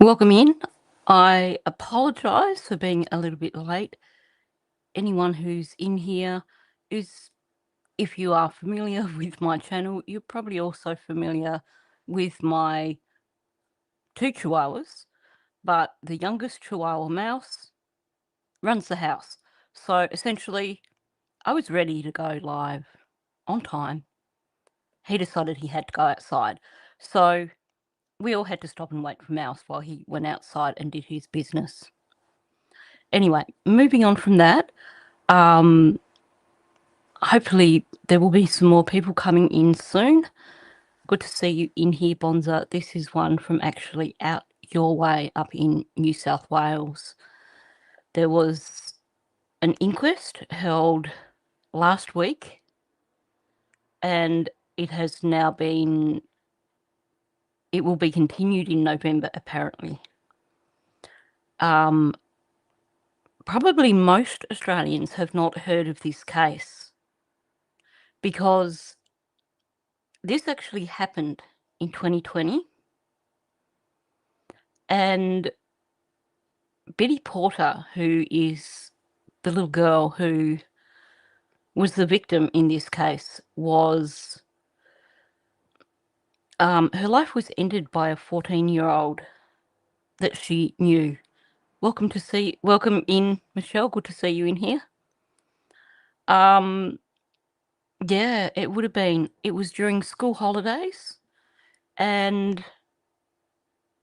Welcome in. I apologise for being a little bit late. Anyone who's in here is, if you are familiar with my channel, you're probably also familiar with my two chihuahuas, but the youngest chihuahua Mouse runs the house. So essentially, I was ready to go live on time. He decided he had to go outside. So we all had to stop and wait for Mouse while he went outside and did his business. Anyway, moving on from that, hopefully there will be some more people coming in soon. Good to see you in here, Bonza. This is one from actually out your way up in New South Wales. There was an inquest held last week, and it will be continued in November, apparently. Probably most Australians have not heard of this case because this actually happened in 2020, and Biddy Porter, who is the little girl who was the victim in this case, was her life was ended by a 14-year-old that she knew. Welcome in, Michelle. Good to see you in here. Yeah, it was during school holidays, and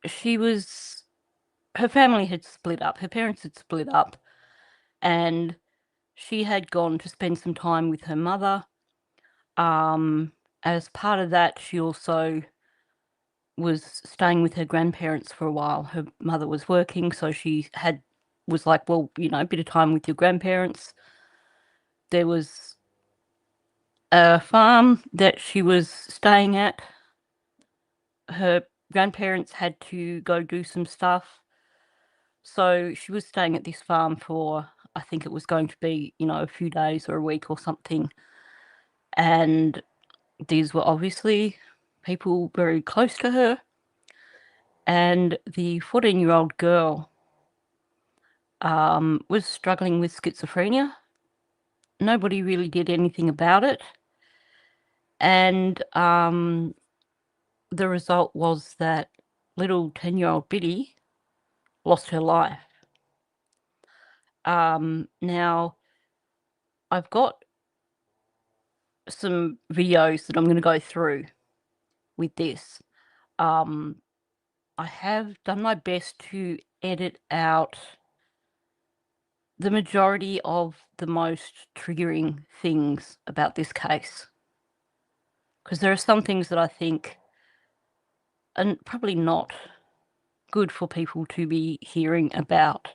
her family had split up. Her parents had split up, and she had gone to spend some time with her mother. As part of that, she also was staying with her grandparents for a while. Her mother was working, so was like, well, a bit of time with your grandparents. There was a farm that she was staying at. Her grandparents had to go do some stuff. So she was staying at this farm for, I think it was going to be, a few days or a week or something. And these were obviously people very close to her. And the 14-year-old girl was struggling with schizophrenia. Nobody really did anything about it. And the result was that little 10-year-old Biddy lost her life. Now, I've got some videos that I'm going to go through with this. I have done my best to edit out the majority of the most triggering things about this case, because there are some things that I think are probably not good for people to be hearing about.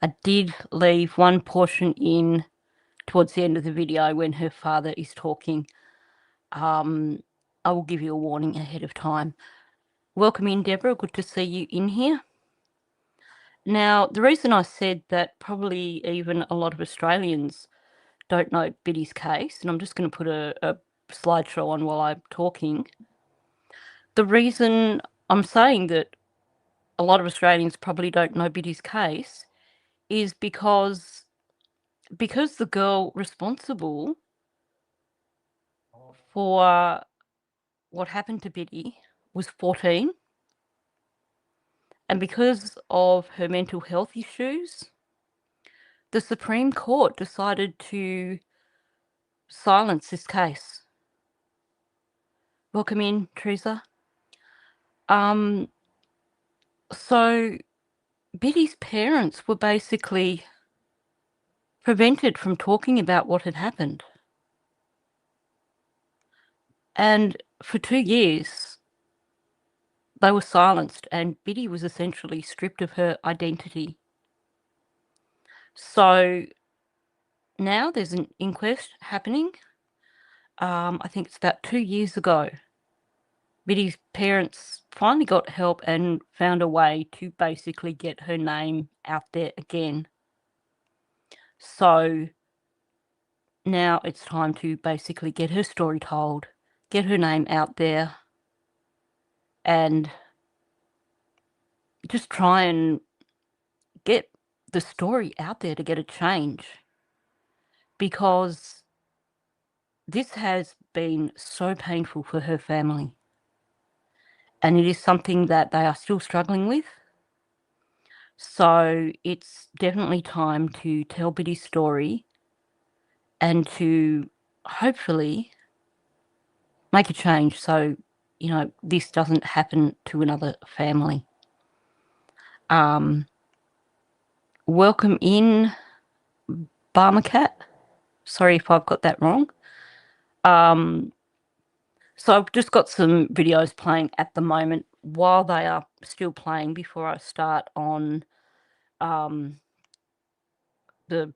I did leave one portion in towards the end of the video when her father is talking. I will give you a warning ahead of time. Welcome in, Deborah. Good to see you in here. Now, the reason I said that probably even a lot of Australians don't know Biddy's case, and I'm just going to put a slideshow on while I'm talking. The reason I'm saying that a lot of Australians probably don't know Biddy's case is because the girl responsible for what happened to Biddy was 14, and because of her mental health issues, the Supreme Court decided to silence this case. Welcome in, Teresa. So Biddy's parents were basically prevented from talking about what had happened. And for 2 years, they were silenced, and Biddy was essentially stripped of her identity. So now there's an inquest happening. I think it's about 2 years ago. Biddy's parents finally got help and found a way to basically get her name out there again. So now it's time to basically get her story told, get her name out there, and just try and get the story out there to get a change, because this has been so painful for her family, and it is something that they are still struggling with. So it's definitely time to tell Biddy's story and to hopefully make a change so, this doesn't happen to another family. Welcome in, Barmacat. Sorry if I've got that wrong. So I've just got some videos playing at the moment. While they are still playing, before I start on the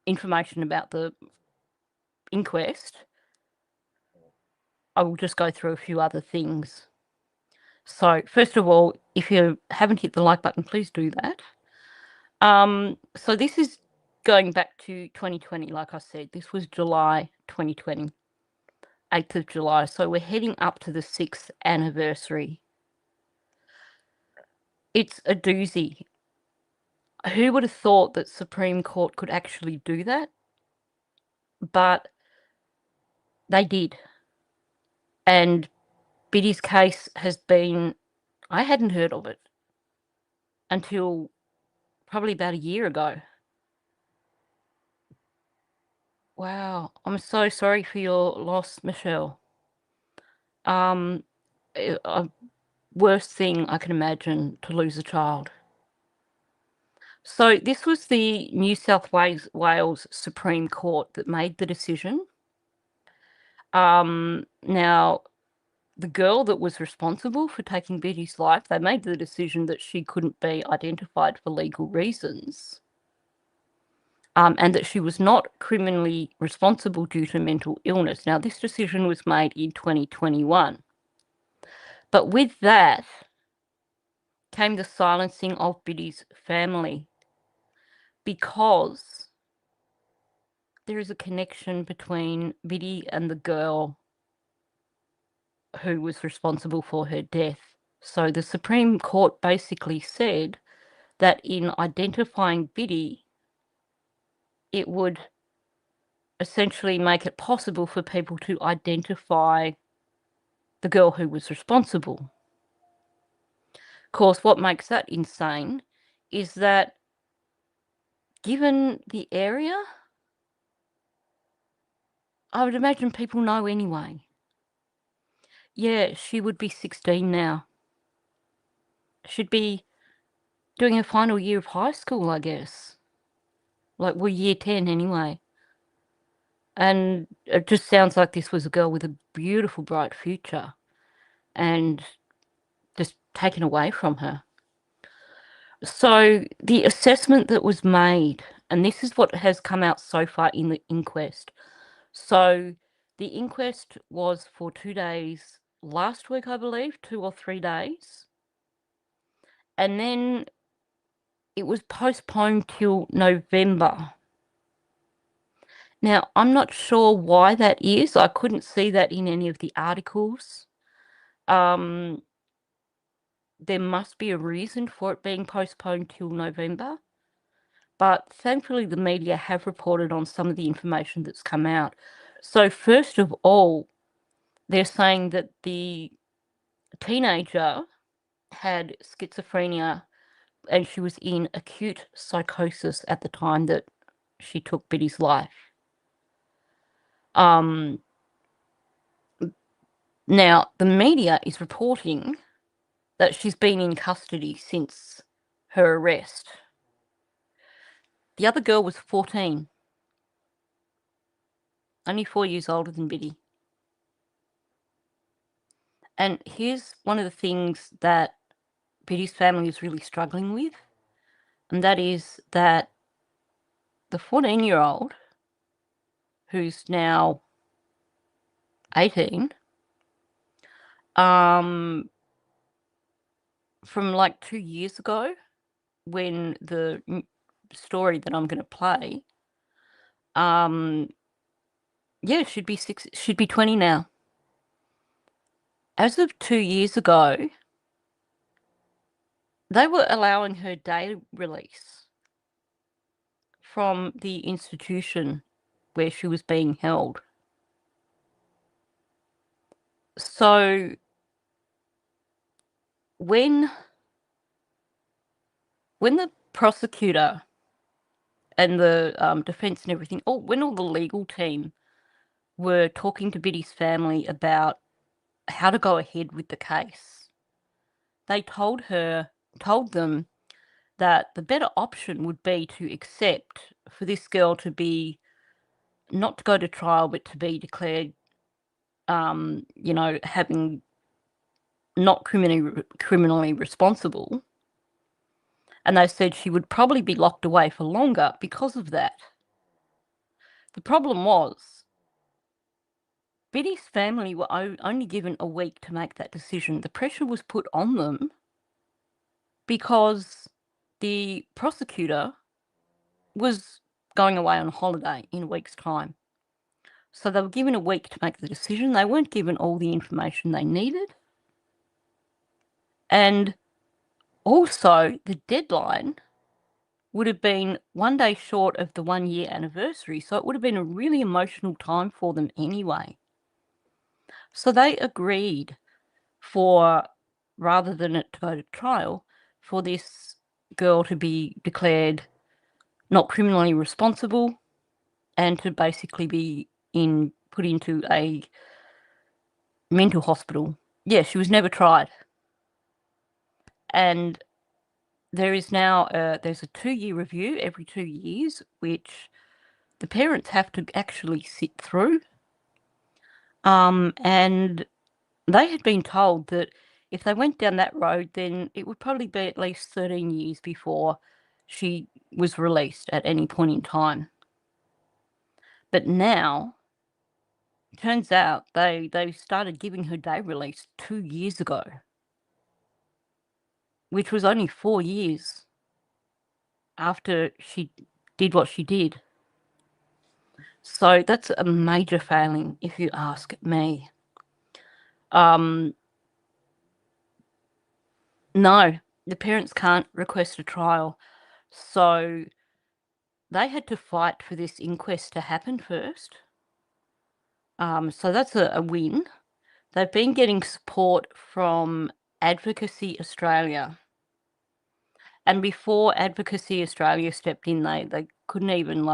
information about the inquest, I will just go through a few other things. So first of all, if you haven't hit the like button, please do that. So this is going back to 2020, like I said. This was July 2020, 8th of July. So we're heading up to the 6th anniversary. It's a doozy. Who would have thought that Supreme Court could actually do that? But they did. And Biddy's case has been, I hadn't heard of it until probably about a year ago. Wow, I'm so sorry for your loss, Michelle. Worst thing I can imagine, to lose a child. So this was the New South Wales Supreme Court that made the decision. Now, the girl that was responsible for taking Biddy's life, they made the decision that she couldn't be identified for legal reasons, and that she was not criminally responsible due to mental illness. Now, this decision was made in 2021. But with that came the silencing of Biddy's family, because there is a connection between Biddy and the girl who was responsible for her death. So the Supreme Court basically said that in identifying Biddy, it would essentially make it possible for people to identify the girl who was responsible. Of course, what makes that insane is that, given the area, I would imagine people know anyway. Yeah, she would be 16 now. She'd be doing her final year of high school, I guess. Like, well, year 10 anyway. And it just sounds like this was a girl with a beautiful, bright future, and just taken away from her. So the assessment that was made, and this is what has come out so far in the inquest. So the inquest was for 2 days last week, I believe, 2 or 3 days. And then it was postponed till November. Now, I'm not sure why that is. I couldn't see that in any of the articles. There must be a reason for it being postponed till November. But thankfully, the media have reported on some of the information that's come out. So first of all, they're saying that the teenager had schizophrenia and she was in acute psychosis at the time that she took Biddy's life. Now, the media is reporting that she's been in custody since her arrest. The other girl was 14, only 4 years older than Biddy. And here's one of the things that Biddy's family is really struggling with, and that is that the 14-year-old, who's now 18, from like 2 years ago, when the story that I'm going to play, yeah, she'd be 20 now. As of 2 years ago, They were allowing her day release from the institution where she was being held. So when the prosecutor and the defense and everything, when all the legal team were talking to Biddy's family about how to go ahead with the case, they told them that the better option would be to accept for this girl to be not to go to trial, but to be declared, having not criminally responsible. And they said she would probably be locked away for longer because of that. The problem was Biddy's family were only given a week to make that decision. The pressure was put on them because the prosecutor was going away on holiday in a week's time. So they were given a week to make the decision. They weren't given all the information they needed. And also, the deadline would have been 1 day short of the 1-year anniversary. So it would have been a really emotional time for them anyway. So they agreed rather than it to go to trial, for this girl to be declared not criminally responsible and to basically be put into a mental hospital. Yeah, she was never tried. And there is now there's a 2-year review every 2 years, which the parents have to actually sit through. And they had been told that if they went down that road, then it would probably be at least 13 years before she was released at any point in time. But now, turns out they started giving her day release 2 years ago, which was only 4 years after she did what she did. So that's a major failing, if you ask me. No, the parents can't request a trial. So they had to fight for this inquest to happen first. So that's a win. They've been getting support from Advocacy Australia. And before Advocacy Australia stepped in, they couldn't even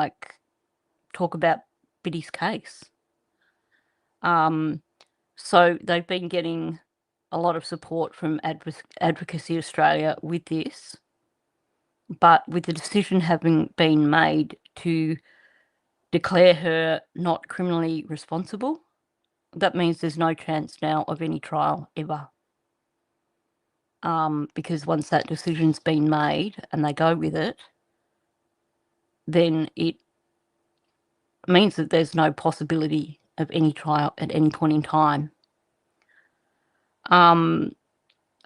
talk about Biddy's case. So they've been getting a lot of support from Advocacy Australia with this. But with the decision having been made to declare her not criminally responsible, that means there's no chance now of any trial ever. Because once that decision's been made and they go with it, then it means that there's no possibility of any trial at any point in time.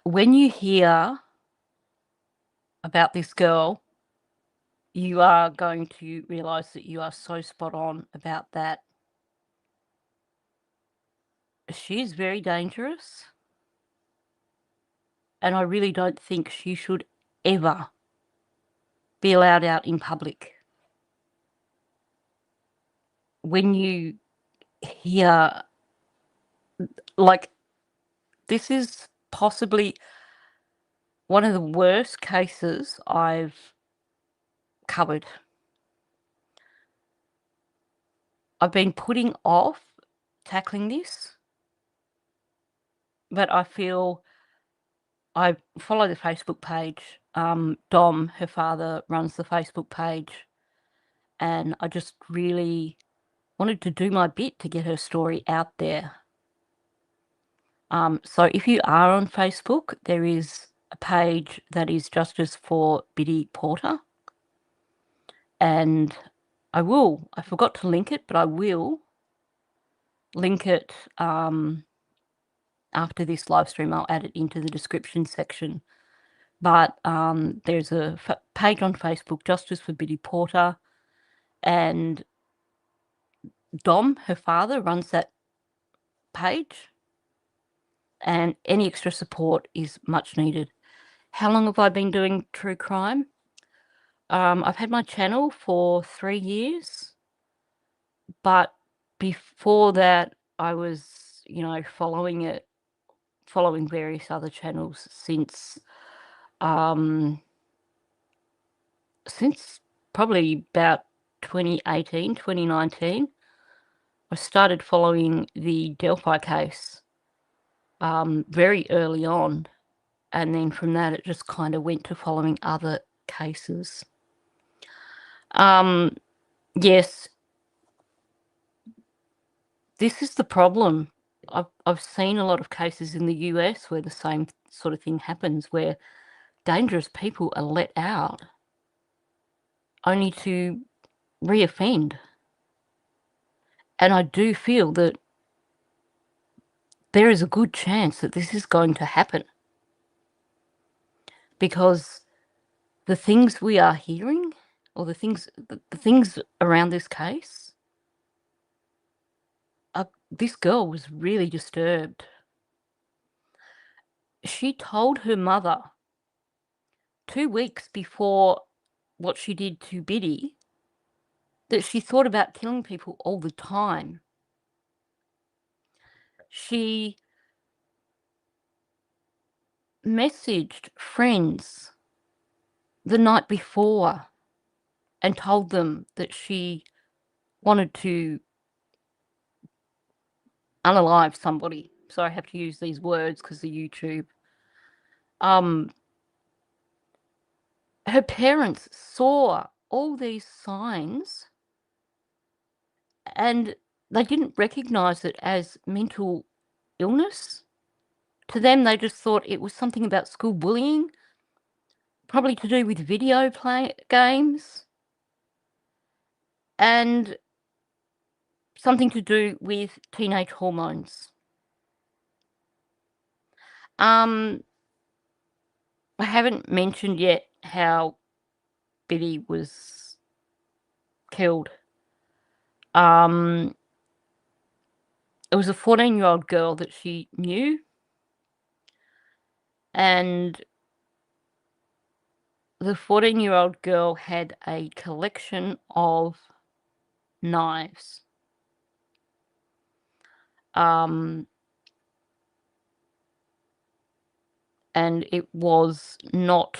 When you hear about this girl, you are going to realise that you are so spot on about that. She is very dangerous, and I really don't think she should ever be allowed out in public. When you hear, this is possibly one of the worst cases I've covered. I've been putting off tackling this, but I feel I follow the Facebook page. Dom, her father, runs the Facebook page, and I just really wanted to do my bit to get her story out there. So if you are on Facebook, there is a page that is Justice for Biddy Porter, and I forgot to link it, but I will link it after this live stream. I'll add it into the description section. But there's a page on Facebook, Justice for Biddy Porter, and Dom, her father, runs that page, and any extra support is much needed. How long have I been doing true crime? I've had my channel for 3 years, but before that, I was, following various other channels um, since probably about 2018, 2019. I started following the Delphi case, very early on, and then from that, it just kind of went to following other cases. Yes, this is the problem. I've seen a lot of cases in the US where the same sort of thing happens, where dangerous people are let out only to reoffend. And I do feel that there is a good chance that this is going to happen, because the things we are hearing, or the things around this case, this girl was really disturbed. She told her mother 2 weeks before what she did to Biddy that she thought about killing people all the time. She messaged friends the night before and told them that she wanted to unalive somebody. So I have to use these words because of YouTube. Her parents saw all these signs and they didn't recognize it as mental illness. To them, they just thought it was something about school bullying, probably to do with video games, and something to do with teenage hormones. I haven't mentioned yet how Biddy was killed. It was a 14-year-old girl that she knew, and the 14-year-old girl had a collection of knives. And it was not,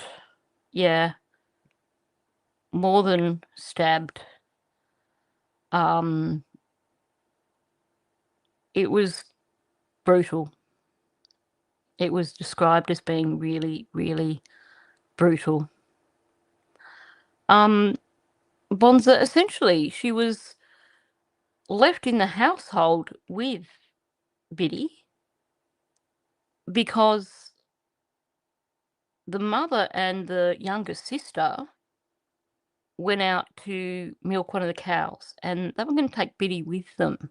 more than stabbed. It was brutal. It was described as being really, really brutal. Bonza, essentially, she was left in the household with Biddy because the mother and the younger sister went out to milk one of the cows, and they were going to take Biddy with them.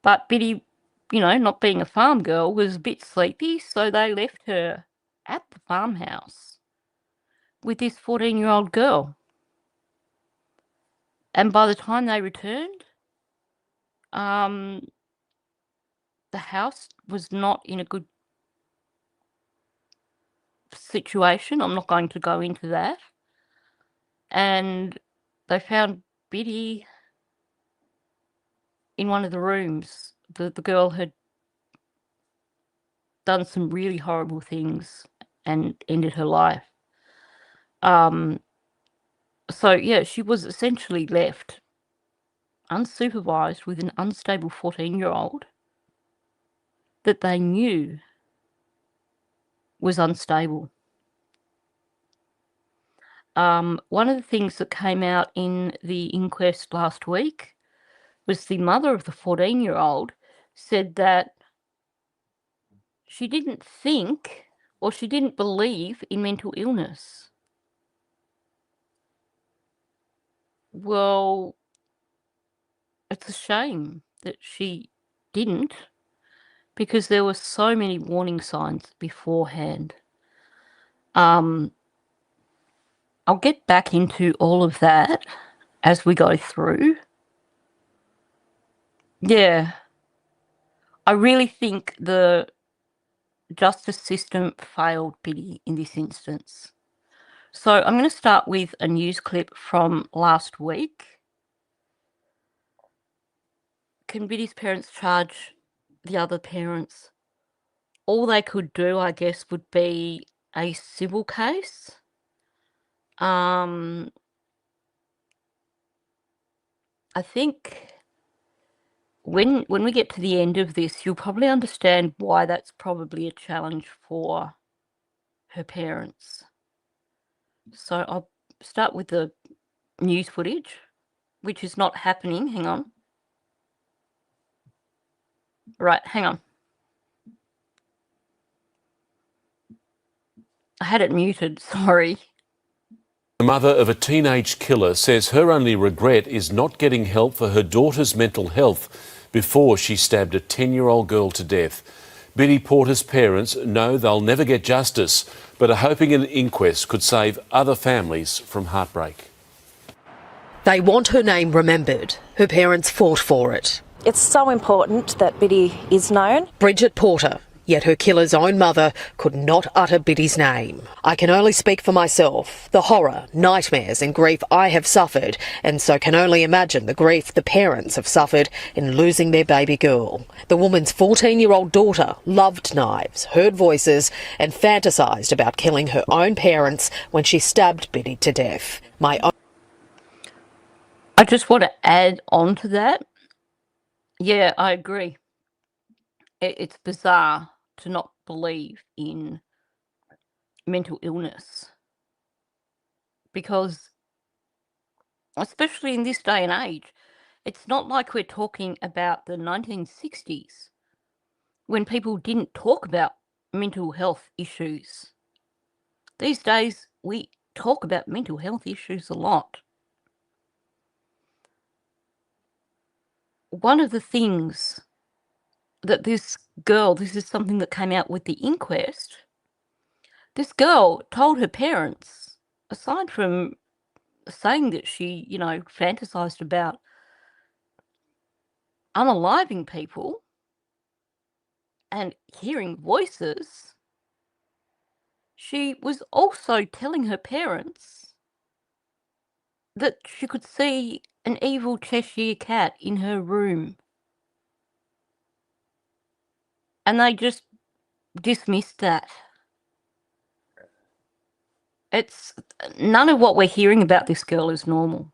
But Biddy, not being a farm girl, was a bit sleepy, so they left her at the farmhouse with this 14-year-old girl. And by the time they returned, the house was not in a good situation. I'm not going to go into that. And they found Biddy in one of the rooms. The girl had done some really horrible things and ended her life. So yeah, she was essentially left unsupervised with an unstable 14-year-old that they knew was unstable. One of the things that came out in the inquest last week was the mother of the 14-year-old said that she didn't think, or she didn't believe in mental illness. Well, it's a shame that she didn't, because there were so many warning signs beforehand. I'll get back into all of that as we go through. Yeah. I really think the justice system failed Biddy in this instance. So I'm going to start with a news clip from last week. Can Biddy's parents charge the other parents? All they could do, I guess, would be a civil case. I think when we get to the end of this, you'll probably understand why that's probably a challenge for her parents. So I'll start with the news footage, which is not happening. Hang on. Right, hang on. I had it muted, sorry. The mother of a teenage killer says her only regret is not getting help for her daughter's mental health before she stabbed a 10-year-old girl to death. Biddy Porter's parents know they'll never get justice, but are hoping an inquest could save other families from heartbreak. They want her name remembered. Her parents fought for it. It's so important that Biddy is known. Bridgette Porter, yet her killer's own mother could not utter Biddy's name. I can only speak for myself, the horror, nightmares and grief I have suffered, and so can only imagine the grief the parents have suffered in losing their baby girl. The woman's 14-year-old daughter loved knives, heard voices and fantasised about killing her own parents when she stabbed Biddy to death. I just want to add on to that. Yeah, I agree. It's bizarre to not believe in mental illness because, especially in this day and age, it's not like we're talking about the 1960s when people didn't talk about mental health issues. These days, we talk about mental health issues a lot. One of the things that this is something that came out with the inquest, this girl told her parents, aside from saying that she, fantasized about unaliving people and hearing voices, she was also telling her parents that she could see an evil Cheshire cat in her room. And they just dismissed that. It's none of what we're hearing about this girl is normal.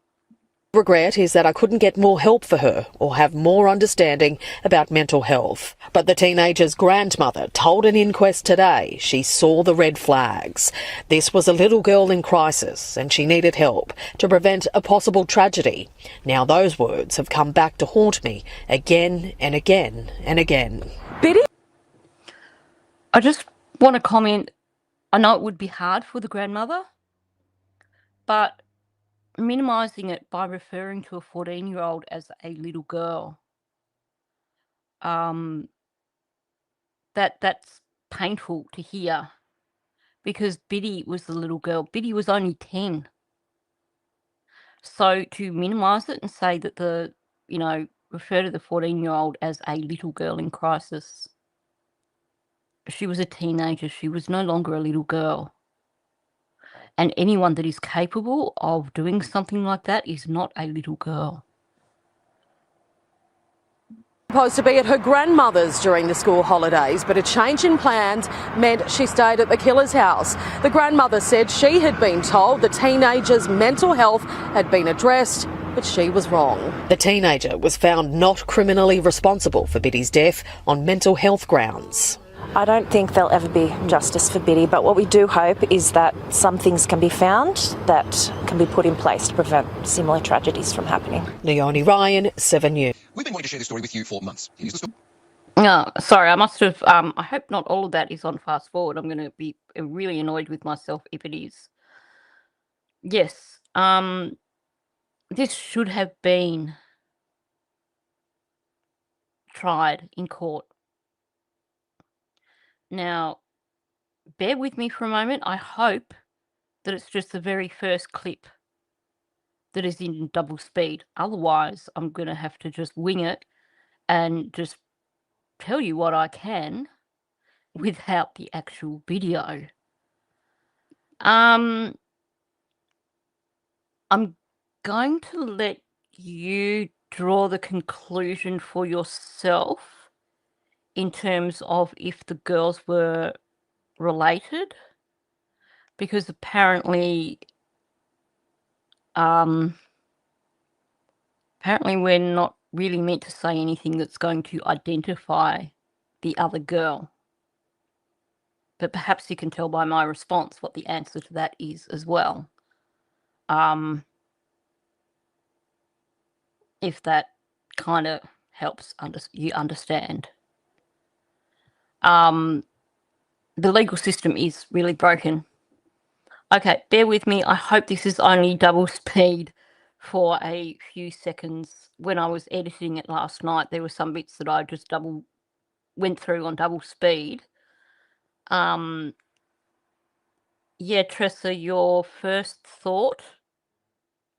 Regret is that I couldn't get more help for her or have more understanding about mental health. But the teenager's grandmother told an inquest today she saw the red flags. This was a little girl in crisis and she needed help to prevent a possible tragedy. Now those words have come back to haunt me again and again and again. Biddy? I just want to comment, I know it would be hard for the grandmother, but minimising it by referring to a 14-year-old as a little girl, that's painful to hear, because Biddy was the little girl. Biddy was only 10. So to minimise it and say that refer to the 14-year-old as a little girl in crisis. She was a teenager. She was no longer a little girl. And anyone that is capable of doing something like that is not a little girl. Supposed to be at her grandmother's during the school holidays, but a change in plans meant she stayed at the killer's house. The grandmother said she had been told the teenager's mental health had been addressed, but she was wrong. The teenager was found not criminally responsible for Biddy's death on mental health grounds. I don't think there'll ever be justice for Biddy, but what we do hope is that some things can be found that can be put in place to prevent similar tragedies from happening. Leonie Ryan, 7 News. We've been wanting to share this story with you for months. Here's the story. No, sorry, I must have, I hope not all of that is on fast forward. I'm going to be really annoyed with myself if it is. Yes, this should have been tried in court. Now, bear with me for a moment. I hope that it's just the very first clip that is in double speed. Otherwise, I'm going to have to just wing it and just tell you what I can without the actual video. I'm going to let you draw the conclusion for yourself in terms of if the girls were related, because apparently we're not really meant to say anything that's going to identify the other girl. But perhaps you can tell by my response what the answer to that is as well. If that kind of helps you understand. The legal system is really broken. Okay, bear with me. I hope this is only double speed for a few seconds. When I was editing it last night, there were some bits that I just went through on double speed. Yeah, Tressa, your first thought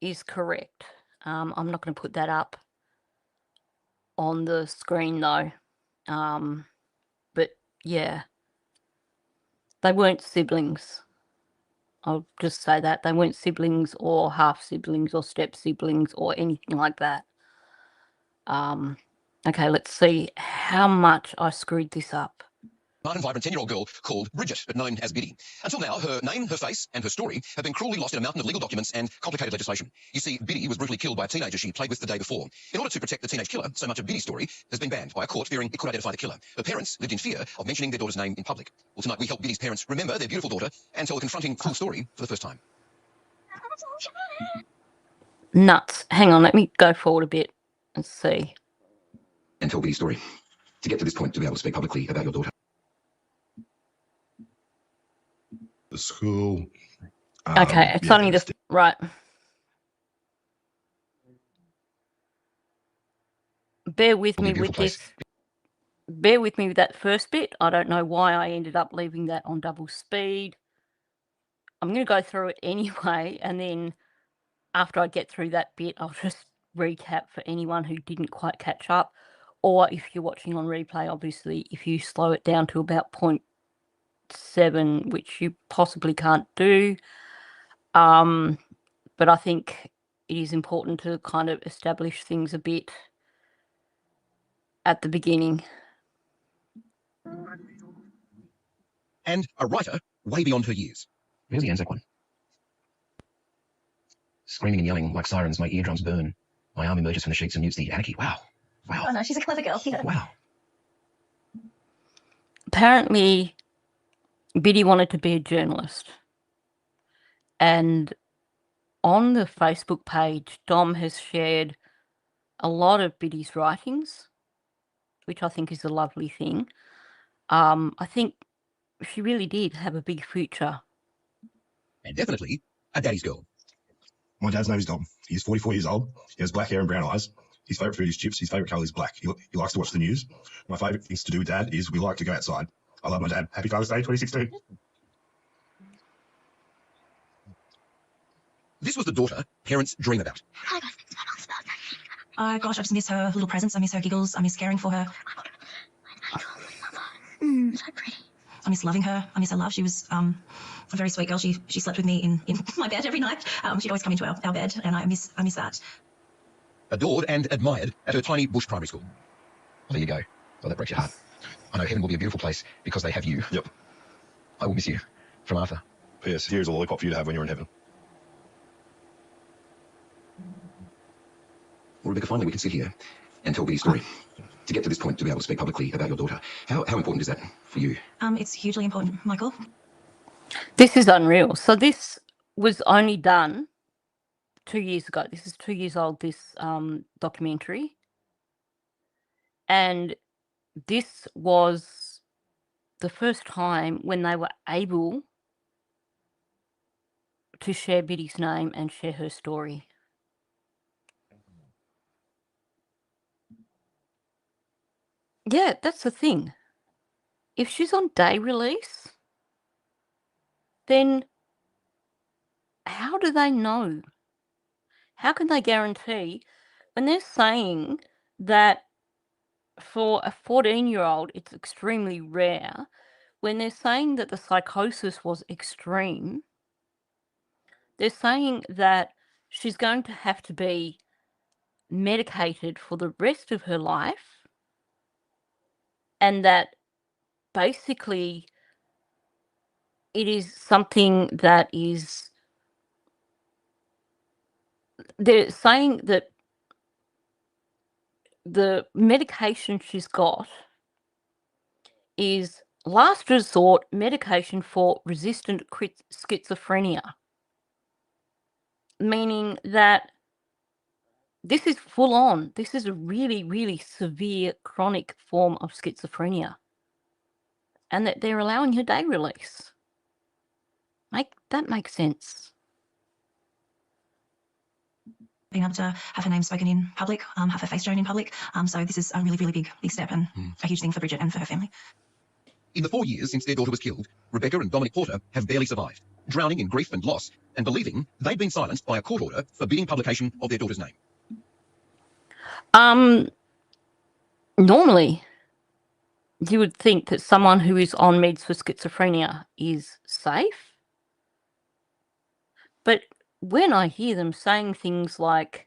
is correct. I'm not going to put that up on the screen though. But yeah, they weren't siblings. I'll just say that. They weren't siblings or half siblings or step siblings or anything like that. Okay, let's see how much I screwed this up. Smart and vibrant 10-year-old girl called Bridgette, but known as Biddy. Until now, her name, her face, and her story have been cruelly lost in a mountain of legal documents and complicated legislation. You see, Biddy was brutally killed by a teenager she played with the day before. In order to protect the teenage killer, so much of Biddy's story has been banned by a court fearing it could identify the killer. Her parents lived in fear of mentioning their daughter's name in public. Well, tonight we help Biddy's parents remember their beautiful daughter and tell a confronting full story for the first time. Nuts. Hang on, let me go forward a bit and see. And tell Biddy's story. To get to this point, to be able to speak publicly about your daughter. The school. Okay, it's only the right. Bear with me with this. Bear with me with that first bit. I don't know why I ended up leaving that on double speed. I'm going to go through it anyway, and then after I get through that bit, I'll just recap for anyone who didn't quite catch up. Or if you're watching on replay, obviously, if you slow it down to about 0.7, which you possibly can't do. But I think it is important to kind of establish things a bit at the beginning. And a writer way beyond her years. Here's the Anzac one. Screaming and yelling like sirens, my eardrums burn. My arm emerges from the sheets and mutes the anarchy. Wow. Wow. Oh no, she's a clever girl. Yeah. Wow. Apparently, Biddy wanted to be a journalist. And on the Facebook page, Dom has shared a lot of Biddy's writings, which I think is a lovely thing. I think she really did have a big future. And definitely a daddy's girl. My dad's name is Dom. He's 44 years old. He has black hair and brown eyes. His favourite food is chips. His favourite colour is black. He likes to watch the news. My favourite things to do with Dad is we like to go outside. I love my dad. Happy Father's Day 2016. This was the daughter parents dream about. Oh gosh, I just miss her little presence. I miss her giggles. I miss caring for her. So pretty. I miss loving her. I miss her love. She was a very sweet girl. She slept with me in my bed every night. She'd always come into our bed, and I miss that. Adored and admired at her tiny bush primary school. Well, there you go. Well, that breaks your heart. I know heaven will be a beautiful place because they have you. Yep. I will miss you. From Arthur. P.S. Here's a lollipop for you to have when you're in heaven. Well, Rebecca, finally we can sit here and tell Biddy's story. To get to this point, to be able to speak publicly about your daughter. How important is that for you? It's hugely important, Michael. This is unreal. So this was only done 2 years ago. This is 2 years old, this documentary. And this was the first time when they were able to share Biddy's name and share her story. Yeah, that's the thing. If she's on day release, then how do they know? How can they guarantee when they're saying that for a 14-year-old, it's extremely rare when they're saying that the psychosis was extreme, they're saying that she's going to have to be medicated for the rest of her life, and that basically it is something that is, they're saying that the medication she's got is last resort medication for resistant schizophrenia, meaning that this is full on. This is a really, really severe chronic form of schizophrenia, and that they're allowing her day release. That makes sense. Being able to have her name spoken in public, have her face shown in public. So this is a really, really big step and a huge thing for Bridgette and for her family. In the 4 years since their daughter was killed, Rebecca and Dominic Porter have barely survived, drowning in grief and loss and believing they'd been silenced by a court order forbidding publication of their daughter's name. Normally, you would think that someone who is on meds for schizophrenia is safe. But when I hear them saying things like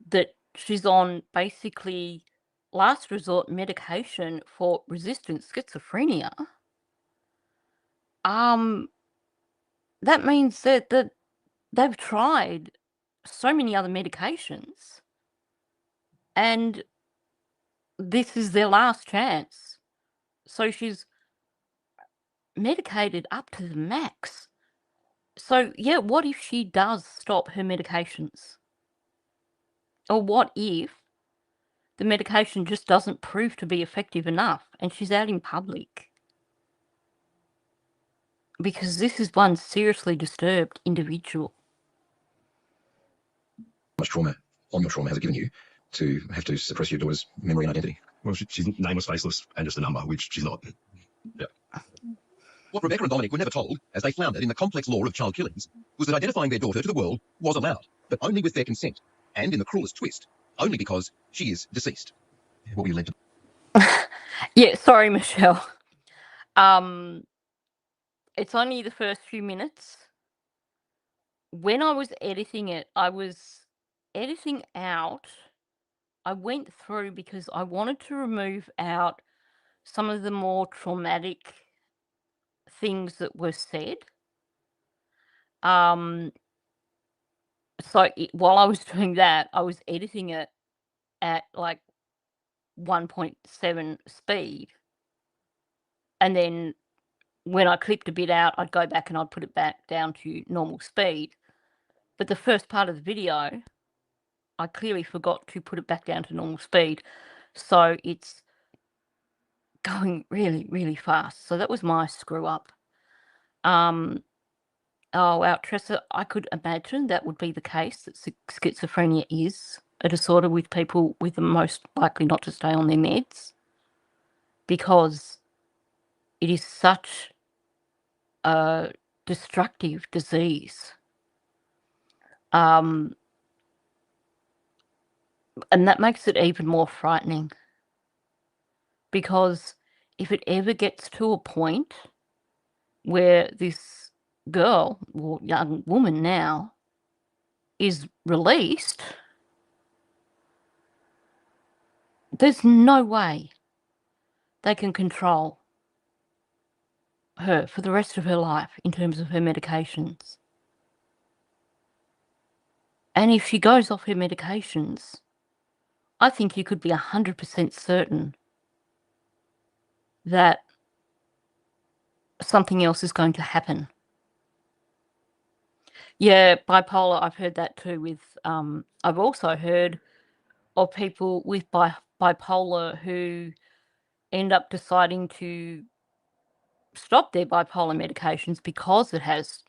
that she's on basically last resort medication for resistant schizophrenia, that means that they've tried so many other medications and this is their last chance. So she's medicated up to the max. So, yeah, what if she does stop her medications? Or what if the medication just doesn't prove to be effective enough and she's out in public? Because this is one seriously disturbed individual. How much trauma on your trauma has it given you to have to suppress your daughter's memory and identity? Well, she's nameless, faceless, and just a number, which she's not. Yeah. What Rebecca and Dominic were never told, as they floundered in the complex law of child killings, was that identifying their daughter to the world was allowed, but only with their consent, and in the cruelest twist, only because she is deceased. What were you led to? Yeah, sorry, Michelle. It's only the first few minutes. When I was editing it, I was editing out. I went through because I wanted to remove out some of the more traumatic things that were said. So while I was doing that, I was editing it at like 1.7 speed. And then when I clipped a bit out, I'd go back and I'd put it back down to normal speed. But the first part of the video, I clearly forgot to put it back down to normal speed. So it's going really, really fast. So that was my screw up. Oh, wow, Tressa, I could imagine that would be the case, that schizophrenia is a disorder with people with the most likely not to stay on their meds, because it is such a destructive disease. And that makes it even more frightening, because if it ever gets to a point where this girl, or young woman now, is released, there's no way they can control her for the rest of her life in terms of her medications. And if she goes off her medications, I think you could be 100% certain that something else is going to happen. Yeah, bipolar, I've heard that too with, I've also heard of people with bipolar who end up deciding to stop their bipolar medications because it has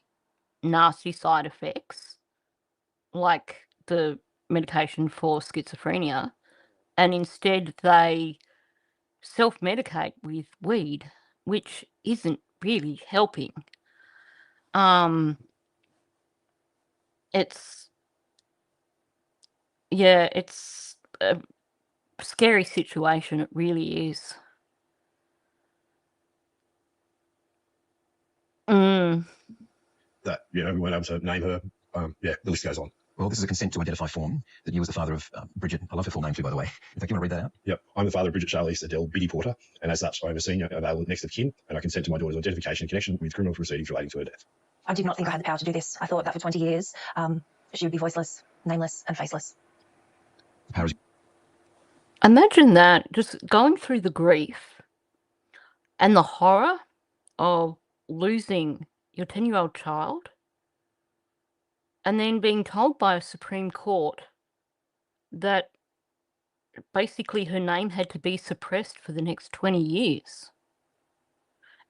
nasty side effects, like the medication for schizophrenia, and instead they self-medicate with weed, which isn't really helping. It's a scary situation, it really is. that, we weren't able to name her. The list goes on. Well, this is a consent to identify form that you as the father of Bridgette, I love her full name too, by the way. In fact, you want to read that out? Yep. I'm the father of Bridgette Charlize Adele Biddy Porter, and as such, I am a senior available next of kin, and I consent to my daughter's identification in connection with criminal proceedings relating to her death. I did not think I had the power to do this. I thought that for 20 years, she would be voiceless, nameless, and faceless. Imagine that, just going through the grief and the horror of losing your 10-year-old child and then being told by a Supreme Court that basically her name had to be suppressed for the next 20 years.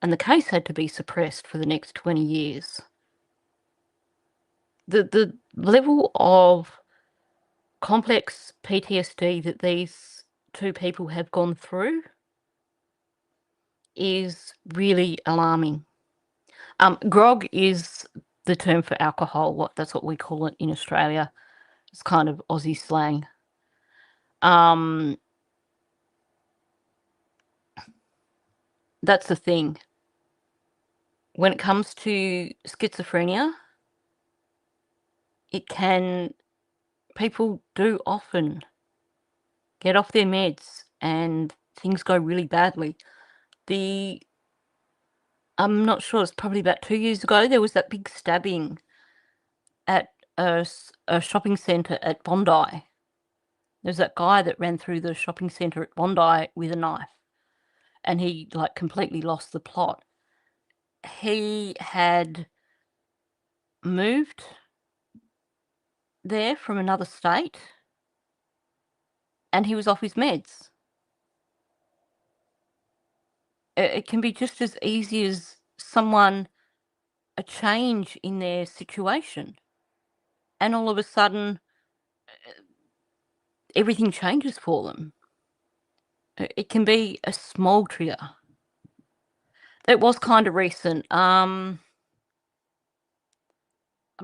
And the case had to be suppressed for the next 20 years. The level of complex PTSD that these two people have gone through is really alarming. Grog is the term for alcohol. That's what we call it in Australia. It's kind of Aussie slang. That's the thing. When it comes to schizophrenia, people do often get off their meds and things go really badly. I'm not sure, it's probably about 2 years ago, there was that big stabbing at a shopping centre at Bondi. There's that guy that ran through the shopping centre at Bondi with a knife, and he completely lost the plot. He had moved there from another state, and he was off his meds. It can be just as easy as a change in their situation, and all of a sudden everything changes for them. It can be a small trigger. It was kind of recent. I'm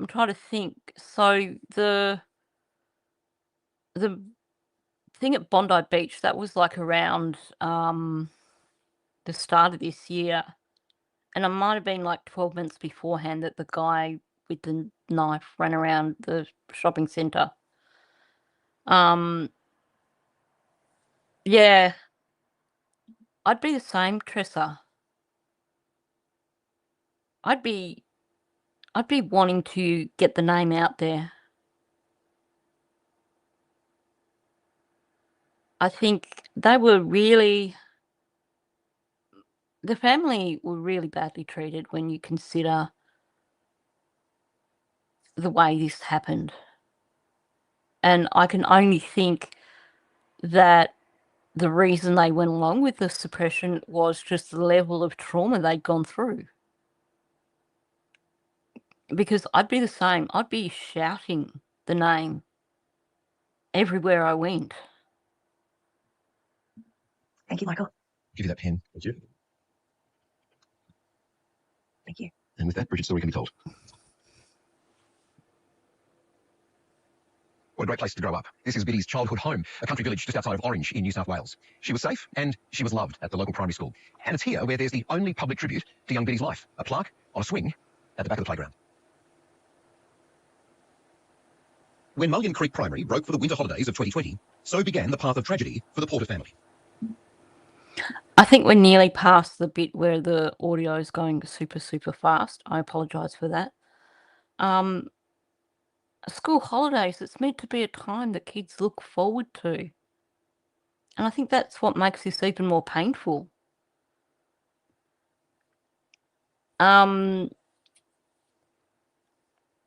trying to think. So the thing at Bondi Beach, that was around the start of this year, and it might have been 12 months beforehand that the guy with the knife ran around the shopping centre. Yeah, I'd be the same, Tressa. I'd be wanting to get the name out there. I think the family were really badly treated when you consider the way this happened. And I can only think that the reason they went along with the suppression was just the level of trauma they'd gone through. Because I'd be the same. I'd be shouting the name everywhere I went. Thank you, Michael. Give you that pen. Thank you. Thank you. And with that, Bridgette's story can be told. What a great place to grow up. This is Biddy's childhood home, a country village just outside of Orange in New South Wales. She was safe and she was loved at the local primary school. And it's here where there's the only public tribute to young Biddy's life, a plaque on a swing at the back of the playground. When Mullion Creek Primary broke for the winter holidays of 2020, so began the path of tragedy for the Porter family. I think we're nearly past the bit where the audio is going super, super fast. I apologise for that. School holidays, it's meant to be a time that kids look forward to. And I think that's what makes this even more painful.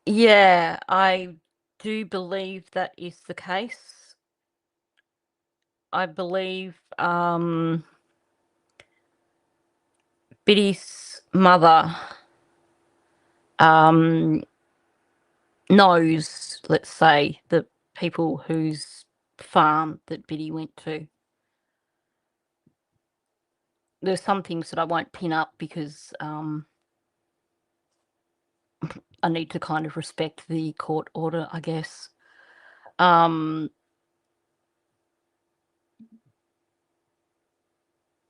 Yeah, I do believe that is the case. I believe Biddy's mother knows, let's say, the people whose farm that Biddy went to. There's some things that I won't pin up because I need to kind of respect the court order, I guess.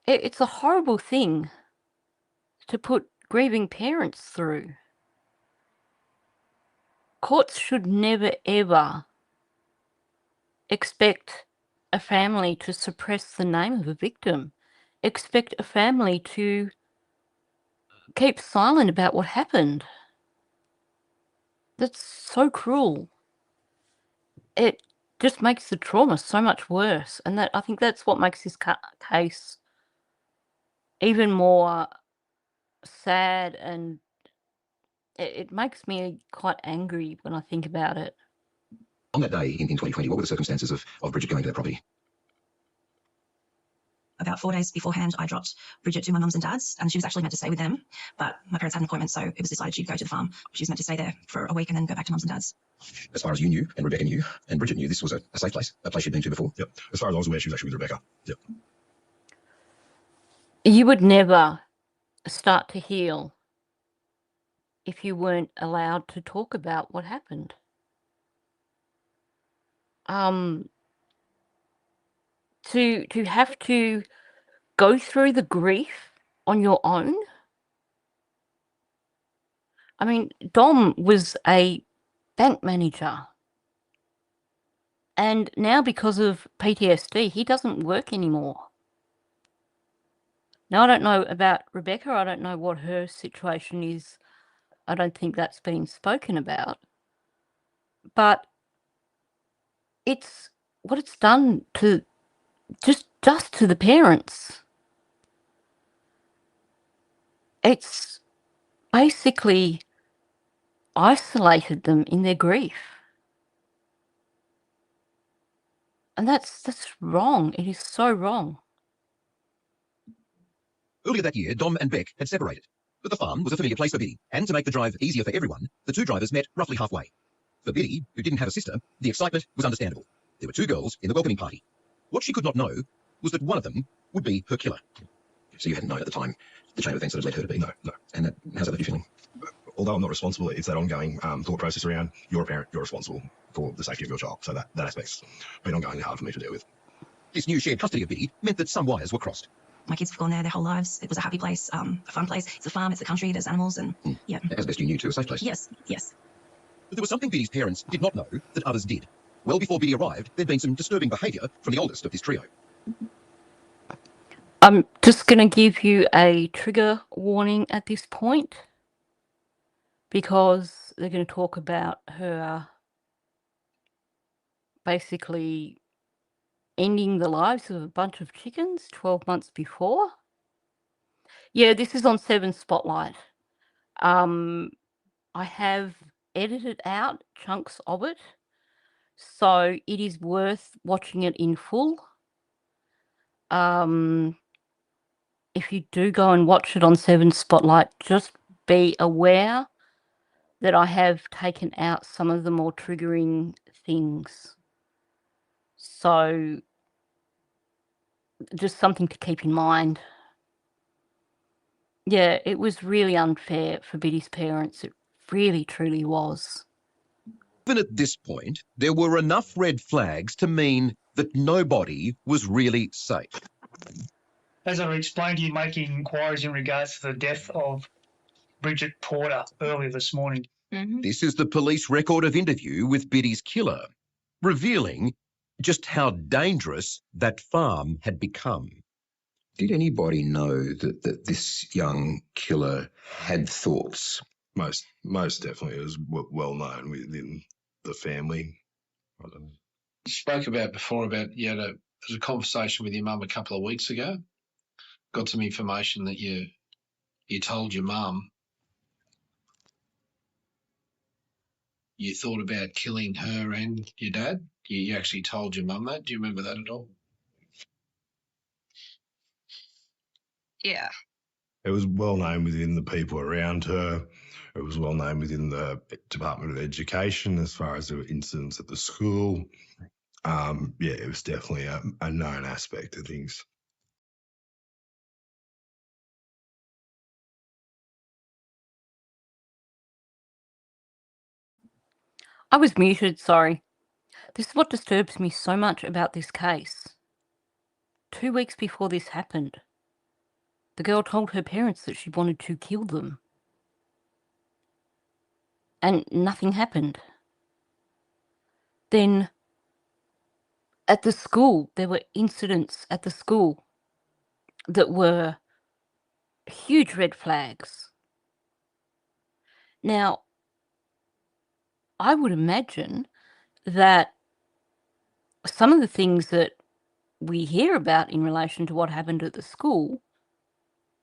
It's a horrible thing to put grieving parents through. courts should never, ever expect a family to suppress the name of a victim. Expect a family to keep silent about what happened. That's so cruel. It just makes the trauma so much worse, and I think that's what makes this case even more sad, and it makes me quite angry when I think about it. On that day in 2020, what were the circumstances of Bridgette going to that property? About 4 days beforehand, I dropped Bridgette to my mum's and dad's, and she was actually meant to stay with them, but my parents had an appointment, so it was decided she'd go to the farm. She was meant to stay there for a week and then go back to mum's and dad's. As far as you knew, and Rebecca knew, and Bridgette knew, this was a safe place, a place she'd been to before? Yep. As far as I was aware, she was actually with Rebecca. Yep. You would never start to heal if you weren't allowed to talk about what happened. To have to go through the grief on your own. I mean, Dom was a bank manager, and now because of PTSD, he doesn't work anymore. Now, I don't know about Rebecca. I don't know what her situation is. I don't think that's been spoken about. But it's what it's done to just to the parents. It's basically isolated them in their grief. And that's wrong. It is so wrong. Earlier that year, Dom and Beck had separated, but the farm was a familiar place for Biddy, and to make the drive easier for everyone, the two drivers met roughly halfway. For Biddy, who didn't have a sister, the excitement was understandable. There were two girls in the welcoming party. What she could not know was that one of them would be her killer. So you hadn't known at the time the chain of events that had led her to be? No. And how's that left you feeling? Although I'm not responsible, it's that ongoing thought process around you're a parent, you're responsible for the safety of your child. So that aspect's been ongoing and hard for me to deal with. This new shared custody of Biddy meant that some wires were crossed. My kids have gone there their whole lives. It was a happy place, a fun place. It's a farm, it's the country, there's animals, and yeah. As best you knew, to a safe place. Yes. But there was something Biddy's parents did not know that others did. Well before Biddy arrived, there'd been some disturbing behaviour from the oldest of this trio. I'm just going to give you a trigger warning at this point, because they're going to talk about her basically ending the lives of a bunch of chickens 12 months before. Yeah, this is on 7 Spotlight. I have edited out chunks of it, so it is worth watching it in full. If you do go and watch it on 7 Spotlight, just be aware that I have taken out some of the more triggering things. So just something to keep in mind. Yeah, it was really unfair for Biddy's parents. It really, truly was. Even at this point, there were enough red flags to mean that nobody was really safe. As I explained to you, making inquiries in regards to the death of Bridgette Porter earlier this morning. This is the police record of interview with Biddy's killer, revealing just how dangerous that farm had become. Did anybody know that this young killer had thoughts? Most definitely. It was well known within the family. I don't know. You spoke about before about there was a conversation with your mum a couple of weeks ago. Got some information that you told your mum you thought about killing her and your dad. You actually told your mum that. Do you remember that at all? Yeah. It was well known within the people around her. It was well known within the Department of Education as far as there were incidents at the school. It was definitely a known aspect of things. I was muted, sorry. This is what disturbs me so much about this case. 2 weeks before this happened, the girl told her parents that she wanted to kill them. And nothing happened. then at the school, there were incidents at the school that were huge red flags. Now, I would imagine that some of the things that we hear about in relation to what happened at the school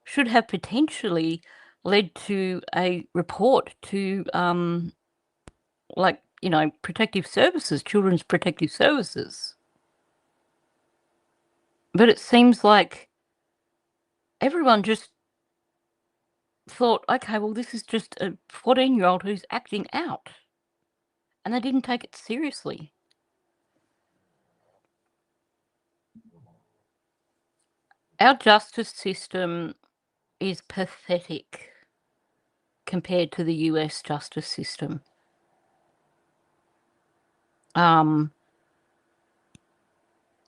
should have potentially led to a report to, protective services, children's protective services. But it seems like everyone just thought, okay, well, this is just a 14-year-old who's acting out. And they didn't take it seriously. Our justice system is pathetic compared to the US justice system. They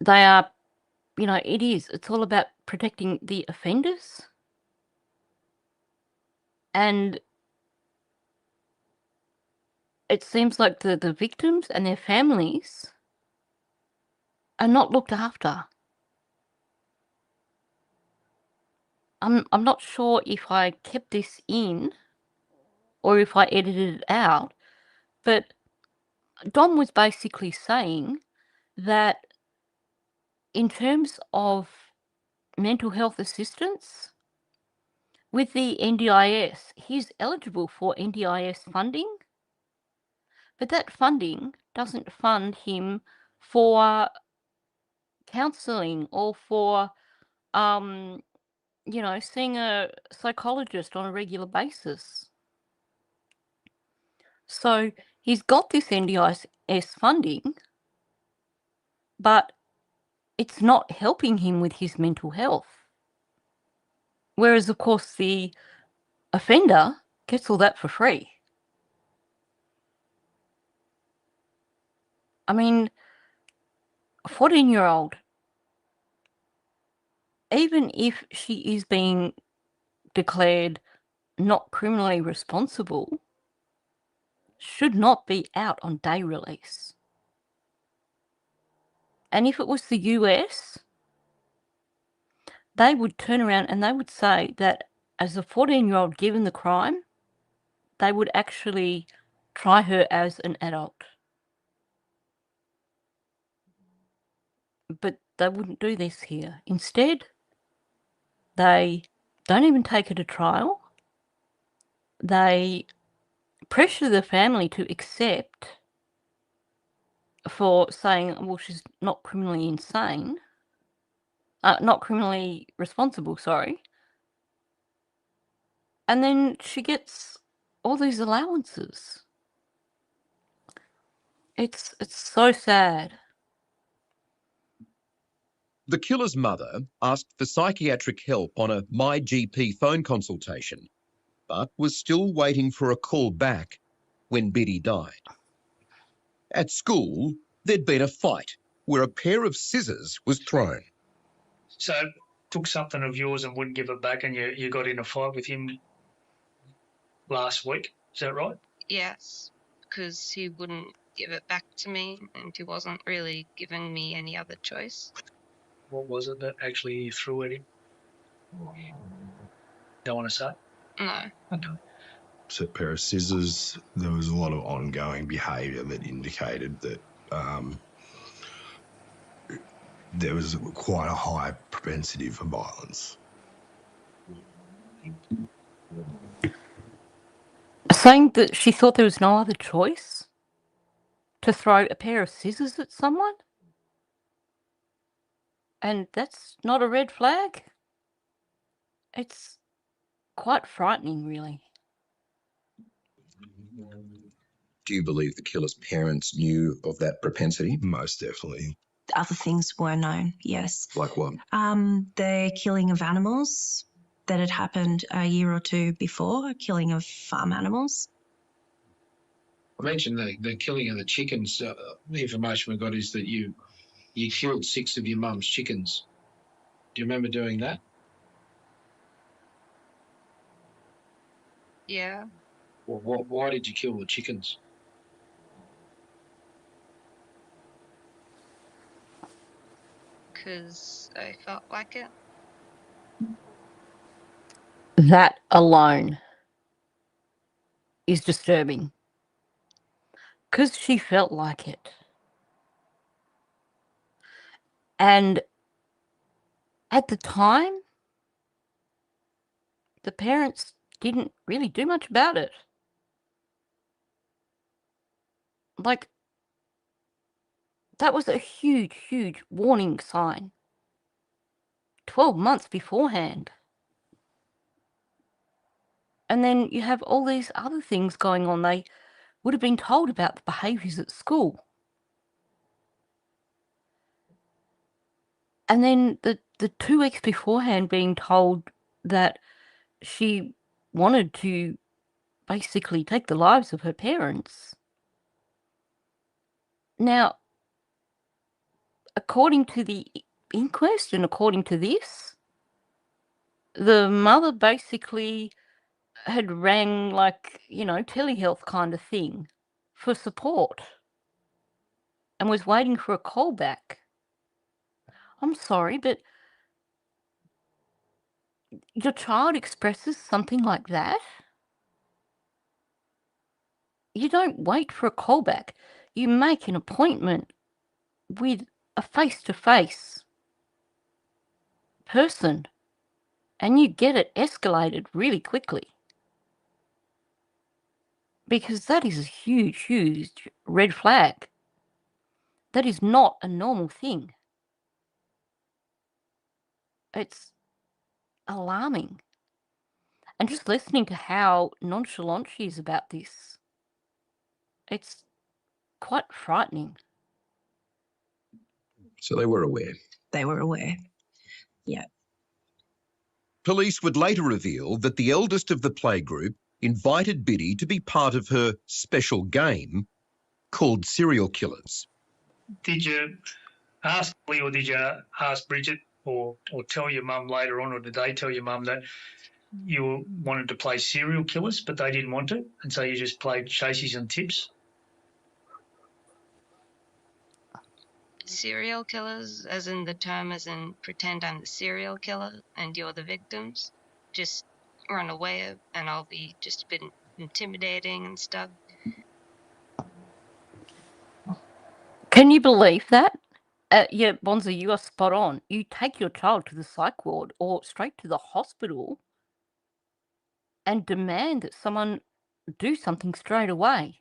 are, it's all about protecting the offenders. And it seems like the victims and their families are not looked after. I'm not sure if I kept this in or if I edited it out, but Dom was basically saying that in terms of mental health assistance, with the NDIS, he's eligible for NDIS funding, but that funding doesn't fund him for counselling or for, seeing a psychologist on a regular basis. So he's got this NDIS funding, but it's not helping him with his mental health. Whereas, of course, the offender gets all that for free. I mean, a 14-year-old, even if she is being declared not criminally responsible, should not be out on day release. And if it was the US, they would turn around and they would say that as a 14-year-old given the crime, they would actually try her as an adult. But they wouldn't do this here. Instead, they don't even take her to trial. They pressure the family to accept for saying, well, she's not criminally insane. Not criminally responsible, sorry. And then she gets all these allowances. It's so sad. The killer's mother asked for psychiatric help on a My GP phone consultation, but was still waiting for a call back when Biddy died. At school, there'd been a fight where a pair of scissors was thrown. So took something of yours and wouldn't give it back, and you got in a fight with him last week. Is that right? Yes, because he wouldn't give it back to me and he wasn't really giving me any other choice. What was it that actually you threw at him? Don't want to say? No. Okay. So, pair of scissors, there was a lot of ongoing behaviour that indicated that there was quite a high propensity for violence. Saying that she thought there was no other choice to throw a pair of scissors at someone? And that's not a red flag? It's quite frightening, really. Do you believe the killer's parents knew of that propensity? Most definitely. Other things were known, yes. Like what? The killing of animals that had happened a year or two before, a killing of farm animals. I mentioned the killing of the chickens. The information we got is that you killed 6 of your mum's chickens. Do you remember doing that? Yeah. Well, why did you kill the chickens? because I felt like it. That alone is disturbing. Because she felt like it. And at the time, the parents didn't really do much about it. Like, that was a huge, huge warning sign. 12 months beforehand. And then you have all these other things going on. They would have been told about the behaviours at school. And then the 2 weeks beforehand being told that she wanted to basically take the lives of her parents. Now, according to the inquest and according to this, the mother basically had rang, like, telehealth kind of thing for support and was waiting for a call back. I'm sorry, but your child expresses something like that? You don't wait for a call back. You make an appointment with a face-to-face person and you get it escalated really quickly. Because that is a huge, huge red flag. That is not a normal thing. It's alarming. And just listening to how nonchalant she is about this, it's quite frightening. So they were aware. They were aware. Yeah. Police would later reveal that the eldest of the playgroup invited Biddy to be part of her special game called Serial Killers. Did you ask Lee or did you ask Bridgette or tell your mum later on, or did they tell your mum that you wanted to play serial killers but they didn't want it, and so you just played chases and tips? Serial killers, as in the term, as in pretend I'm the serial killer and you're the victims. Just run away and I'll be just a bit intimidating and stuff. Can you believe that? Yeah, Bonza, you are spot on. You take your child to the psych ward or straight to the hospital and demand that someone do something straight away.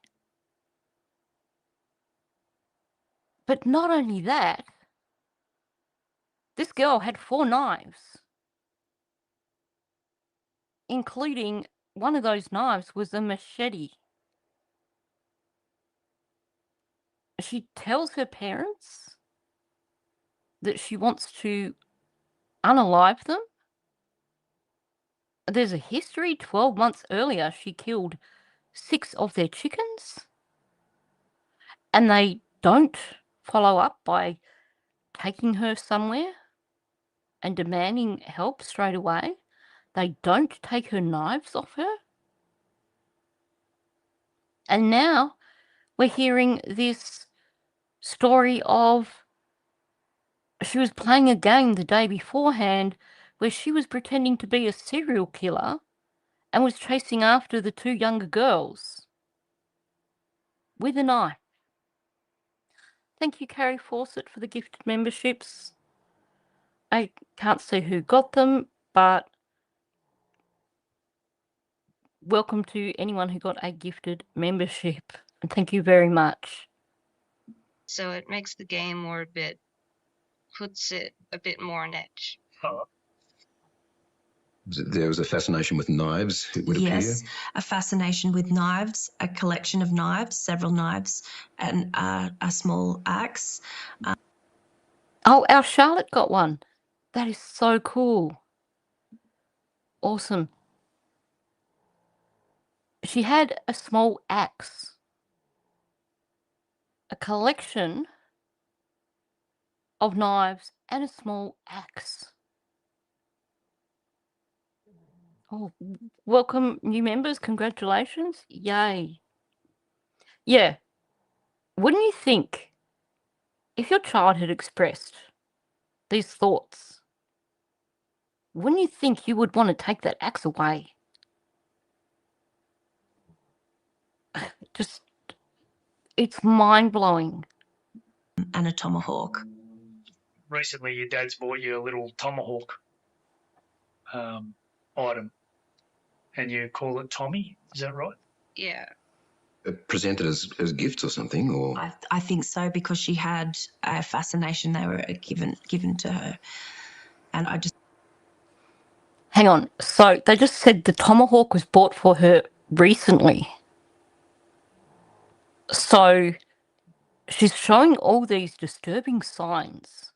But not only that, this girl had 4 knives, including one of those knives was a machete. She tells her parents that she wants to unalive them. There's a history. 12 months earlier, she killed 6 of their chickens. And they don't follow up by taking her somewhere and demanding help straight away. They don't take her knives off her. And now we're hearing this story of she was playing a game the day beforehand where she was pretending to be a serial killer and was chasing after the 2 younger girls with a knife. Thank you, Carrie Fawcett, for the gifted memberships. I can't see who got them, but welcome to anyone who got a gifted membership. And thank you very much. So it makes the game more puts it a bit more on edge. There was a fascination with knives, it would appear. Yes, a fascination with knives, a collection of knives, several knives, and a small axe. Oh, our Charlotte got one. That is so cool. Awesome. She had a small axe. A collection of knives and a small axe. Oh, welcome new members. Congratulations. Yay. Yeah. Wouldn't you think if your child had expressed these thoughts, wouldn't you think you would want to take that axe away? Just, it's mind-blowing. And a tomahawk. Recently, your dad's bought you a little tomahawk item, and you call it Tommy. Is that right? Yeah. Presented as gifts or something, or I think so, because she had a fascination they were given to her. And I just... Hang on. So they just said the tomahawk was bought for her recently. So she's showing all these disturbing signs.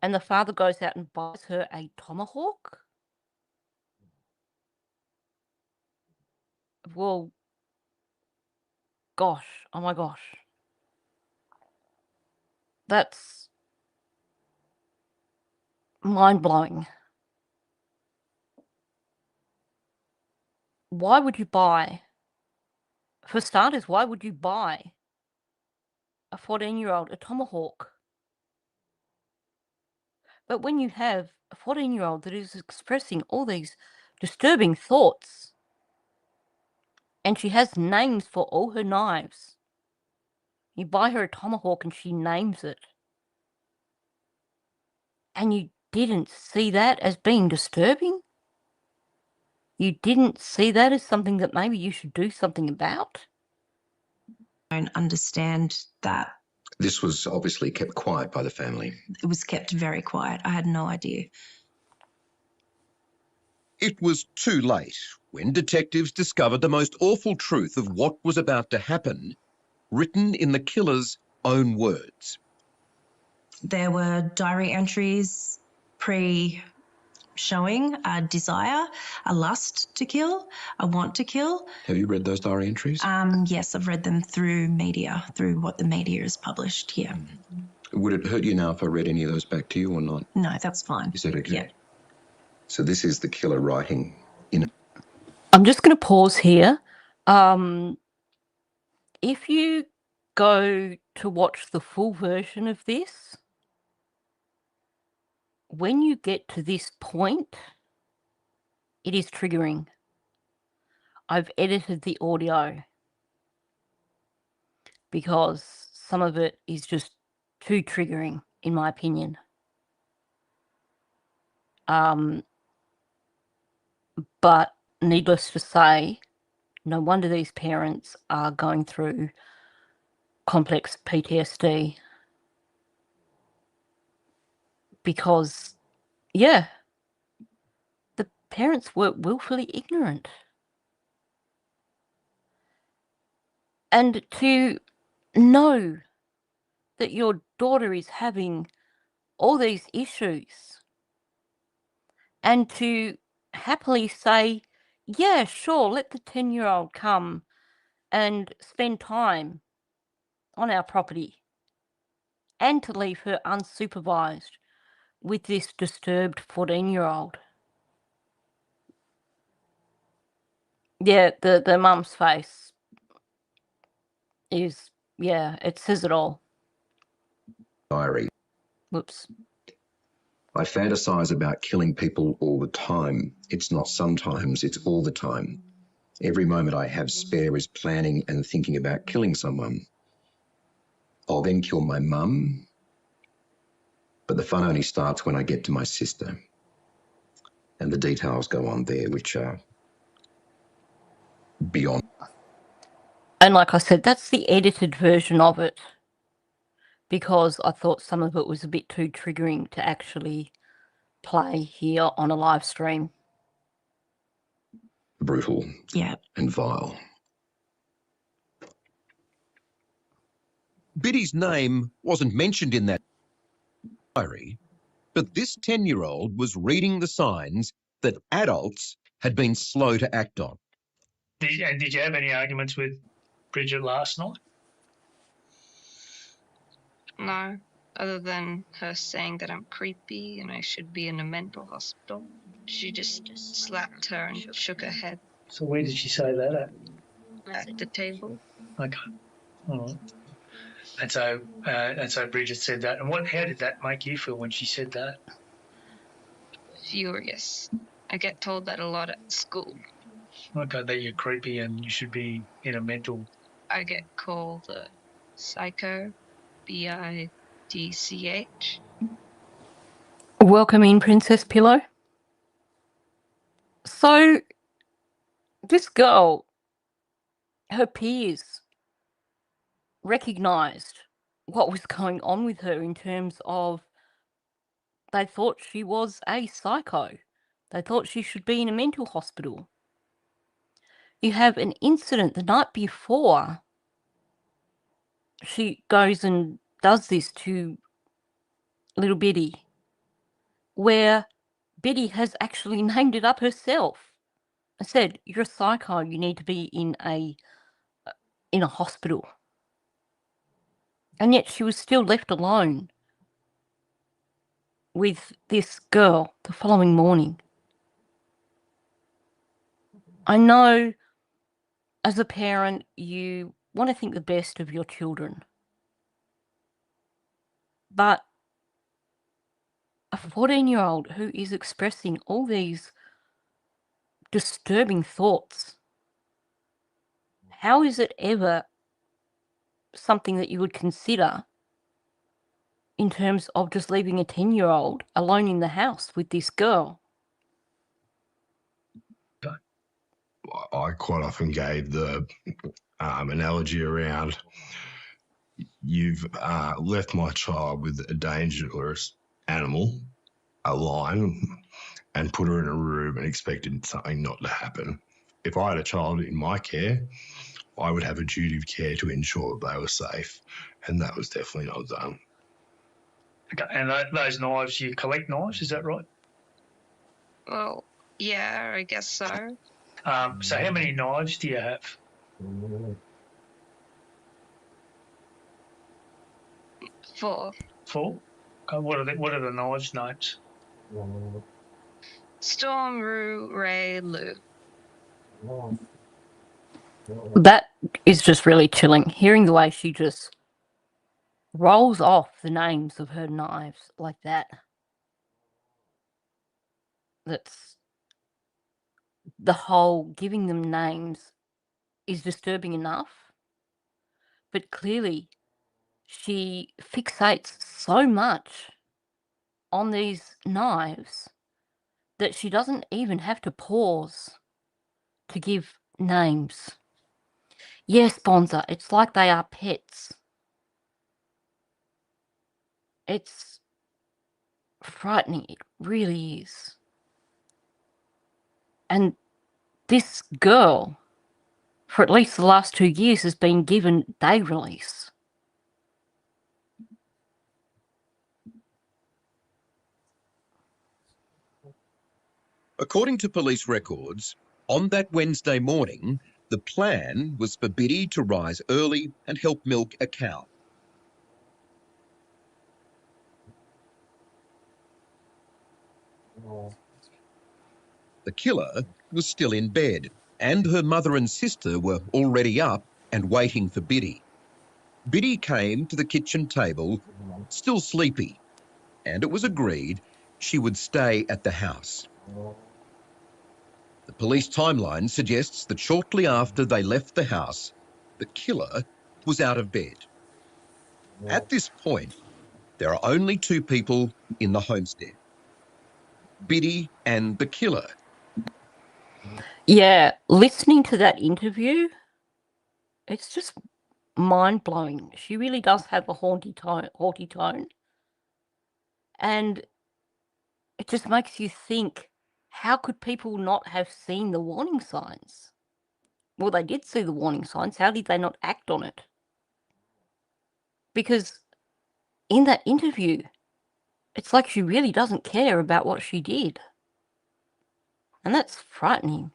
And the father goes out and buys her a tomahawk? Well, gosh. Oh my gosh. That's mind-blowing. Why would you buy, for starters, why would you buy a 14-year-old a tomahawk? But when you have a 14-year-old that is expressing all these disturbing thoughts, and she has names for all her knives, you buy her a tomahawk and she names it, and you didn't see that as being disturbing? You didn't see that as something that maybe you should do something about? I don't understand that. this was obviously kept quiet by the family. It was kept very quiet. I had no idea. It was too late when detectives discovered the most awful truth of what was about to happen, written in the killer's own words. There were diary entries showing a desire, a lust to kill, a want to kill. Have you read those diary entries? Yes, I've read them through media, through what the media has published here. Would it hurt you now if I read any of those back to you or not? No, that's fine. Is that okay? Yeah. So this is the killer writing in... I'm just going to pause here. If you go to watch the full version of this, when you get to this point, it is triggering. I've edited the audio because some of it is just too triggering, in my opinion. But needless to say, no wonder these parents are going through complex PTSD. Because, yeah, the parents were willfully ignorant. And to know that your daughter is having all these issues, and to happily say, yeah, sure, let the 10-year-old come and spend time on our property, and to leave her unsupervised with this disturbed 14-year-old. Yeah, the mum's face is, yeah, it says it all. Diary. Whoops. I fantasize about killing people all the time. It's not sometimes, it's all the time. Every moment I have spare is planning and thinking about killing someone. I'll then kill my mum, but the fun only starts when I get to my sister. And the details go on there, which are beyond. And like I said, that's the edited version of it, because I thought some of it was a bit too triggering to actually play here on a live stream. Brutal. Yeah. And vile. Biddy's name wasn't mentioned in that diary, but this 10-year-old was reading the signs that adults had been slow to act on. Did you have any arguments with Bridgette last night? No, other than her saying that I'm creepy and I should be in a mental hospital. She just slapped her and shook her head. So where did she say that at? At the table. Okay. All right. And so Bridgette said that. And how did that make you feel when she said that? Furious. I get told that a lot at school. Okay, that you're creepy and you should be in a mental. I get called a psycho, BIDCH. Welcome in, Princess Pillow. So, this girl, her peers recognised what was going on with her in terms of they thought she was a psycho. They thought she should be in a mental hospital. You have an incident the night before she goes and does this to little Biddy, where Biddy has actually named it up herself and said, "You're a psycho. You need to be in a hospital." And yet she was still left alone with this girl the following morning. I know as a parent you want to think the best of your children, but a 14-year-old who is expressing all these disturbing thoughts, how is it ever something that you would consider in terms of just leaving a 10-year-old alone in the house with this girl? I quite often gave the analogy around, you've left my child with a dangerous animal, a lion, and put her in a room and expected something not to happen. If I had a child in my care, I would have a duty of care to ensure that they were safe, and that was definitely not done. Okay, and those knives, you collect knives, is that right? Well, yeah, I guess so. So how many knives do you have? 4. 4. Okay, what are the knives' names? Storm, Rue, Ray, Lou. That is just really chilling, hearing the way she just rolls off the names of her knives like that. That's the whole giving them names is disturbing enough, but clearly she fixates so much on these knives that she doesn't even have to pause to give names. Yes, Bonza, it's like they are pets. It's frightening, it really is. And this girl, for at least the last 2 years, has been given day release. According to police records, on that Wednesday morning, the plan was for Biddy to rise early and help milk a cow. The killer was still in bed, and her mother and sister were already up and waiting for Biddy. Biddy came to the kitchen table, still sleepy, and it was agreed she would stay at the house. The police timeline suggests that shortly after they left the house, the killer was out of bed. At this point, there are only 2 people in the homestead, Biddy and the killer. Yeah, listening to that interview, it's just mind-blowing. She really does have a haughty tone. And it just makes you think, how could people not have seen the warning signs? Well, they did see the warning signs. How did they not act on it? Because in that interview, it's like she really doesn't care about what she did. And that's frightening.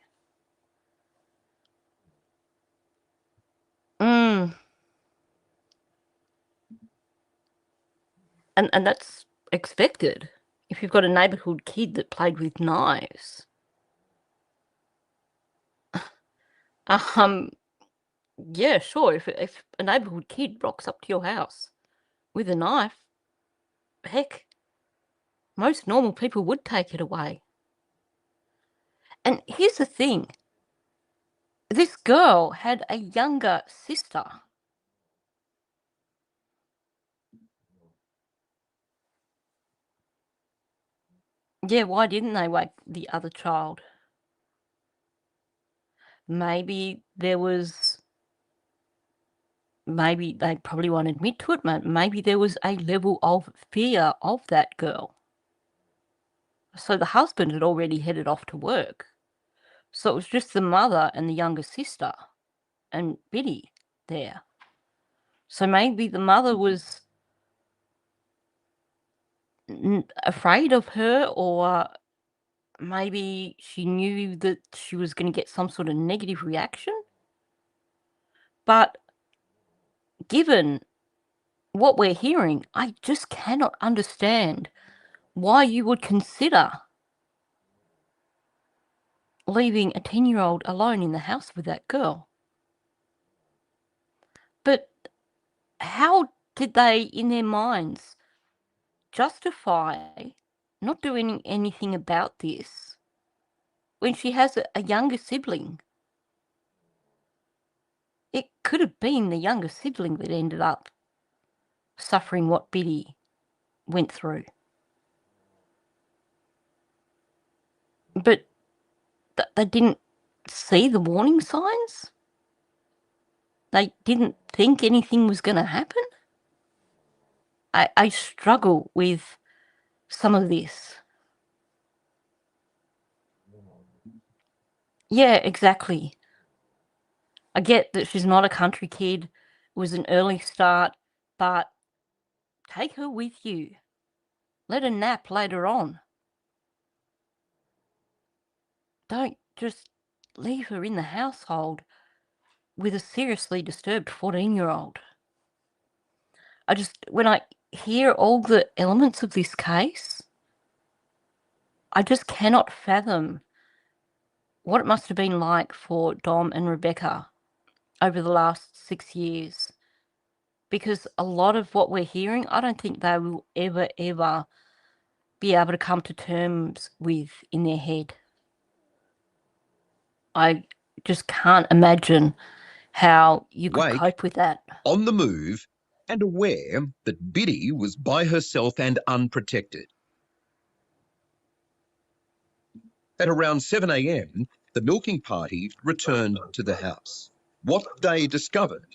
And that's expected if you've got a neighbourhood kid that played with knives. Yeah, sure. If a neighbourhood kid rocks up to your house with a knife, heck, most normal people would take it away. And here's the thing. This girl had a younger sister. Yeah, why didn't they wake the other child? Maybe they probably won't admit to it, maybe there was a level of fear of that girl. So the husband had already headed off to work. So it was just the mother and the younger sister and Biddy there. So maybe the mother was afraid of her, or maybe she knew that she was going to get some sort of negative reaction. But given what we're hearing, I just cannot understand why you would consider leaving a 10-year-old alone in the house with that girl. But how did they, in their minds, justify not doing anything about this when she has a younger sibling? It could have been the younger sibling that ended up suffering what Biddy went through. But they didn't see the warning signs? They didn't think anything was going to happen? I struggle with some of this. Yeah, exactly. I get that she's not a country kid. It was an early start, but take her with you. Let her nap later on. Don't just leave her in the household with a seriously disturbed 14-year-old. When I hear all the elements of this case, I just cannot fathom what it must have been like for Dom and Rebecca over the last 6 years. Because a lot of what we're hearing, I don't think they will ever be able to come to terms with in their head. I just can't imagine how you could Wake, cope with that. on the move, and aware that Biddy was by herself and unprotected. At around 7 a.m, the milking party returned to the house. What they discovered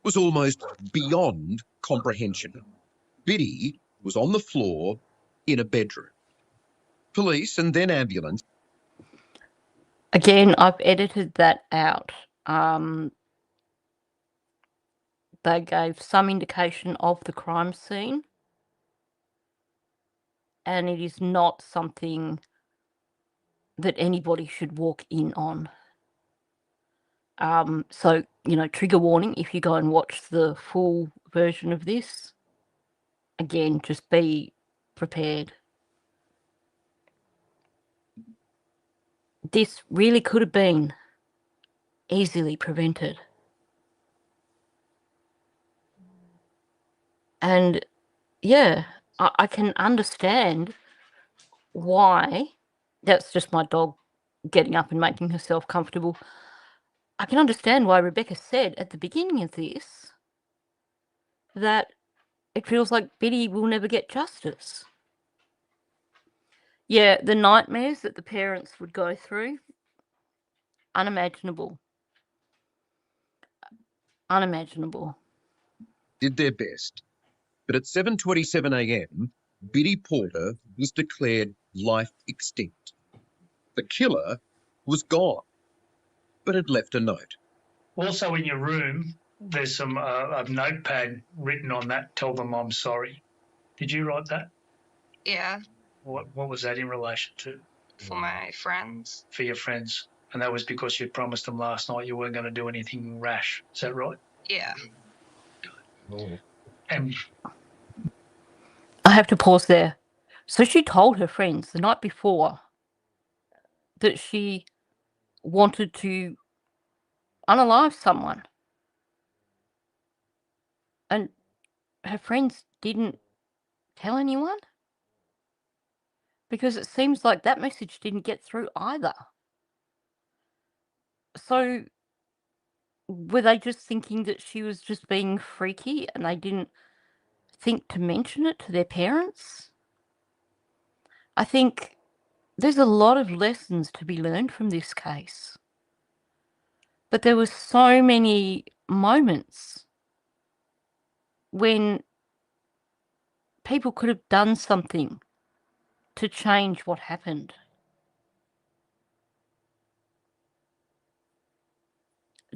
was almost beyond comprehension. Biddy was on the floor in a bedroom. Police and then ambulance. Again, I've edited that out. They gave some indication of the crime scene, and it is not something that anybody should walk in on. So, trigger warning if you go and watch the full version of this. Again, just be prepared. This really could have been easily prevented. And yeah, I can understand why. That's just my dog getting up and making herself comfortable. I can understand why Rebecca said at the beginning of this that it feels like Biddy will never get justice. Yeah, the nightmares that the parents would go through, unimaginable. Unimaginable. Did their best. But at 7:27 a.m, Biddy Porter was declared life extinct. The killer was gone, but had left a note. Also in your room, there's some a notepad written on that. Tell them I'm sorry. Did you write that? Yeah, What was that in relation to? for my friends. For your friends, and that was because you promised them last night you weren't going to do anything rash. Is that right? Yeah. And I have to pause there. So she told her friends the night before that she wanted to unalive someone. her friends didn't tell anyone? Because it seems like that message didn't get through either. So, were they just thinking that she was just being freaky and they didn't think to mention it to their parents? I think there's a lot of lessons to be learned from this case. But there were so many moments when people could have done something to change what happened.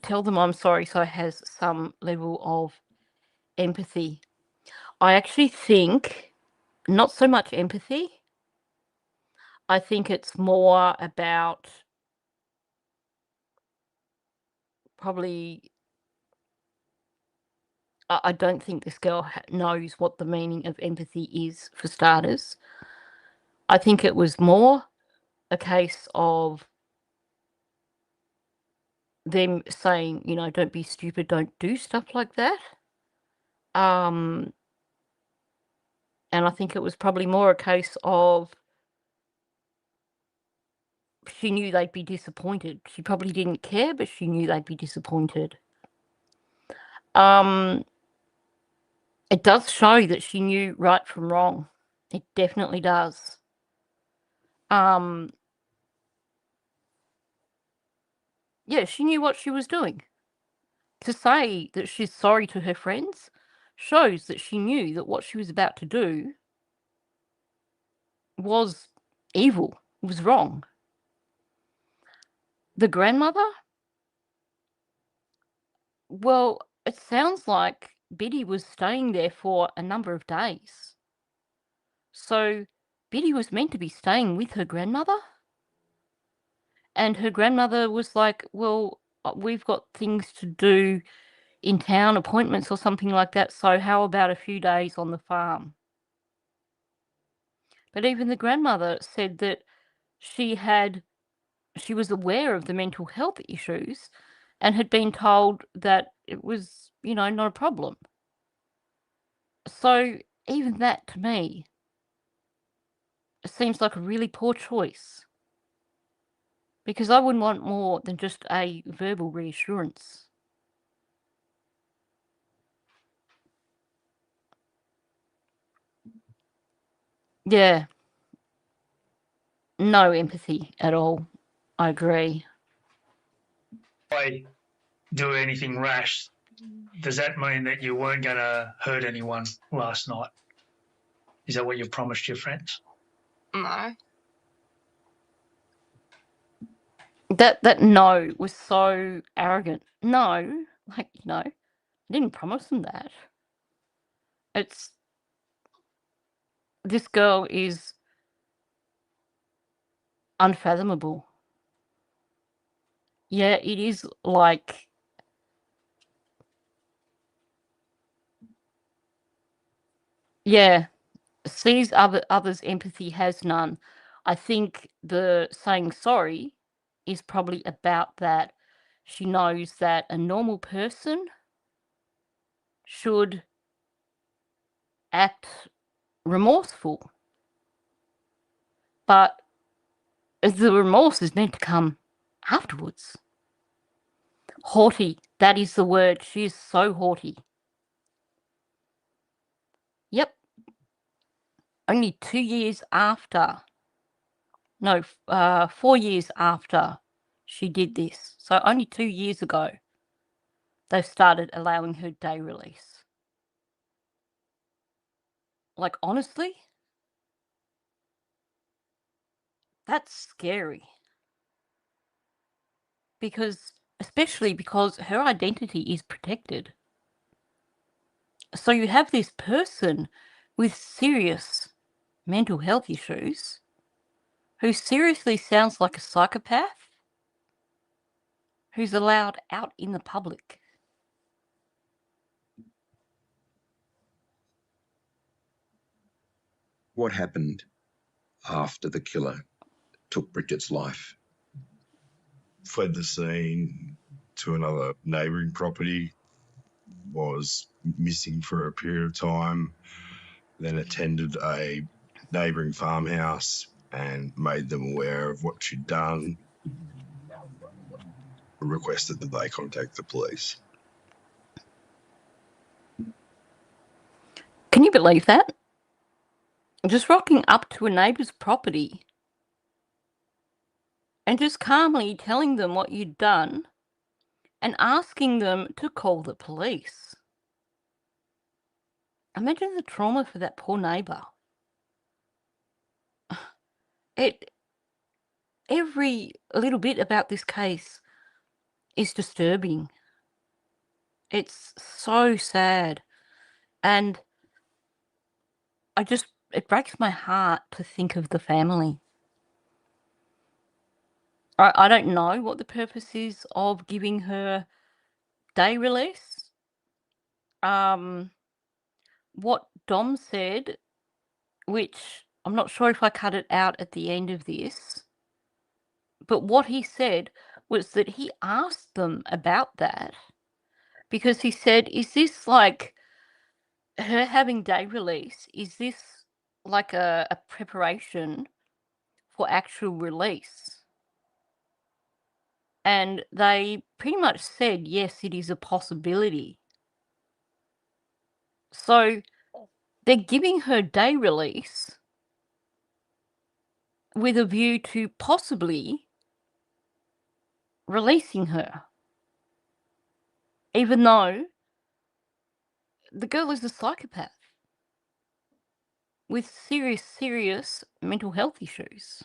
Tell them I'm sorry so it has some level of empathy. I actually think not so much empathy. I think it's more about probably I don't think this girl knows what the meaning of empathy is, for starters. I think it was more a case of them saying, you know, don't be stupid, don't do stuff like that. And I think it was probably more a case of she knew they'd be disappointed. She probably didn't care, but she knew they'd be disappointed. It does show that she knew right from wrong. It definitely does. Yeah, she knew what she was doing. To say that she's sorry to her friends shows that she knew that what she was about to do was evil, was wrong. The grandmother? Well, it sounds like Biddy was staying there for a number of days. So Biddy was meant to be staying with her grandmother? And her grandmother was like, well, we've got things to do in town, appointments or something like that, so how about a few days on the farm? But even the grandmother said that she was aware of the mental health issues and had been told that it was, you know, not a problem. So even that, to me, seems like a really poor choice. Because I wouldn't want more than just a verbal reassurance. Yeah. No empathy at all. I agree. I do anything rash, does that mean that you weren't going to hurt anyone last night? Is that what you promised your friends? No. That no was so arrogant. No, like, you know, I didn't promise them that. It's this girl is unfathomable. Yeah, it is like yeah, sees others' empathy, has none. I think the saying sorry is probably about that. She knows that a normal person should act remorseful, but the remorse is meant to come afterwards. Haughty, that is the word. She is so haughty. Yep. Only 2 years after, no, 4 years after she did this, so only 2 years ago, they started allowing her day release. Like, honestly, that's scary. Especially because her identity is protected. So you have this person with serious mental health issues who seriously sounds like a psychopath who's allowed out in the public. What happened after the killer took Bridgette's life? Fled the scene to another neighbouring property. was missing for a period of time, then attended a neighbouring farmhouse and made them aware of what she'd done, requested that they contact the police. Can you believe that? Just rocking up to a neighbour's property and just calmly telling them what you'd done and asking them to call the police. Imagine the trauma for that poor neighbour. Every little bit about this case is disturbing. It's so sad. And it breaks my heart to think of the family. I don't know what the purpose is of giving her day release. What Dom said, which I'm not sure if I cut it out at the end of this, but what he said was that he asked them about that because he said, is this like her having day release? Is this like a preparation for actual release? And they pretty much said, yes, it is a possibility. So they're giving her day release with a view to possibly releasing her, even though the girl is a psychopath with serious mental health issues.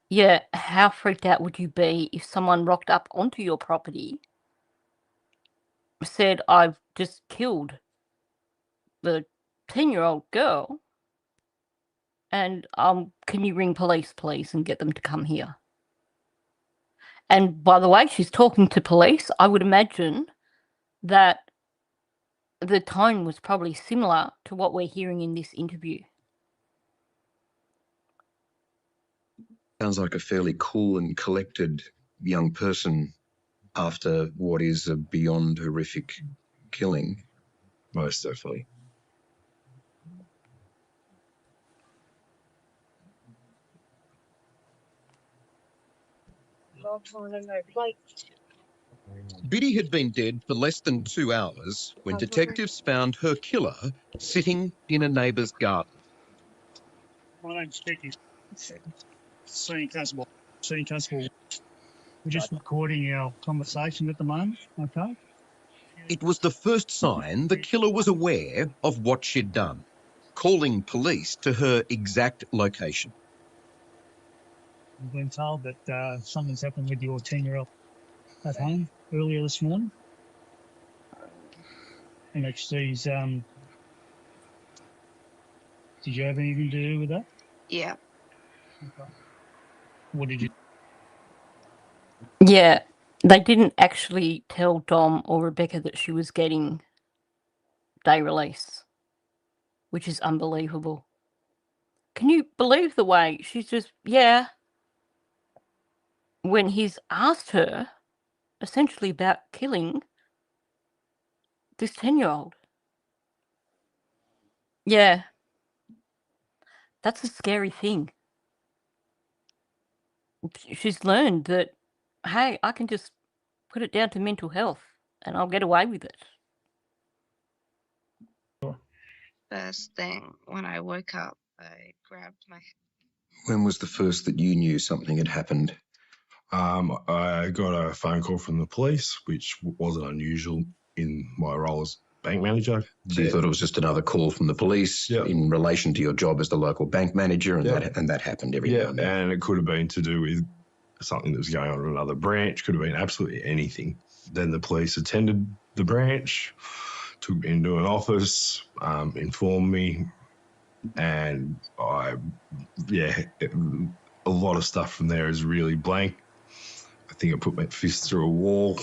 Yeah, how freaked out would you be if someone rocked up onto your property, said, I've just killed the 10-year-old girl, and can you ring police, please, and get them to come here? And by the way, she's talking to police. I would imagine that the tone was probably similar to what we're hearing in this interview. Sounds like a fairly cool and collected young person after what is a beyond horrific killing. Most definitely. Biddy had been dead for less than 2 hours when detectives found her killer sitting in a neighbour's garden. My name's Becky. Senior Constable. We're just recording our conversation at the moment, okay? It was the first sign the killer was aware of what she'd done, calling police to her exact location. We've been told that something's happened with your 10-year-old at home earlier this morning. And that she's, did you have anything to do with that? Yeah. Okay. What did you? Yeah, they didn't actually tell Dom or Rebecca that she was getting day release, which is unbelievable. Can you believe the way she's just, yeah, when he's asked her essentially about killing this 10-year-old. Yeah, that's a scary thing. She's learned that, hey, I can just put it down to mental health and I'll get away with it. First thing when I woke up, I grabbed my. When was the first that you knew something had happened? I got a phone call from the police, which wasn't unusual in my role as bank manager. So you thought it was just another call from the police in relation to your job as the local bank manager, and that happened every now and then. And it could have been to do with something that was going on in another branch, could have been absolutely anything. Then the police attended the branch, took me into an office, informed me, and a lot of stuff from there is really blank. I think I put my fist through a wall.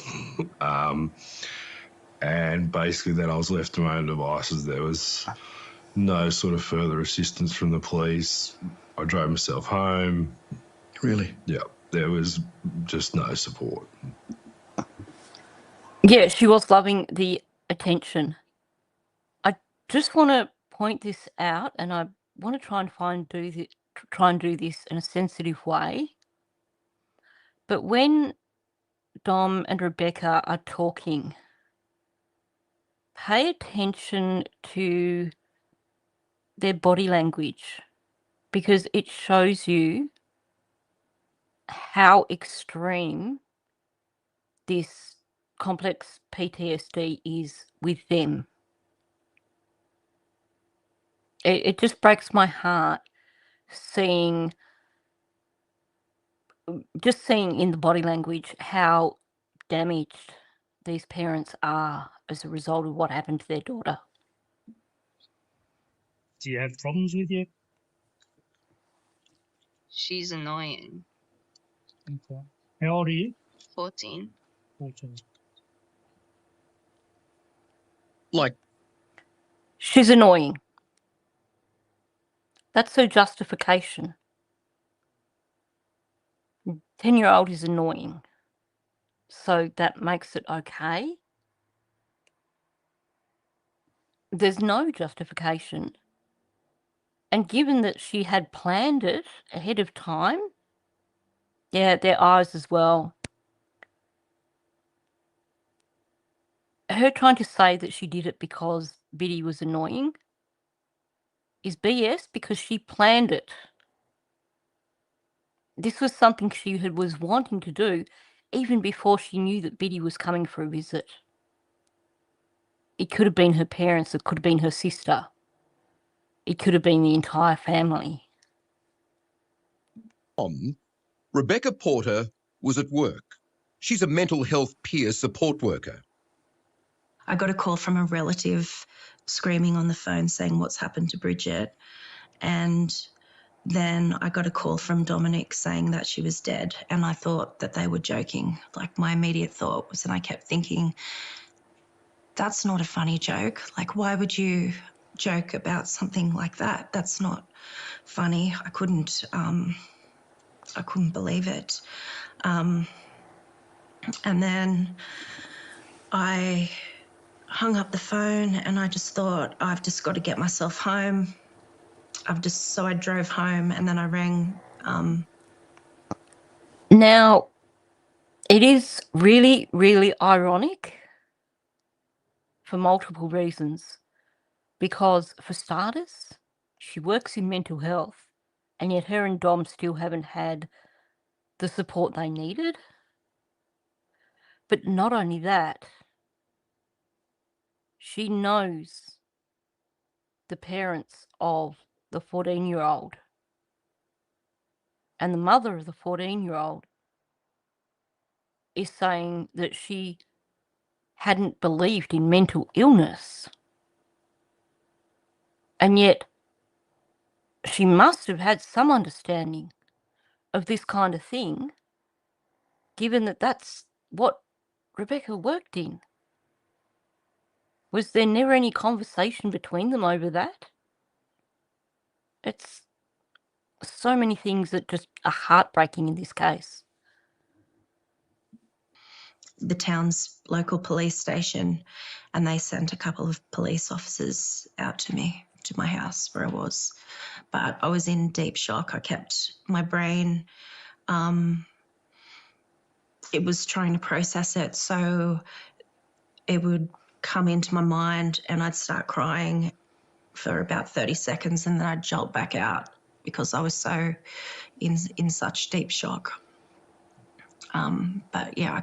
And basically then I was left to my own devices. There was no sort of further assistance from the police. I drove myself home. Really? Yeah. There was just no support. Yeah, she was loving the attention. I just want to point this out, and I want to try and do this in a sensitive way. But when Dom and Rebecca are talking, pay attention to their body language, because it shows you how extreme this complex PTSD is with them. It just breaks my heart seeing in the body language how damaged these parents are as a result of what happened to their daughter. Do you have problems with you? She's annoying. Okay. How old are you? 14. 14. Like, She's annoying. That's her justification. 10-year-old is annoying. So that makes it okay. There's no justification. And given that she had planned it ahead of time, yeah, their eyes as well. Her trying to say that she did it because Biddy was annoying is BS, because she planned it. This was something she was wanting to do even before she knew that Biddy was coming for a visit. It could have been her parents, it could have been her sister. It could have been the entire family. Rebecca Porter was at work. She's a mental health peer support worker. I got a call from a relative screaming on the phone saying what's happened to Bridgette. And then I got a call from Dominic saying that she was dead. And I thought that they were joking. Like, my immediate thought was, and I kept thinking, that's not a funny joke. Like, why would you joke about something like that? That's not funny. I couldn't believe it. And then I hung up the phone and I just thought, I've just got to get myself home. So I drove home and then I rang. Now, it is really, really ironic for multiple reasons. Because, for starters, she works in mental health, and yet her and Dom still haven't had the support they needed. But not only that, she knows the parents of the 14-year-old, and the mother of the 14-year-old is saying that she hadn't believed in mental illness. And yet, she must have had some understanding of this kind of thing, given that that's what Rebecca worked in. Was there never any conversation between them over that? It's so many things that just are heartbreaking in this case. The town's local police station, and they sent a couple of police officers out to me, to my house where I was. But I was in deep shock. I kept my brain, it was trying to process it. So it would come into my mind and I'd start crying for about 30 seconds and then I'd jolt back out because I was so in such deep shock. But yeah,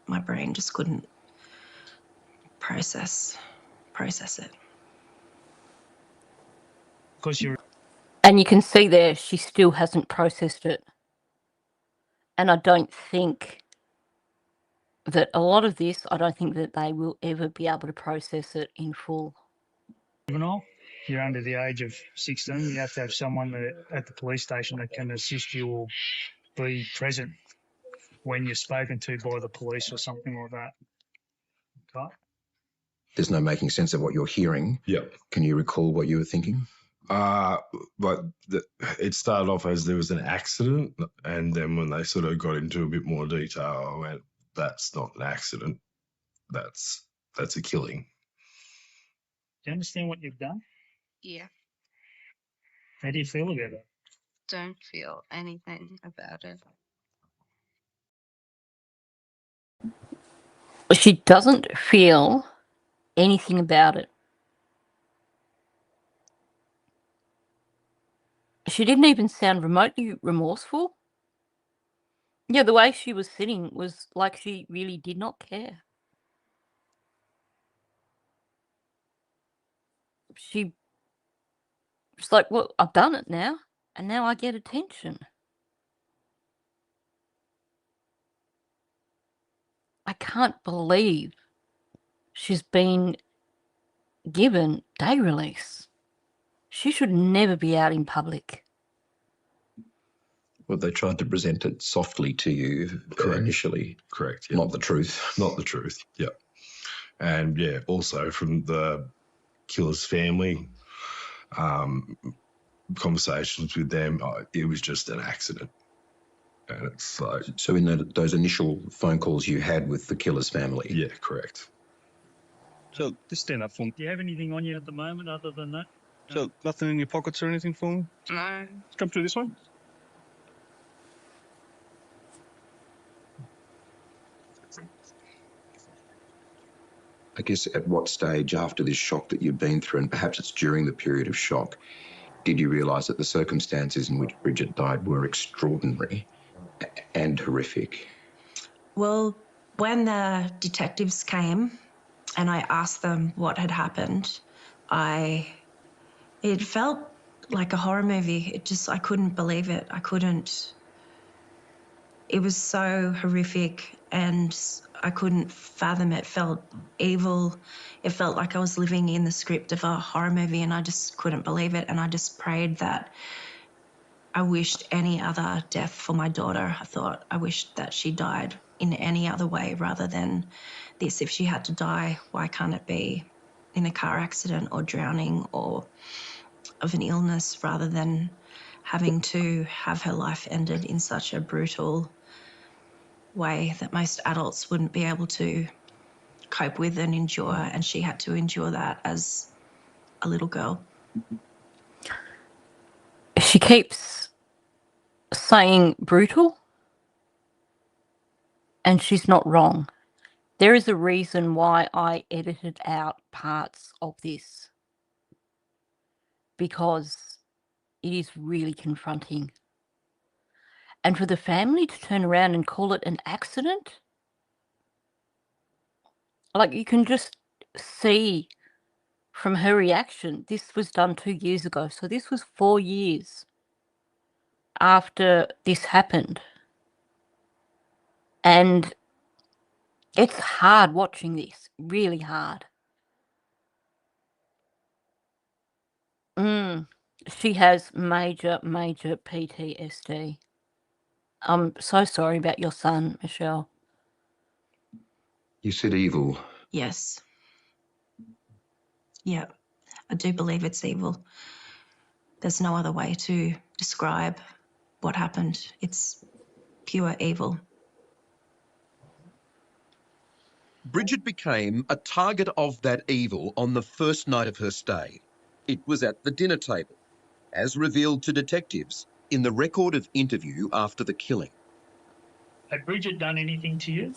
my brain just couldn't process it. And you can see there she still hasn't processed it. And I don't think that a lot of this, I don't think that they will ever be able to process it in full. Juvenile, you're under the age of 16, you have to have someone at the police station that can assist you or be present when you're spoken to by the police or something like that. Okay? There's no making sense of what you're hearing. Yeah. Can you recall what you were thinking? It started off as there was an accident, and then when they sort of got into a bit more detail, I went, that's not an accident. that's a killing. Do you understand what you've done? Yeah, How do you feel about it? don't feel anything about it. She doesn't feel anything about it. She didn't even sound remotely remorseful. Yeah, the way she was sitting was like she really did not care. She was like, well, I've done it now, and now I get attention. I can't believe she's been given day release. She should never be out in public. Well, they tried to present it softly to you initially. Correct. Yeah. Not the truth. Not the truth. Yeah. And yeah, also from the killer's family, conversations with them, it was just an accident. And it's like, So in those initial phone calls you had with the killer's family? yeah, correct. So, Just stand up for me. Do you have anything on you at the moment other than that? so nothing in your pockets or anything for me? No, Come through this way. I guess at what stage after this shock that you've been through, and perhaps it's during the period of shock, did you realise that the circumstances in which Bridgette died were extraordinary and horrific? Well, when the detectives came and I asked them what had happened, it felt like a horror movie. I couldn't believe it. It was so horrific and I couldn't fathom it. It felt evil. It felt like I was living in the script of a horror movie and I just couldn't believe it. And I just prayed that I wished any other death for my daughter. I wished that she died in any other way rather than this. If she had to die, why can't it be in a car accident or drowning or of an illness rather than having to have her life ended in such a brutal way that most adults wouldn't be able to cope with and endure, and she had to endure that as a little girl. She keeps saying brutal, and she's not wrong. There is a reason why I edited out parts of this, because it is really confronting. And for the family to turn around and call it an accident, like you can just see from her reaction, this was done 2 years ago. So this was 4 years after this happened. And it's hard watching this, really hard. She has major, major PTSD. I'm so sorry about your son, Michelle. You said evil. Yes. Yeah, I do believe it's evil. There's no other way to describe what happened. It's pure evil. Bridgette became a target of that evil on the first night of her stay. It was at the dinner table, as revealed to detectives in the record of interview after the killing. Had Bridgette done anything to you?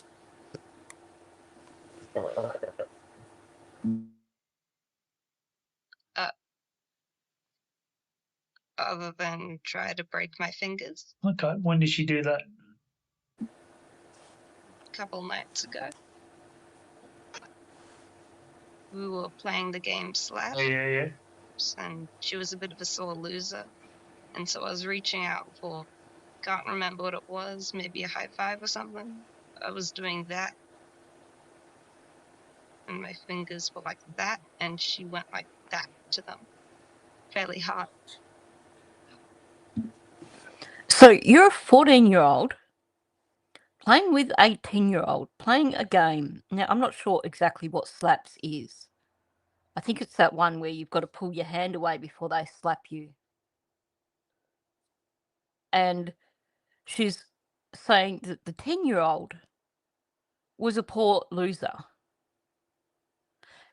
other than try to break my fingers Okay. When did she do that? a couple nights ago. We were playing the game Slap, Oh, yeah. and she was a bit of a sore loser. And so I was reaching out for, can't remember what it was, maybe a high five or something. I was doing that, and my fingers were like that, and she went like that to them, fairly hard. So you're a 14-year-old playing with a 10-year-old, playing a game. Now, I'm not sure exactly what slaps is. I think it's that one where you've got to pull your hand away before they slap you. And she's saying that the 10-year-old was a poor loser.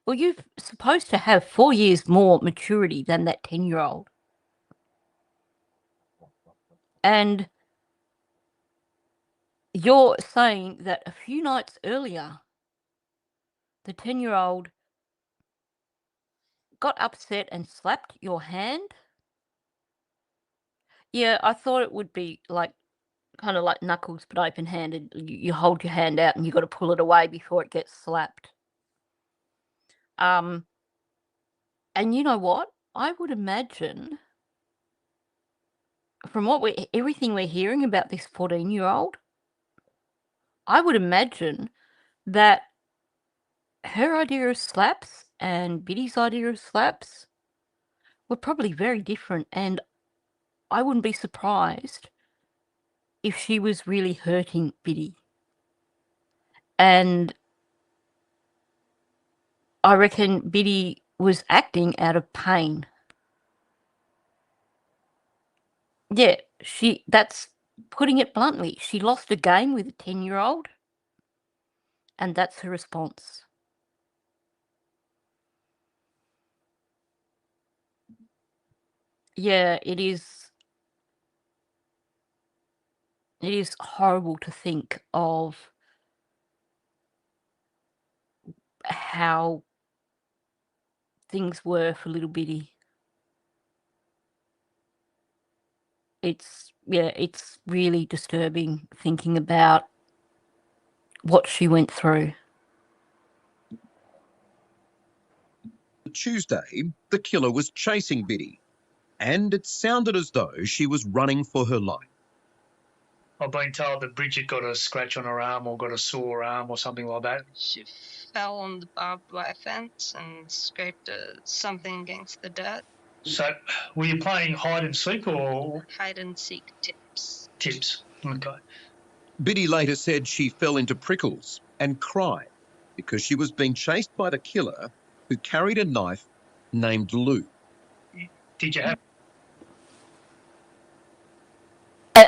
Well, you're supposed to have 4 years more maturity than that 10-year-old. And you're saying that a few nights earlier, the 10-year-old got upset and slapped your hand? Yeah, I thought it would be like kind of like knuckles but open-handed. You hold your hand out and you got to pull it away before it gets slapped. And you know what? I would imagine, from everything we're hearing about this 14-year-old, I would imagine that her idea of slaps and Biddy's idea of slaps were probably very different, and I wouldn't be surprised if she was really hurting Biddy. And I reckon Biddy was acting out of pain. Yeah, that's putting it bluntly. She lost a game with a 10-year-old, and that's her response. Yeah, it is horrible to think of how things were for little Biddy. It's really disturbing thinking about what she went through. Tuesday, the killer was chasing Biddy, and it sounded as though she was running for her life. I've been told that Bridgette got a scratch on her arm or got a sore arm or something like that. She fell on the barbed wire fence and scraped something against the dirt. So, were you playing hide and seek or Hide and seek tips. tips? Okay. Biddy later said she fell into prickles and cried because she was being chased by the killer who carried a knife named Lou. Did you have?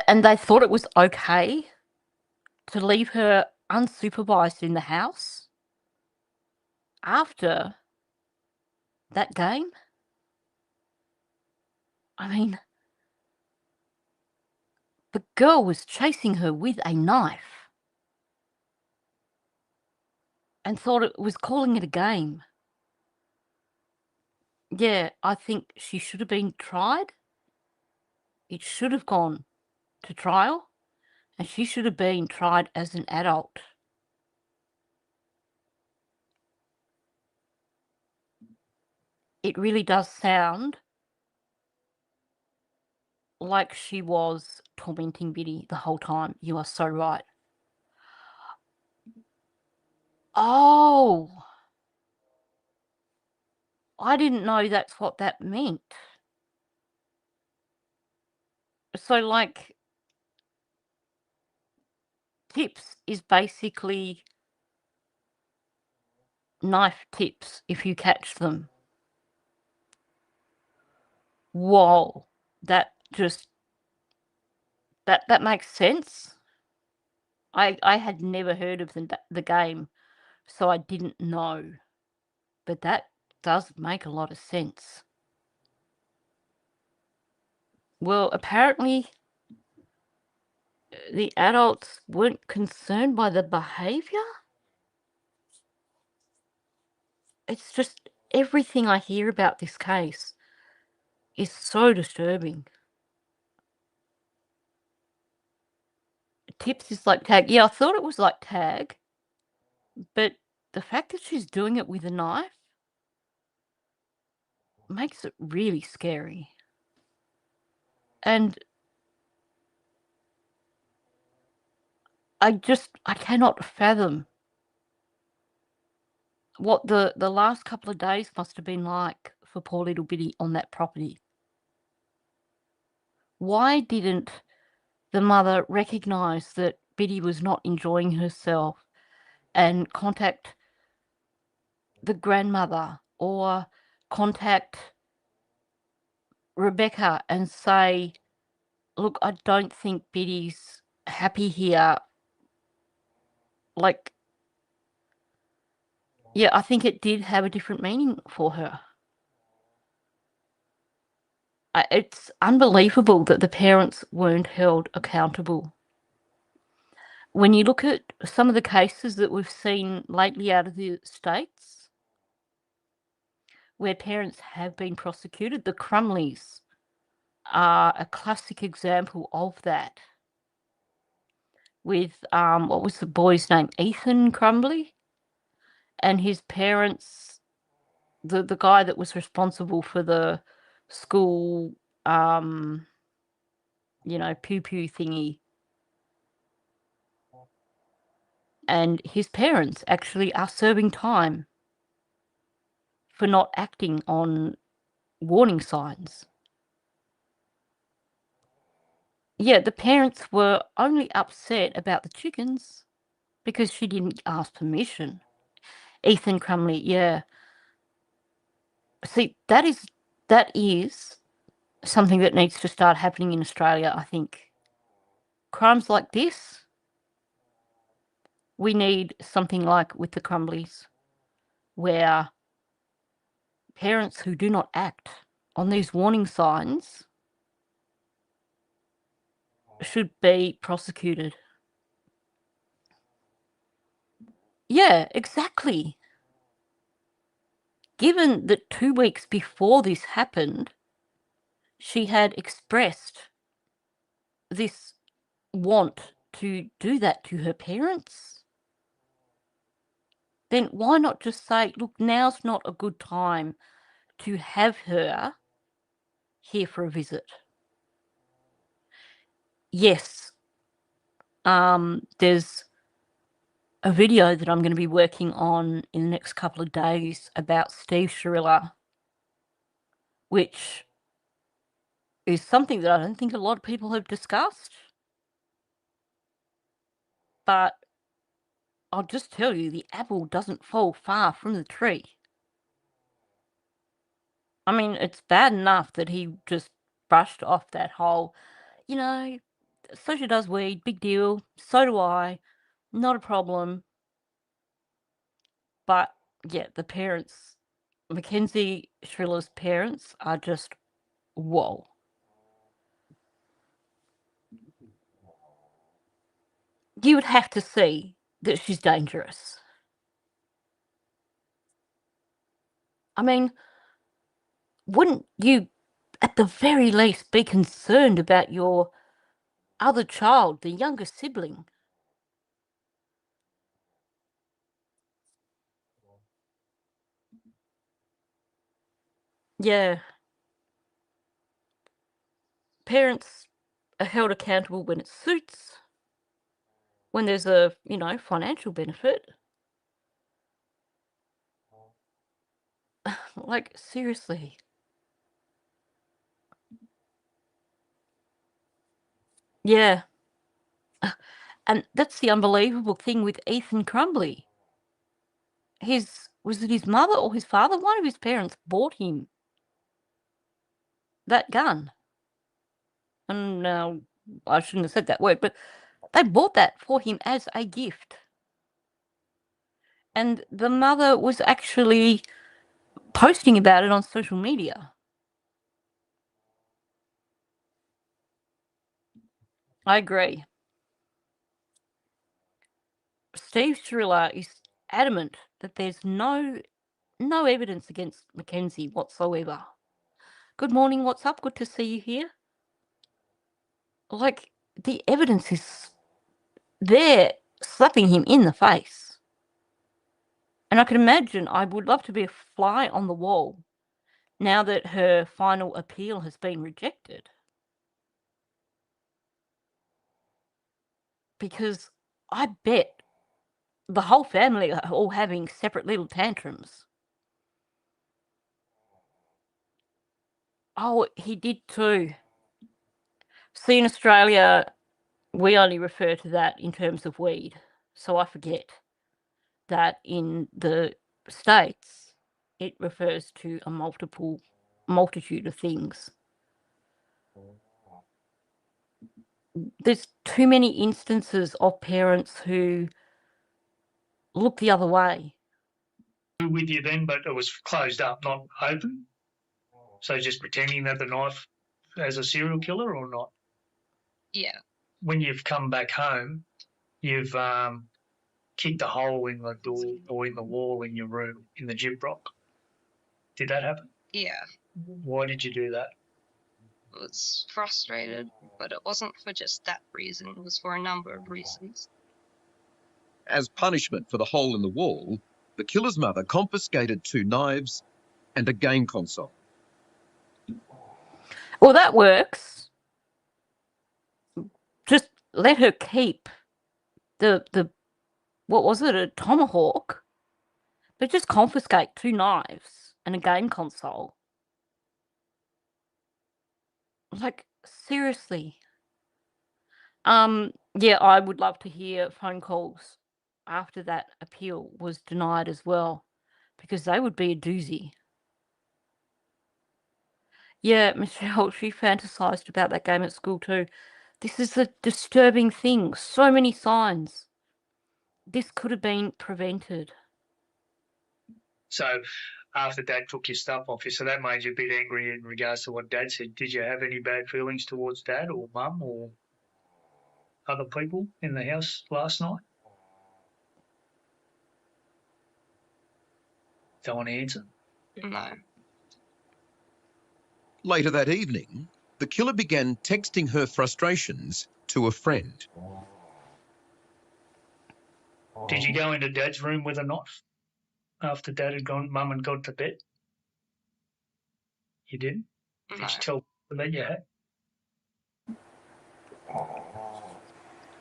And they thought it was okay to leave her unsupervised in the house after that game? I mean, the girl was chasing her with a knife and thought it was calling it a game. Yeah, I think she should have been tried. It should have gone to trial, and she should have been tried as an adult. It really does sound like she was tormenting Biddy the whole time. You are so right. Oh, I didn't know that's what that meant. So, like, tips is basically knife tips if you catch them. Whoa, that makes sense. I had never heard of the game, so I didn't know. But that does make a lot of sense. Well, apparently the adults weren't concerned by the behavior. It's just everything I hear about this case is so disturbing. Tips is like tag. Yeah, I thought it was like tag, but the fact that she's doing it with a knife makes it really scary. And I cannot fathom what the last couple of days must have been like for poor little Biddy on that property. Why didn't the mother recognise that Biddy was not enjoying herself and contact the grandmother or contact Rebecca and say, look, I don't think Biddy's happy here. Like, Yeah, I think it did have a different meaning for her. It's unbelievable that the parents weren't held accountable. When you look at some of the cases that we've seen lately out of the States, where parents have been prosecuted, the Crumleys are a classic example of that. With, what was the boy's name? Ethan Crumley? And his parents, the guy that was responsible for the school, pew-pew thingy. And his parents actually are serving time for not acting on warning signs. Yeah, the parents were only upset about the chickens because she didn't ask permission. Ethan Crumley, yeah. See, that is something that needs to start happening in Australia, I think. Crimes like this, we need something like with the Crumbleys, where parents who do not act on these warning signs should be prosecuted. Yeah, exactly. Given that 2 weeks before this happened, she had expressed this want to do that to her parents, then why not just say, look, now's not a good time to have her here for a visit? Yes, there's a video that I'm going to be working on in the next couple of days about Steve Sharilla, which is something that I don't think a lot of people have discussed. But I'll just tell you, the apple doesn't fall far from the tree. I mean, it's bad enough that he just brushed off that whole, so she does weed, big deal, so do I, not a problem. But, yeah, the parents, Mackenzie Shrilla's parents are just, whoa. You would have to see that she's dangerous. I mean, wouldn't you, at the very least, be concerned about your other child, the younger sibling? Yeah. Parents are held accountable when it suits, when there's a, financial benefit. Like, seriously. Yeah. And that's the unbelievable thing with Ethan Crumbley. Was it his mother or his father? One of his parents bought him that gun. And now, I shouldn't have said that word, but they bought that for him as a gift. And the mother was actually posting about it on social media. I agree. Steve Sharilla is adamant that there's no evidence against Mackenzie whatsoever. Good morning, what's up? Good to see you here. Like, the evidence is there slapping him in the face. And I can imagine I would love to be a fly on the wall now that her final appeal has been rejected. Because I bet the whole family are all having separate little tantrums. Oh, he did too. See, in Australia, we only refer to that in terms of weed. So I forget that in the States, it refers to a multitude of things. There's too many instances of parents who look the other way. still with you then, but it was closed up, not open? So just pretending that the knife as a serial killer or not? Yeah. When you've come back home, you've kicked a hole in the door or in the wall in your room in the gyprock. Did that happen? Yeah. Why did you do that? I was frustrated, but it wasn't for just that reason. It was for a number of reasons. As punishment for the hole in the wall, the killer's mother confiscated 2 knives and a game console. Well, that works. Just let her keep the what was it, a tomahawk? But just confiscate 2 knives and a game console. Like, seriously. Yeah, I would love to hear phone calls after that appeal was denied as well, because they would be a doozy. Yeah, Michelle, she fantasized about that game at school too. This is a disturbing thing. So many signs. This could have been prevented. So after Dad took your stuff off you, so that made you a bit angry in regards to what Dad said. Did you have any bad feelings towards Dad or Mum or other people in the house last night? Don't want to answer? No. Later that evening, the killer began texting her frustrations to a friend. Did you go into Dad's room with a knife after Dad had gone, Mum had gone to bed? You didn't? No. Did you tell them that you had?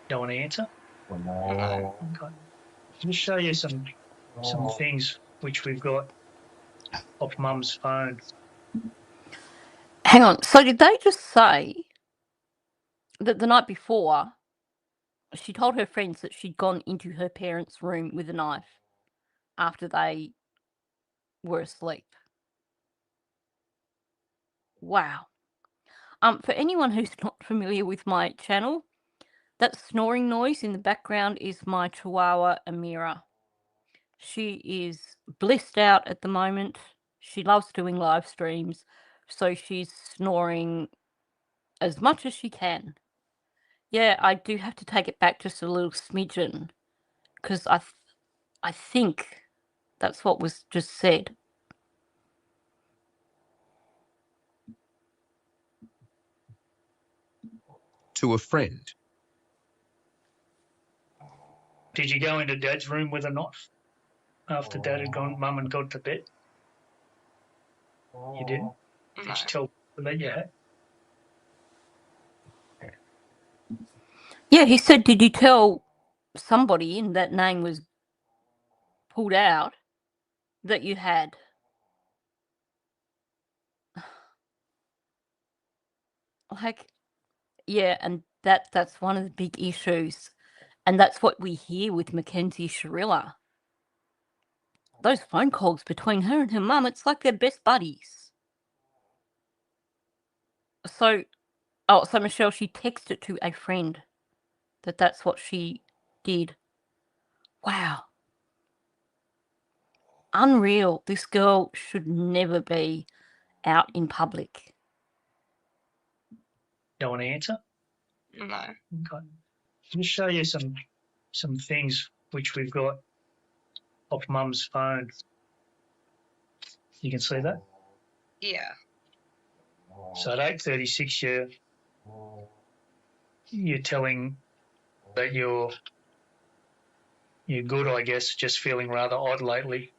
Don't want to answer? No. Okay. Let me show you some things which we've got off Mum's phone. Hang on. So did they just say that the night before she told her friends that she'd gone into her parents' room with a knife after they were asleep? Wow. For anyone who's not familiar with my channel, that snoring noise in the background is my Chihuahua Amira. She is blissed out at the moment. She loves doing live streams, so she's snoring as much as she can. Yeah, I do have to take it back just a little smidgen, because I think that's what was just said. To a friend. Did you go into Dad's room with a knife after Dad had gone, Mum had gone to bed? You didn't? No. Did you tell them that you had? Yeah, he said, did you tell somebody, and that name was pulled out, that you had? Like, yeah, and that's one of the big issues. And that's what we hear with Mackenzie Sharilla. Those phone calls between her and her mum, it's like they're best buddies. So Michelle, she texted to a friend that's what she did. Wow. Unreal. This girl should never be out in public. Don't want to answer? No. Okay. Let me show you some things which we've got off Mum's phone. You can see that? Yeah. So at 8:36, you're telling that you're good, I guess, just feeling rather odd lately.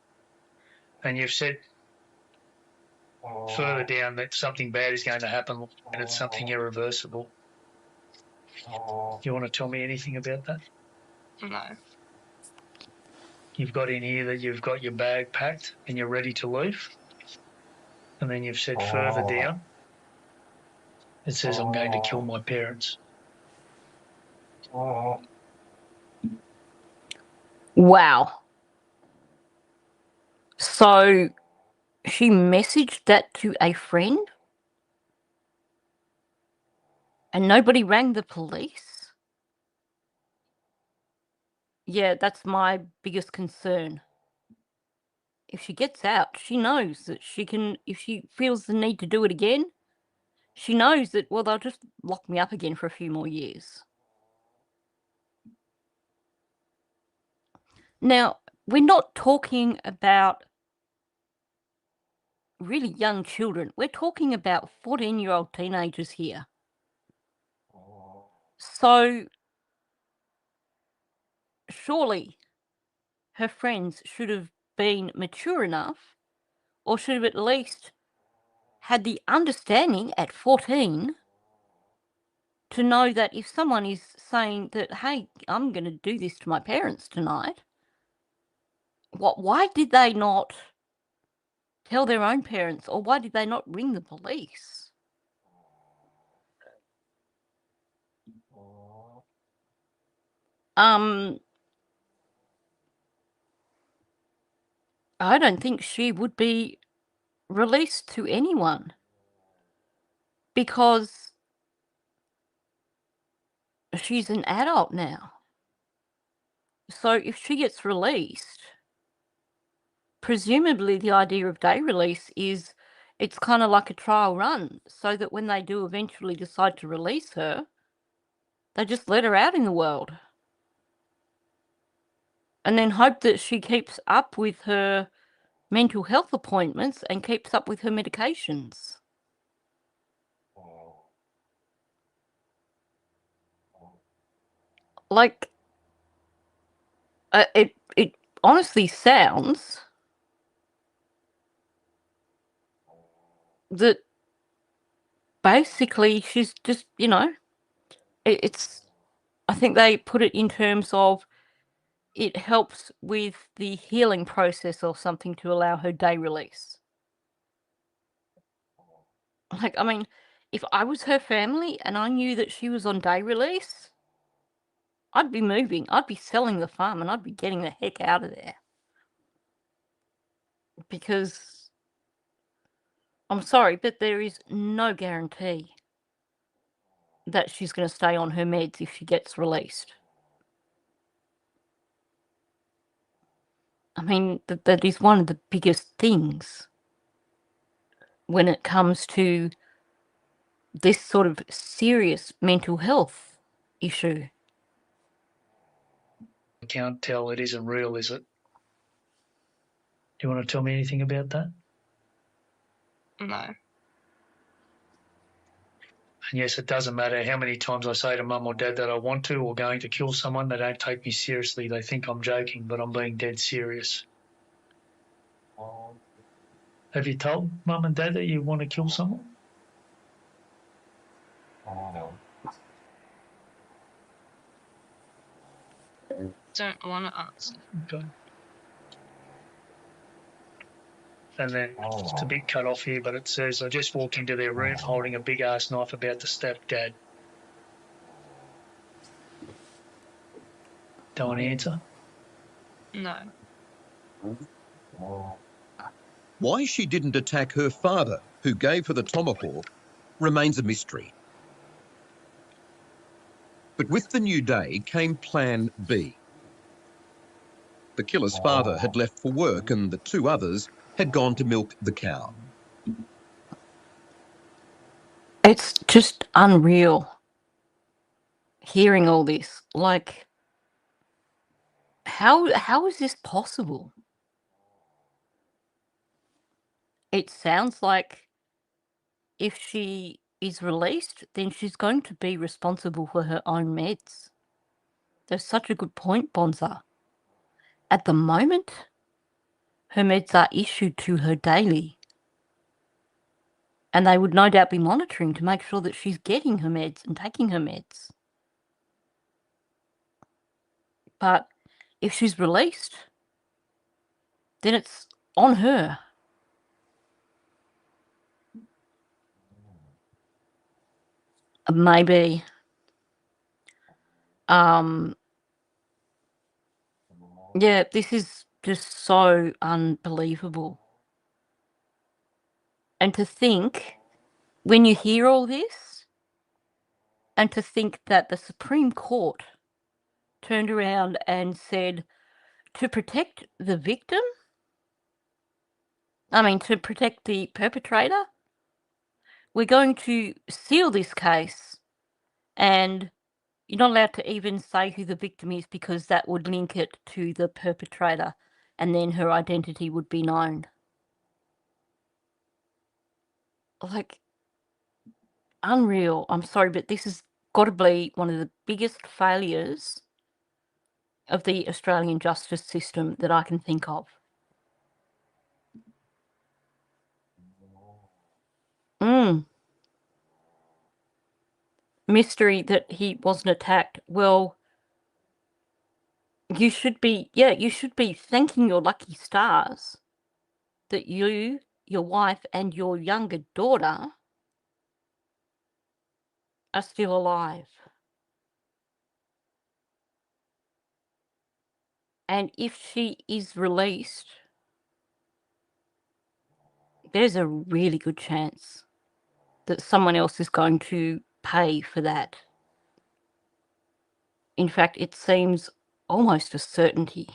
And you've said further down that something bad is going to happen and it's something irreversible. Do you want to tell me anything about that? No. You've got in here that you've got your bag packed and you're ready to leave. And then you've said further down, it says, I'm going to kill my parents. Wow. So she messaged that to a friend? And nobody rang the police? Yeah, that's my biggest concern. if she gets out, she knows that she can, if she feels the need to do it again, she knows that, well, they'll just lock me up again for a few more years. Now, we're not talking about really young children. We're talking about 14-year-old teenagers here. So, surely her friends should have been mature enough, or should have at least had the understanding at 14 to know that if someone is saying that, hey, I'm going to do this to my parents tonight, why did they not tell their own parents, or why did they not ring the police? I don't think she would be released to anyone, because she's an adult now. So if she gets released, presumably the idea of day release is it's kind of like a trial run, so that when they do eventually decide to release her, they just let her out in the world. And then hope that she keeps up with her mental health appointments and keeps up with her medications. Like, it honestly sounds that basically she's just, it's, I think they put it in terms of it helps with the healing process or something to allow her day release. Like, I mean, if I was her family and I knew that she was on day release, I'd be moving. I'd be selling the farm and I'd be getting the heck out of there. Because, I'm sorry, but there is no guarantee that she's going to stay on her meds if she gets released. I mean, that is one of the biggest things when it comes to this sort of serious mental health issue. I can't tell, it isn't real, is it? Do you want to tell me anything about that? No. And yes, it doesn't matter how many times I say to mum or dad that I want to or going to kill someone, they don't take me seriously. They think I'm joking, but I'm being dead serious. Have you told mum and dad that you want to kill someone? Don't want to answer. Okay. And then it's a bit cut off here, but it says, I just walked into their room holding a big ass knife about to stab Dad. Don't want to answer? No. Why she didn't attack her father, who gave her the tomahawk, remains a mystery. But with the new day came Plan B. The killer's father had left for work and the two others had gone to milk the cow. It's just unreal hearing all this. Like, how is this possible? It sounds like if she is released, then she's going to be responsible for her own meds. That's such a good point, Bonza. At the moment, her meds are issued to her daily. And they would no doubt be monitoring to make sure that she's getting her meds and taking her meds. But if she's released, then it's on her. Maybe. Yeah, this is just so unbelievable. And to think, when you hear all this, and to think that the Supreme Court turned around and said, to protect the victim, I mean, to protect the perpetrator, we're going to seal this case, and you're not allowed to even say who the victim is because that would link it to the perpetrator, and then her identity would be known. Like, unreal. I'm sorry, but this has got to be one of the biggest failures of the Australian justice system that I can think of. Mystery that he wasn't attacked. Well, you should be thanking your lucky stars that you, your wife, and your younger daughter are still alive. And if she is released, there's a really good chance that someone else is going to pay for that. In fact, it seems almost a certainty.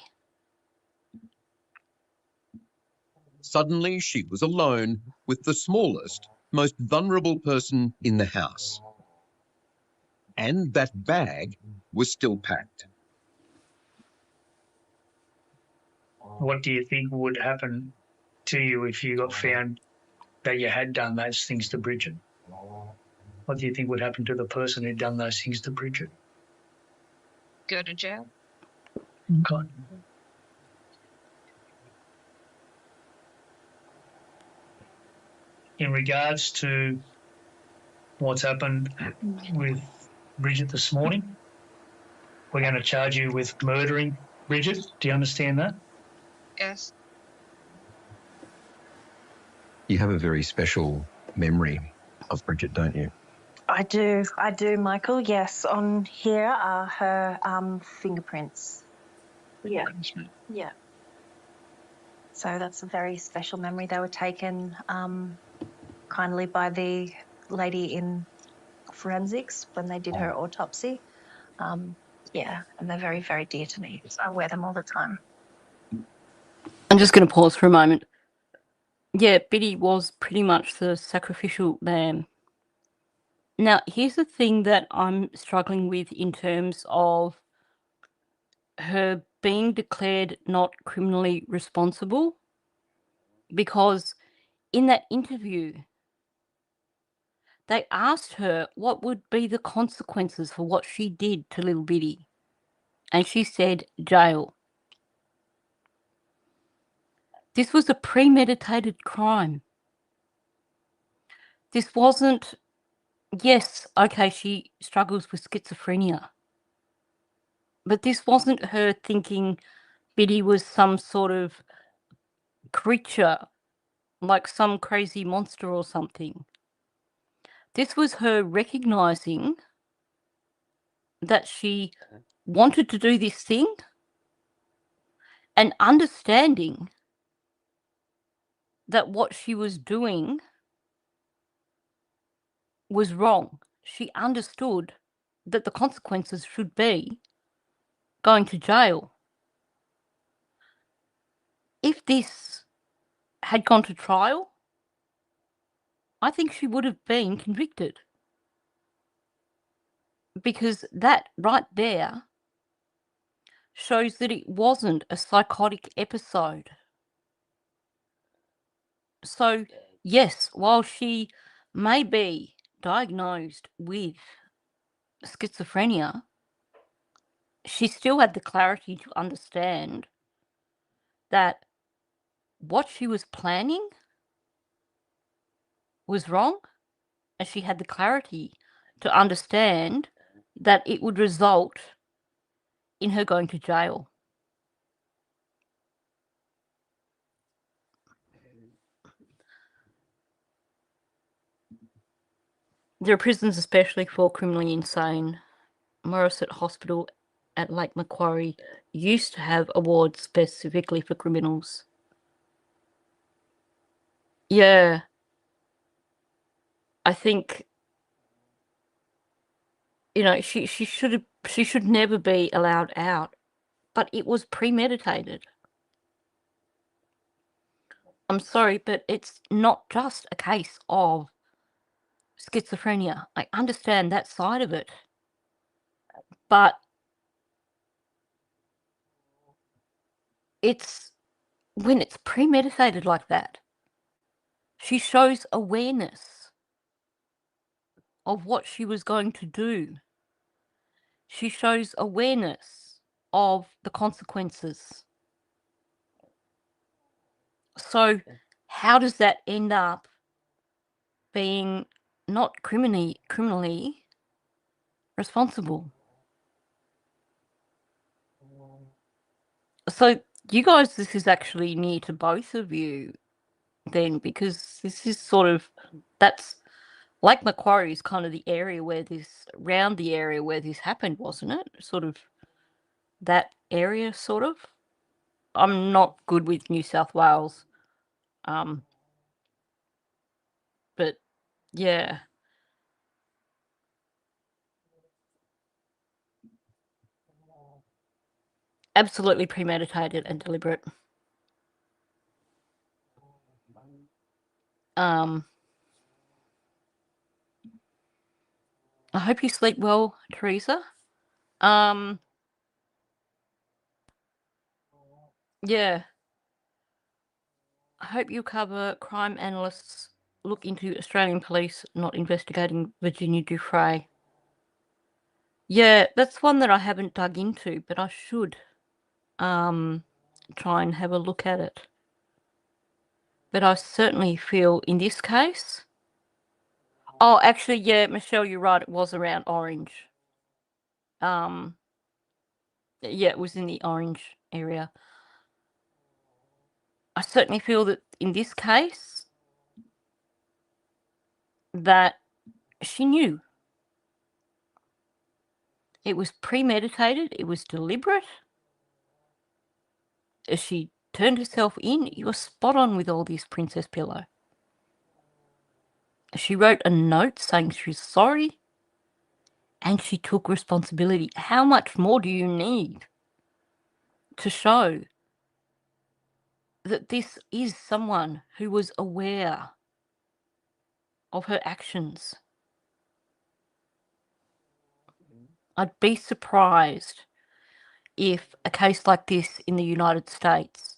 Suddenly, she was alone with the smallest, most vulnerable person in the house. And that bag was still packed. What do you think would happen to you if you got found that you had done those things to Bridget? What do you think would happen to the person who'd done those things to Bridget? Go to jail. Okay. In regards to what's happened with Bridget this morning, we're going to charge you with murdering Bridget. Do you understand that? Yes. You have a very special memory of Bridget, don't you? I do, Michael. Yes, on here are her fingerprints. Yeah. Yeah. So that's a very special memory. They were taken kindly by the lady in forensics when they did her autopsy. Yeah, and they're very, very dear to me. So I wear them all the time. I'm just going to pause for a moment. Yeah, Biddy was pretty much the sacrificial lamb. Now, here's the thing that I'm struggling with in terms of her being declared not criminally responsible, because in that interview, they asked her what would be the consequences for what she did to little Biddy, and she said jail. This was a premeditated crime. This wasn't, yes, okay, she struggles with schizophrenia, but this wasn't her thinking Biddy was some sort of creature, like some crazy monster or something. This was her recognizing that she wanted to do this thing and understanding that what she was doing was wrong. She understood that the consequences should be going to jail. If this had gone to trial, I think she would have been convicted. Because that right there shows that it wasn't a psychotic episode. So, yes, while she may be diagnosed with schizophrenia, she still had the clarity to understand that what she was planning was wrong, and she had the clarity to understand that it would result in her going to jail. There are prisons especially for criminally insane. Morisset Hospital at Lake Macquarie used to have awards specifically for criminals. Yeah. I think, you know, she should never be allowed out, but it was premeditated. I'm sorry, but it's not just a case of schizophrenia. I understand that side of it. But it's when it's premeditated like that. She shows awareness of what she was going to do. She shows awareness of the consequences. So how does that end up being not criminally responsible? So you guys, this is actually near to both of you then, because this is sort of, that's like Macquarie is kind of the area where this, around the area where this happened, wasn't it? Sort of that area, sort of. I'm not good with New South Wales. But yeah. Absolutely premeditated and deliberate. I hope you sleep well, Teresa. Yeah. I hope you cover crime analysts look into Australian police not investigating Virginia Dufresne. Yeah, that's one that I haven't dug into, but I should try and have a look at it. But I certainly feel in this case... Oh, actually, yeah, Michelle, you're right, it was around Orange. Yeah, it was in the Orange area. I certainly feel that in this case, that she knew. It was premeditated, it was deliberate. As she turned herself in, you were spot on with all this, Princess Pillow. She wrote a note saying she's sorry, and she took responsibility. How much more do you need to show that this is someone who was aware of her actions? I'd be surprised if a case like this in the United States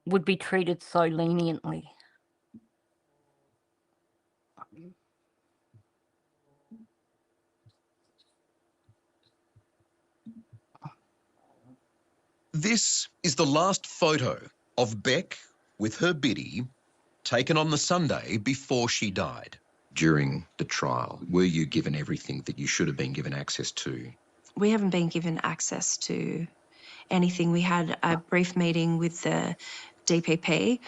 would be treated so leniently. This is the last photo of Beck with her Biddy taken on the Sunday before she died. During the trial, were you given everything that you should have been given access to? We haven't been given access to anything. We had a brief meeting with the DPP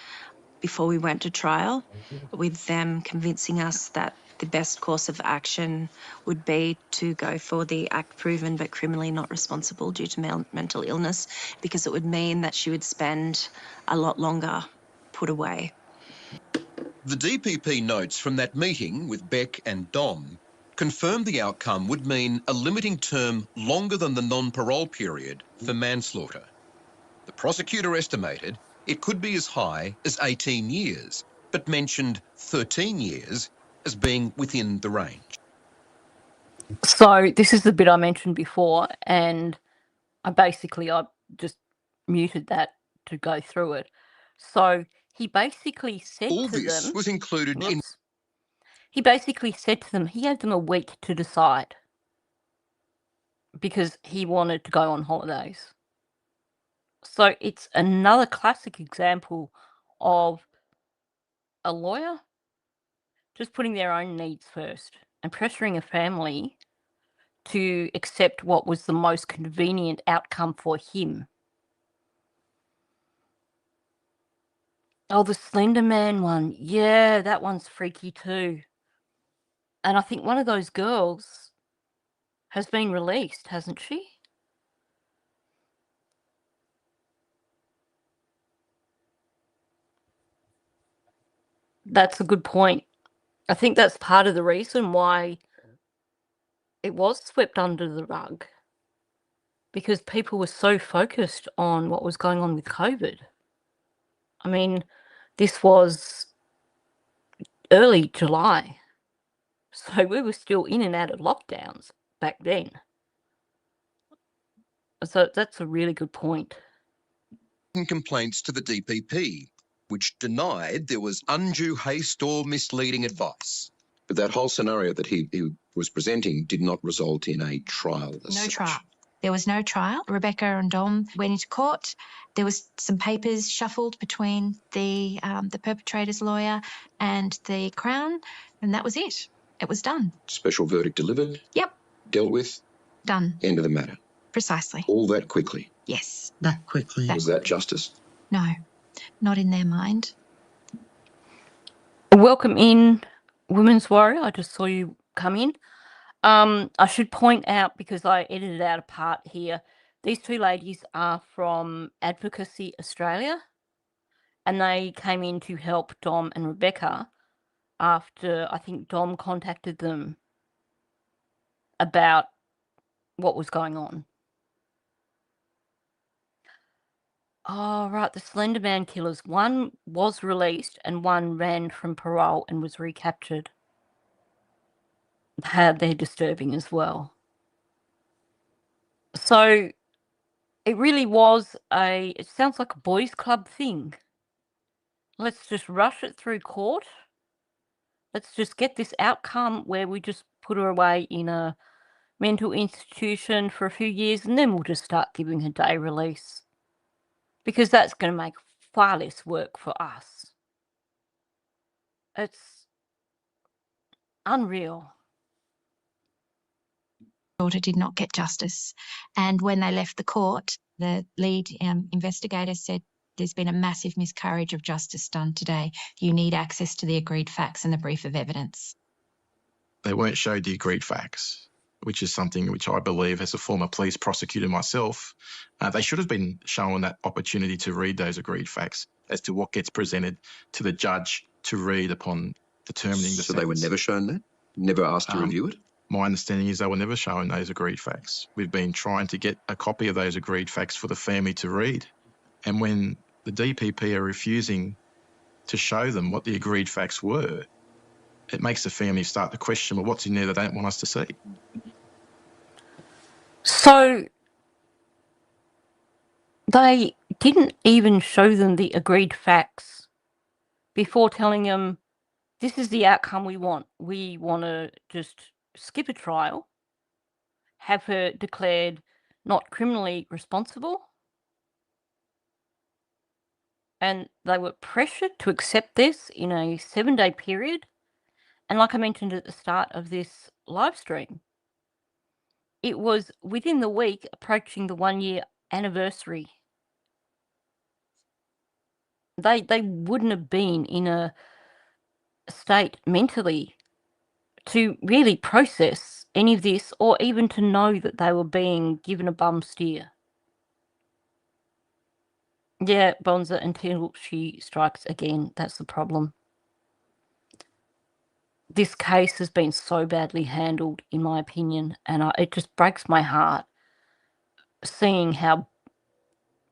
before we went to trial, with them convincing us that the best course of action would be to go for the act proven but criminally not responsible due to mental illness, because it would mean that she would spend a lot longer put away. The DPP notes from that meeting with Beck and Dom confirmed the outcome would mean a limiting term longer than the non-parole period for manslaughter. The prosecutor estimated it could be as high as 18 years, but mentioned 13 years as being within the range. So this is the bit I mentioned before, and I just muted that to go through it. So he basically said All to this them... was included in... He basically said to them, he gave them a week to decide, because he wanted to go on holidays. So it's another classic example of a lawyer just putting their own needs first and pressuring a family to accept what was the most convenient outcome for him. Oh, the Slender Man one. Yeah, that one's freaky too. And I think one of those girls has been released, hasn't she? That's a good point. I think that's part of the reason why it was swept under the rug, because people were so focused on what was going on with COVID. I mean, This was early July, so we were still in and out of lockdowns back then. So that's a really good point. Complaints to the DPP, which denied there was undue haste or misleading advice. But that whole scenario that he was presenting did not result in a trial. No trial. There was no trial. Rebecca and Dom went into court. There was some papers shuffled between the perpetrator's lawyer and the Crown, and that was it. It was done. Special verdict delivered. Yep. Dealt with. Done. End of the matter. Precisely. All that quickly. Yes. That quickly. Was that justice? No, not in their mind. Welcome in, Women's Warrior. I just saw you come in. I should point out, because I edited out a part here, these two ladies are from Advocacy Australia, and they came in to help Dom and Rebecca after I think Dom contacted them about what was going on. Oh, right, the Slender Man killers. One was released and one ran from parole and was recaptured. They're disturbing as well. So it really was it sounds like a boys' club thing. Let's just rush it through court. Let's just get this outcome where we just put her away in a mental institution for a few years and then we'll just start giving her day release. Because that's going to make far less work for us. It's unreal. Daughter did not get justice. And when they left the court, the lead investigator said, there's been a massive miscarriage of justice done today. You need access to the agreed facts and the brief of evidence. They weren't showed the agreed facts, which is something which I believe, as a former police prosecutor myself, they should have been shown that opportunity to read those agreed facts as to what gets presented to the judge to read upon determining the sentence. So they were never shown that? Never asked to review it? My understanding is they were never shown those agreed facts. We've been trying to get a copy of those agreed facts for the family to read. And when the DPP are refusing to show them what the agreed facts were, it makes the family start to question, well, what's in there that they don't want us to see? So they didn't even show them the agreed facts before telling them, this is the outcome we want. We want to just skip a trial, have her declared not criminally responsible. And they were pressured to accept this in a 7-day period. And like I mentioned at the start of this live stream, it was within the week approaching the 1-year anniversary. They wouldn't have been in a state mentally to really process any of this or even to know that they were being given a bum steer. Yeah, Bonza, until she strikes again, that's the problem. This case has been so badly handled, in my opinion, and it just breaks my heart seeing how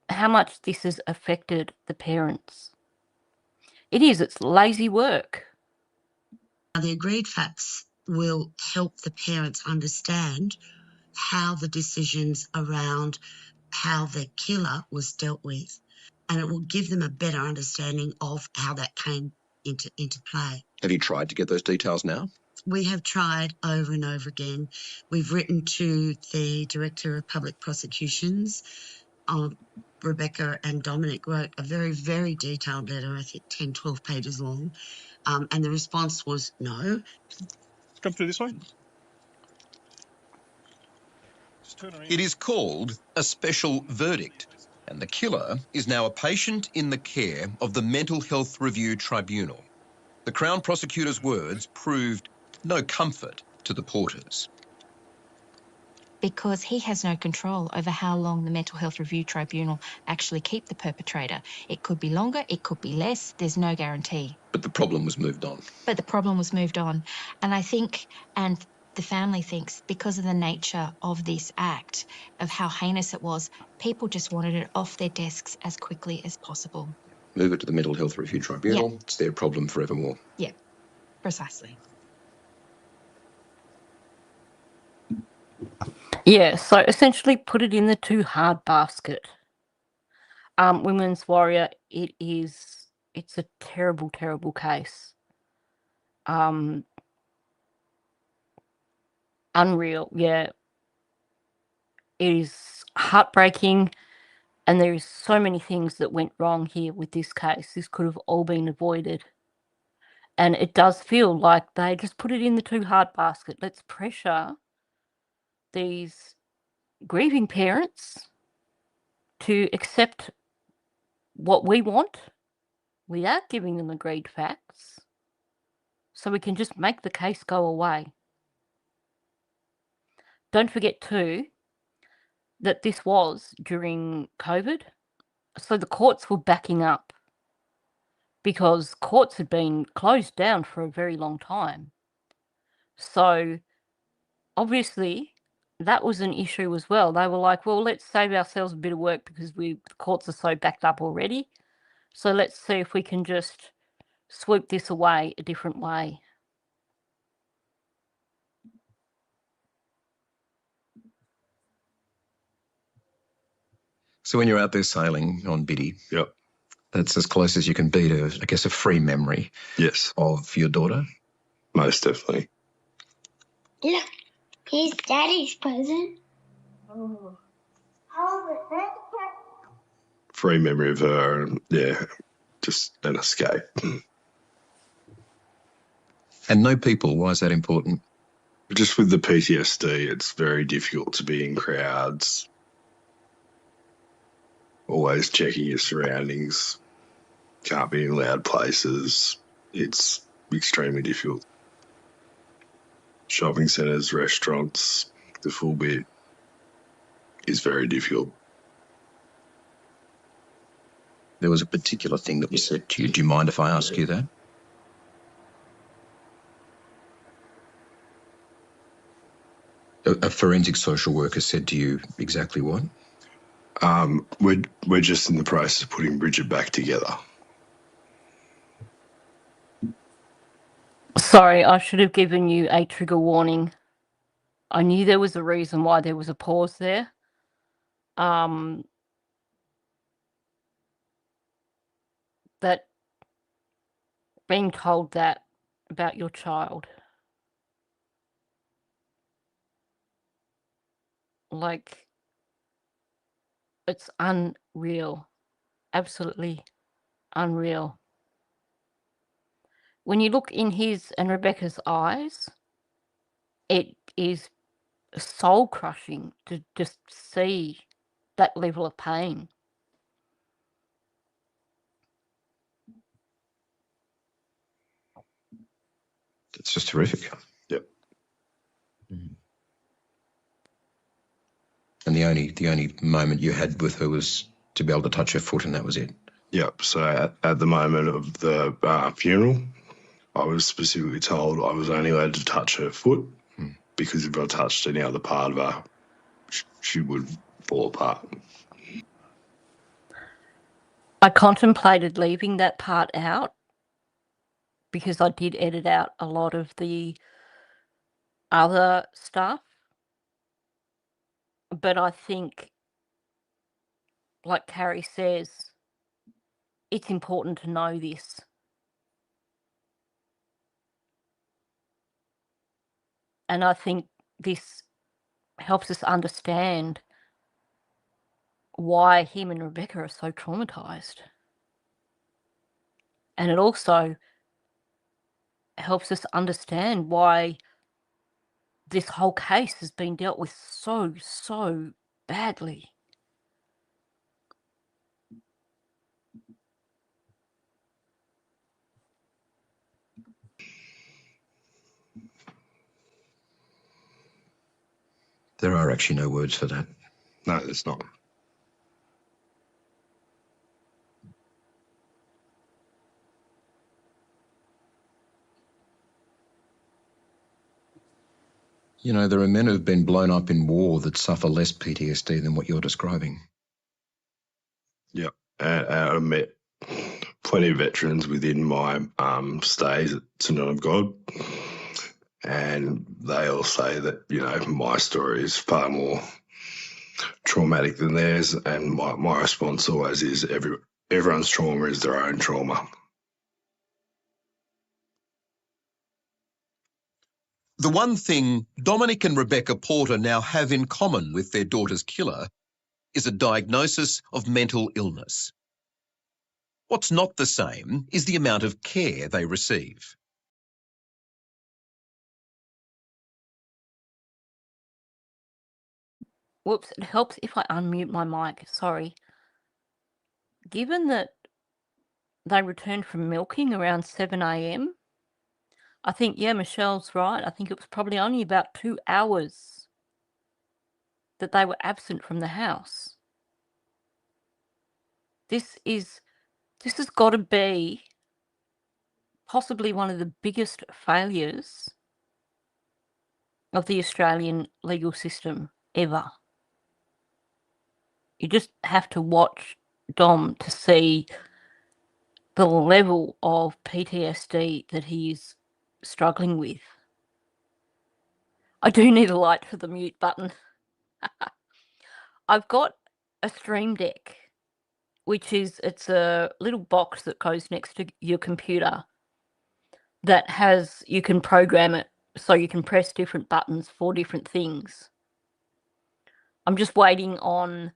much this has affected the parents. It's lazy work. The agreed facts will help the parents understand how the decisions around how the killer was dealt with, and it will give them a better understanding of how that came into play. Have you tried to get those details now? We have tried over and over again. We've written to the Director of Public Prosecutions. Rebecca and Dominic wrote a very, very detailed letter, I think 10, 12 pages long, and the response was no. Come through this way. It is called a special verdict, and the killer is now a patient in the care of the Mental Health Review Tribunal. The Crown Prosecutor's words proved no comfort to the Porters. Because he has no control over how long the Mental Health Review Tribunal actually keep the perpetrator. It could be longer, it could be less, there's no guarantee. But the problem was moved on. And I think, and the family thinks, because of the nature of this act, of how heinous it was, people just wanted it off their desks as quickly as possible. move it to the Mental Health Review Tribunal. Yeah. It's their problem forevermore. Yeah, precisely. Yeah, so essentially put it in the too hard basket. Women's Warrior, it's a terrible, terrible case. Unreal, yeah. It is heartbreaking, and there is so many things that went wrong here with this case. This could have all been avoided. And it does feel like they just put it in the too hard basket. Let's pressure these grieving parents to accept what we want without giving them agreed facts, so we can just make the case go away. Don't forget too that this was during COVID, so the courts were backing up because courts had been closed down for a very long time. So obviously that was an issue as well. They were like, well, let's save ourselves a bit of work because the courts are so backed up already. So let's see if we can just swoop this away a different way. So when you're out there sailing on Biddy, Yep. that's as close as you can be to, I guess, a free memory Yes. of your daughter. Most definitely. Look, here's Daddy's present. Oh. Free memory of her, and yeah, just an escape. And no people, why is that important? Just with the PTSD, it's very difficult to be in crowds. Always checking your surroundings. Can't be in loud places. It's extremely difficult. Shopping centres, restaurants, the full bit is very difficult. There was a particular thing that was said to you. Do you mind if I ask you that? A forensic social worker said to you exactly what? We're just in the process of putting Bridgette back together. Sorry, I should have given you a trigger warning. I knew there was a reason why there was a pause there. That being told that about your child, like, it's unreal. Absolutely unreal. When you look in his and Rebecca's eyes, it is soul crushing to just see that level of pain. It's just horrific. Yep. And the only moment you had with her was to be able to touch her foot, and that was it. Yep. So at the moment of the funeral, I was specifically told I was only allowed to touch her foot because if I touched any other part of her, she would fall apart. I contemplated leaving that part out because I did edit out a lot of the other stuff. But I think, like Carrie says, it's important to know this. And I think this helps us understand why him and Rebecca are so traumatized. And it also helps us understand why this whole case has been dealt with so badly. There are actually no words for that. No, there's not. You know, there are men who've been blown up in war that suffer less PTSD than what you're describing. Yep. And I admit, plenty of veterans within my stays at St John of God, and they all say that, you know, my story is far more traumatic than theirs, and my response always is everyone's trauma is their own trauma. The one thing Dominic and Rebecca Porter now have in common with their daughter's killer is a diagnosis of mental illness. What's not the same is the amount of care they receive. Whoops, it helps if I unmute my mic, sorry. Given that they returned from milking around 7 a.m, I think, yeah, Michelle's right. I think it was probably only about 2 hours that they were absent from the house. This has got to be possibly one of the biggest failures of the Australian legal system ever. You just have to watch Dom to see the level of PTSD that he is struggling with. I do need a light for the mute button. I've got a Stream Deck, it's a little box that goes next to your computer that you can program it so you can press different buttons for different things. I'm just waiting on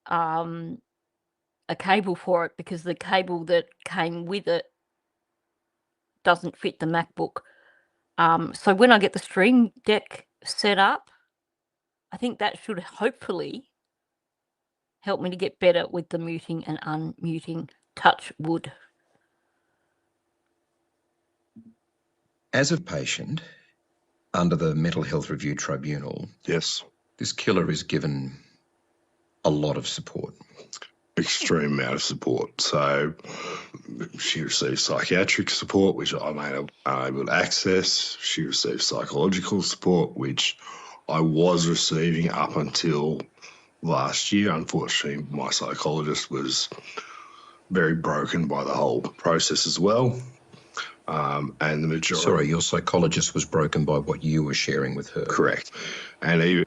a cable for it because the cable that came with it doesn't fit the MacBook. So when I get the Stream Deck set up, I think that should hopefully help me to get better with the muting and unmuting. Touch wood. As a patient, under the Mental Health Review Tribunal, Yes. this killer is given a lot of support. Extreme amount of support. So she received psychiatric support, which I'm unable to access. She received psychological support, which I was receiving up until last year. Unfortunately, my psychologist was very broken by the whole process as well. And the majority... Sorry, your psychologist was broken by what you were sharing with her. Correct. And even...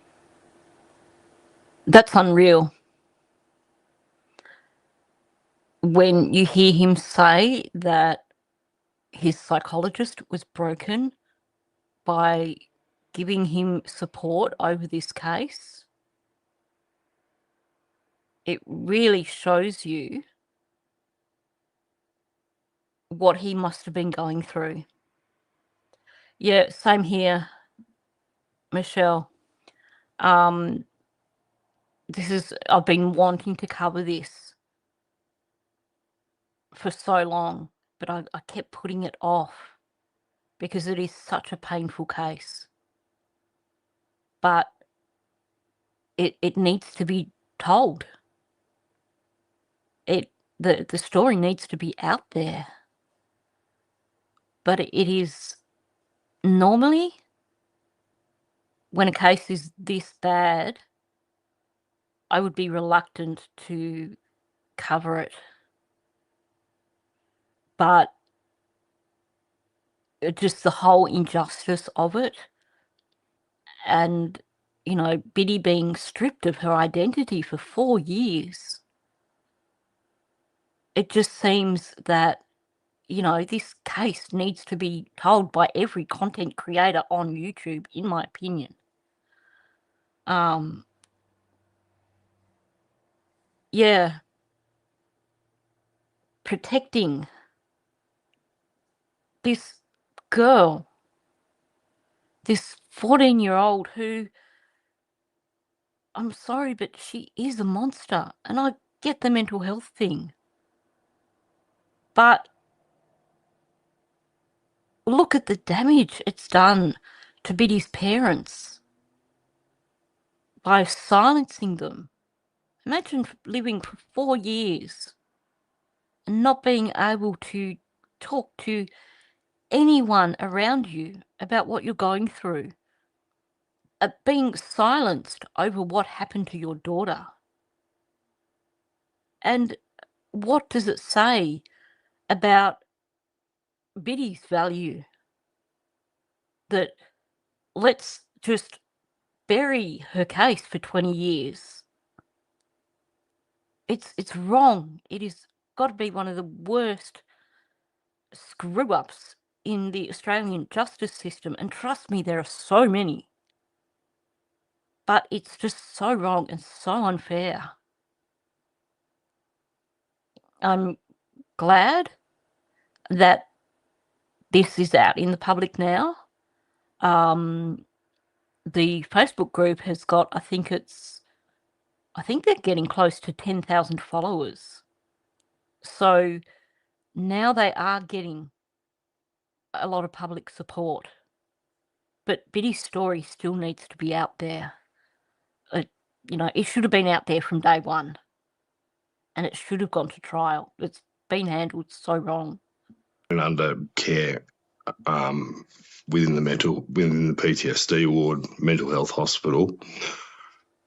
That's unreal. When you hear him say that his psychologist was broken by giving him support over this case, it really shows you what he must have been going through. Yeah, same here, Michelle. I've been wanting to cover this for so long, but I kept putting it off because it is such a painful case. But it needs to be told. The story needs to be out there. But it is normally, when a case is this bad, I would be reluctant to cover it. But just the whole injustice of it, and, you know, Biddy being stripped of her identity for 4 years. It just seems that, you know, this case needs to be told by every content creator on YouTube, in my opinion. Yeah. Protecting this girl, this 14-year-old who, I'm sorry, but she is a monster. And I get the mental health thing. But look at the damage it's done to Biddy's parents by silencing them. Imagine living for 4 years and not being able to talk to anyone around you about what you're going through. Being silenced over what happened to your daughter. And what does it say about Biddy's value, that let's just bury her case for 20 years. It's wrong. It has got to be one of the worst screw-ups in the Australian justice system, and trust me, there are so many. But it's just so wrong and so unfair. I'm glad that this is out in the public now. The Facebook group has got, I think they're getting close to 10,000 followers. So now they are getting a lot of public support. But Biddy's story still needs to be out there. It should have been out there from day one. And it should have gone to trial. It's been handled so wrong. And under care within the PTSD ward, mental health hospital,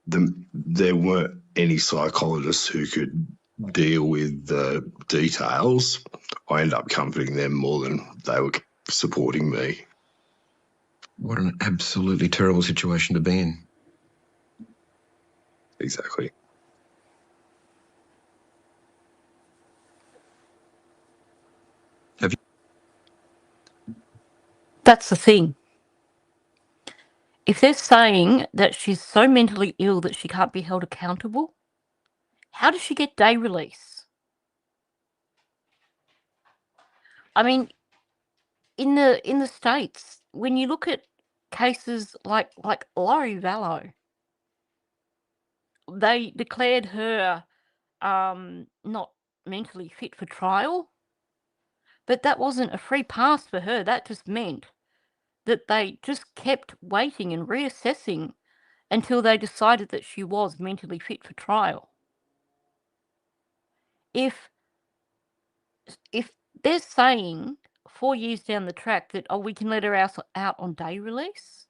there weren't any psychologists who could deal with the details. I ended up comforting them more than they were supporting me. What an absolutely terrible situation to be in. Exactly. That's the thing. If they're saying that she's so mentally ill that she can't be held accountable, how does she get day release? I mean, in the States, when you look at cases like Laurie Vallow, they declared her not mentally fit for trial, but that wasn't a free pass for her. That just meant that they just kept waiting and reassessing until they decided that she was mentally fit for trial. If they're saying 4 years down the track that, we can let her out on day release,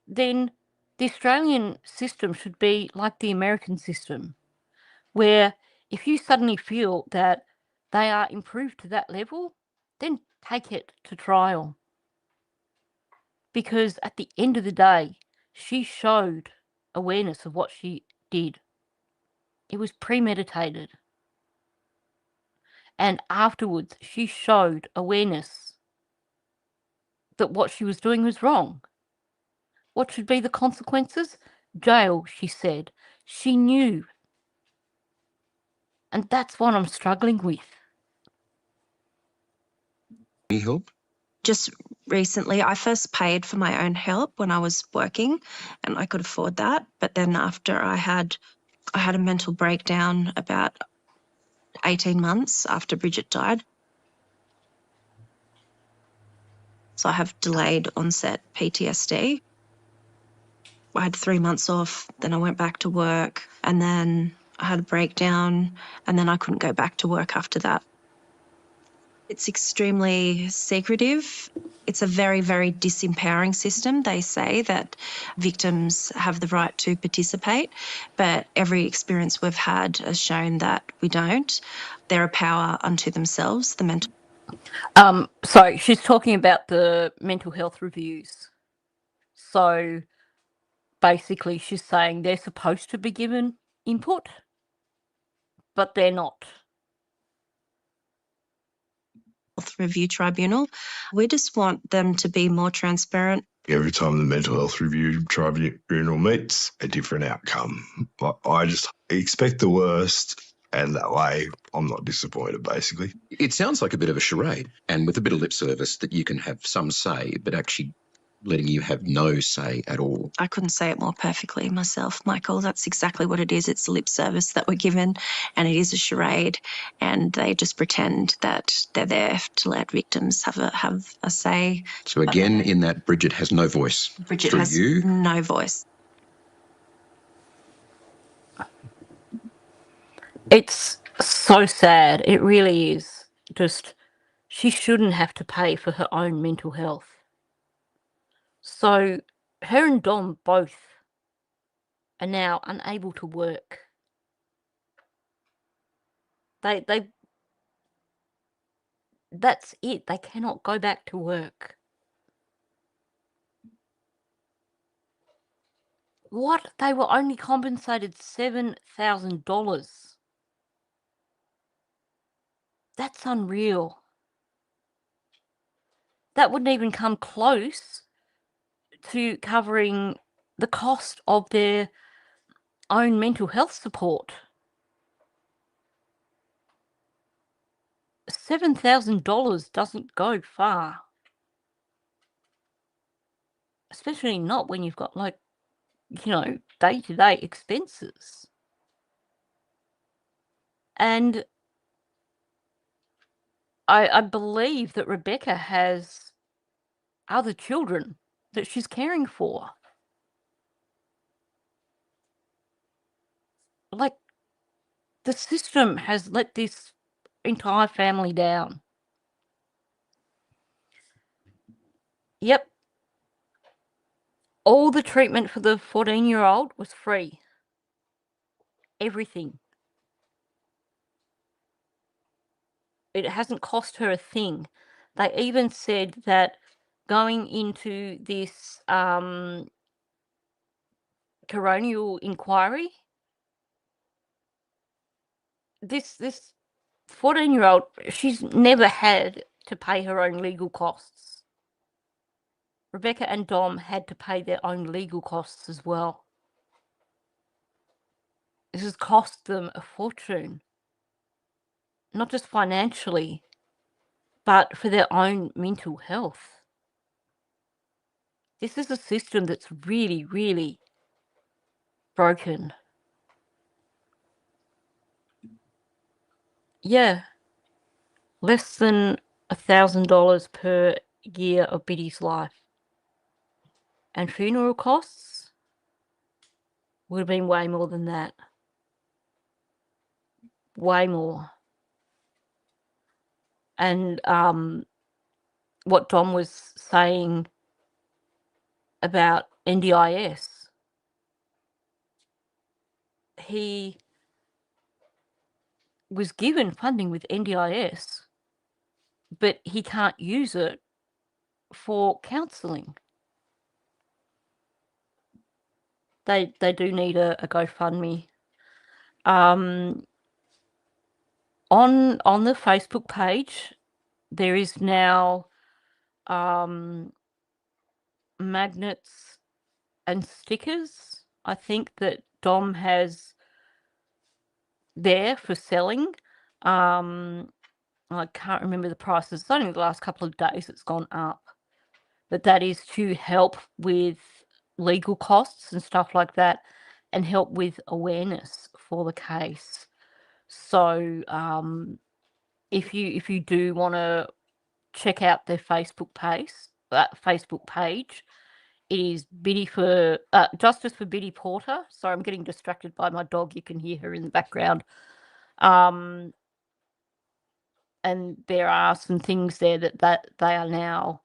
then the Australian system should be like the American system, where if you suddenly feel that they are improved to that level, then take it to trial. Because at the end of the day, she showed awareness of what she did. It was premeditated. And afterwards, she showed awareness that what she was doing was wrong. What should be the consequences? Jail, she said. She knew. And that's what I'm struggling with. Any help? Just recently, I first paid for my own help when I was working, and I could afford that. But then after I had a mental breakdown about 18 months after Bridgette died. So I have delayed onset PTSD. I had 3 months off, then I went back to work, and then I had a breakdown, and then I couldn't go back to work after that. It's extremely secretive. It's a very, very disempowering system. They say that victims have the right to participate, but every experience we've had has shown that we don't. They're a power unto themselves, the mental. So she's talking about the mental health reviews. So basically she's saying they're supposed to be given input, but they're not. Review Tribunal. We just want them to be more transparent. Every time the Mental Health Review Tribunal meets, a different outcome. I just expect the worst, and that way I'm not disappointed, basically. It sounds like a bit of a charade, and with a bit of lip service that you can have some say, but actually letting you have no say at all. I couldn't say it more perfectly myself, Michael. That's exactly what it is. It's lip service that we're given, and it is a charade, and they just pretend that they're there to let victims have a say. So again, in that, Bridgette has no voice. Bridgette has no voice. It's so sad. It really is. Just, she shouldn't have to pay for her own mental health. So her and Dom both are now unable to work. They That's it. They cannot go back to work. What? They were only compensated $7,000. That's unreal. That wouldn't even come close to covering the cost of their own mental health support. $7,000 doesn't go far. Especially not when you've got, like, you know, day-to-day expenses. And I believe that Rebecca has other children that she's caring for. Like, the system has let this entire family down. Yep. All the treatment for the 14-year-old was free. Everything. It hasn't cost her a thing. They even said that going into this coronial inquiry, this 14-year-old, she's never had to pay her own legal costs. Rebecca and Dom had to pay their own legal costs as well. This has cost them a fortune. Not just financially, but for their own mental health. This is a system that's really, really broken. Yeah. Less than $1,000 per year of Biddy's life. And funeral costs would have been way more than that. Way more. And what Dom was saying about NDIS, he was given funding with NDIS, but he can't use it for counselling. They do need a GoFundMe. On the Facebook page, there is now magnets and stickers, I think, that Dom has there for selling. I can't remember the prices. It's only the last couple of days it's gone up. But that is to help with legal costs and stuff like that, and help with awareness for the case. So if you do want to check out their Facebook page, it is Biddy for Justice for Biddy Porter. Sorry, I'm getting distracted by my dog. You can hear her in the background. And there are some things there that they are now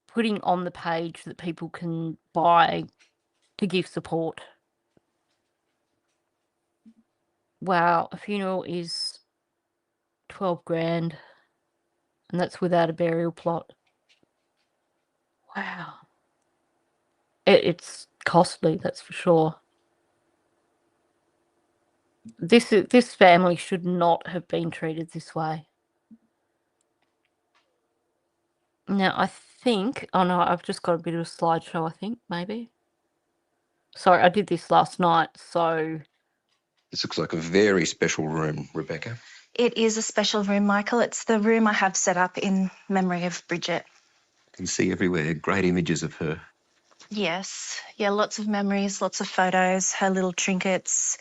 putting on the page that people can buy to give support. Wow, a funeral is 12 grand, and that's without a burial plot. Wow. It's costly, that's for sure. This family should not have been treated this way. Now, I think... Oh, no, I've just got a bit of a slideshow, I think, maybe. Sorry, I did this last night, so... This looks like a very special room, Rebecca. It is a special room, Michael. It's the room I have set up in memory of Bridgette. You can see everywhere great images of her. Yes. Yeah, lots of memories, lots of photos, her little trinkets,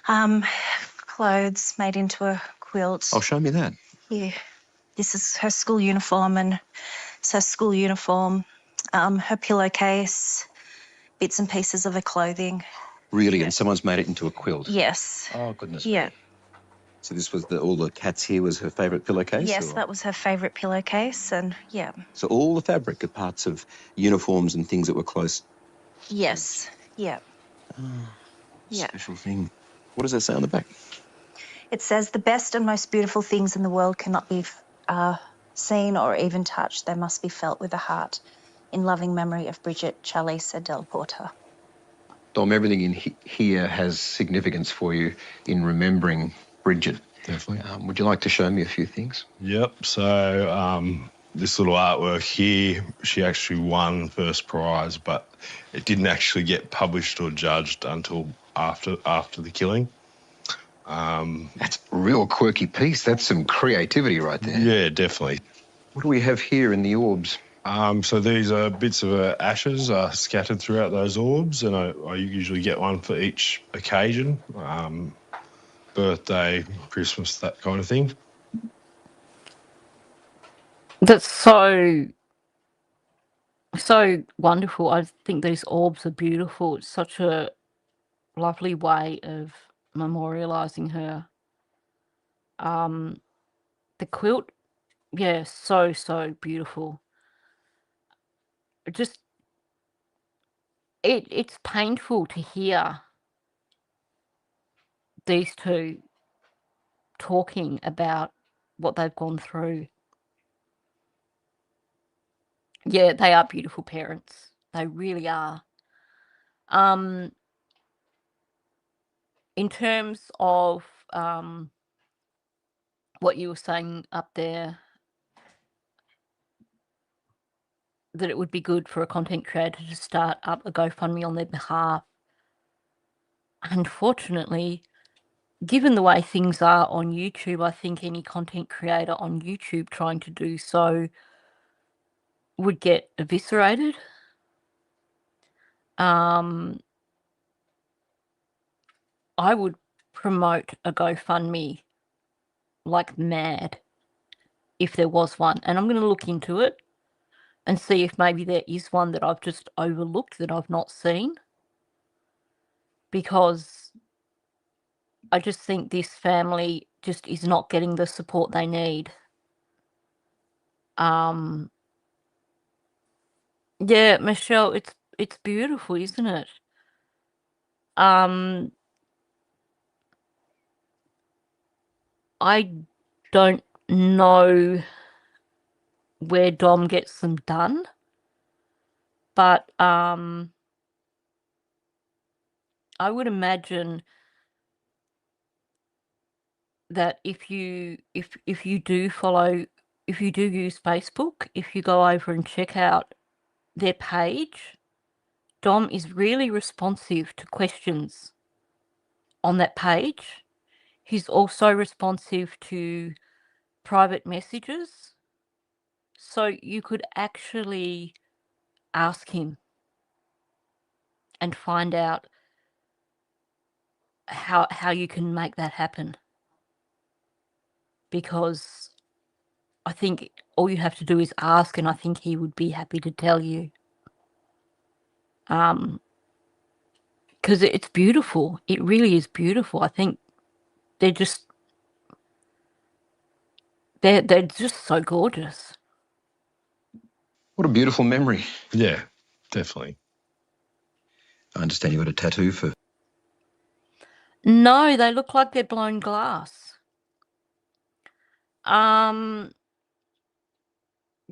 clothes made into a quilt. Oh, show me that. Yeah. This is her school uniform, and it's her school uniform, her pillowcase, bits and pieces of her clothing. Really? And someone's made it into a quilt? Yes. Oh, goodness. Yeah. So this was all the cats here was her favourite pillowcase? Yes, or? that was her favourite pillowcase, and yeah. So all the fabric are parts of uniforms and things that were close? Yes, yeah. Oh, yeah. Special thing. What does that say on the back? It says, the best and most beautiful things in the world cannot be are seen or even touched, they must be felt with a heart. In loving memory of Bridgette Chalisa Del Porta. Dom, everything in here has significance for you in remembering Bridgette. Definitely. Would you like to show me a few things? Yep. So this little artwork here, she actually won first prize, but it didn't actually get published or judged until after the killing. That's a real quirky piece. That's some creativity right there. Yeah, definitely. What do we have here in the orbs? So these are bits of ashes scattered throughout those orbs, and I usually get one for each occasion, birthday, Christmas, that kind of thing. That's so wonderful. I think these orbs are beautiful. It's such a lovely way of memorializing her. The quilt, yeah, so beautiful. Just it's painful to hear these two talking about what they've gone through. Yeah, they are beautiful parents. They really are. In terms of what you were saying up there, that it would be good for a content creator to start up a GoFundMe on their behalf. Unfortunately, given the way things are on YouTube, I think any content creator on YouTube trying to do so would get eviscerated. I would promote a GoFundMe like mad if there was one, and I'm going to look into it and see if maybe there is one that I've just overlooked, that I've not seen, because I just think this family just is not getting the support they need. Yeah, Michelle, it's beautiful, isn't it? I don't know where Dom gets them done, but I would imagine that if you do use Facebook, if you go over and check out their page, Dom is really responsive to questions on that page. He's also responsive to private messages, so you could actually ask him and find out how you can make that happen, because I think all you have to do is ask, and I think he would be happy to tell you. Because it's beautiful. It really is beautiful. I think they're just so gorgeous. What a beautiful memory. Yeah, definitely. I understand you got a tattoo for... No, they look like they're blown glass.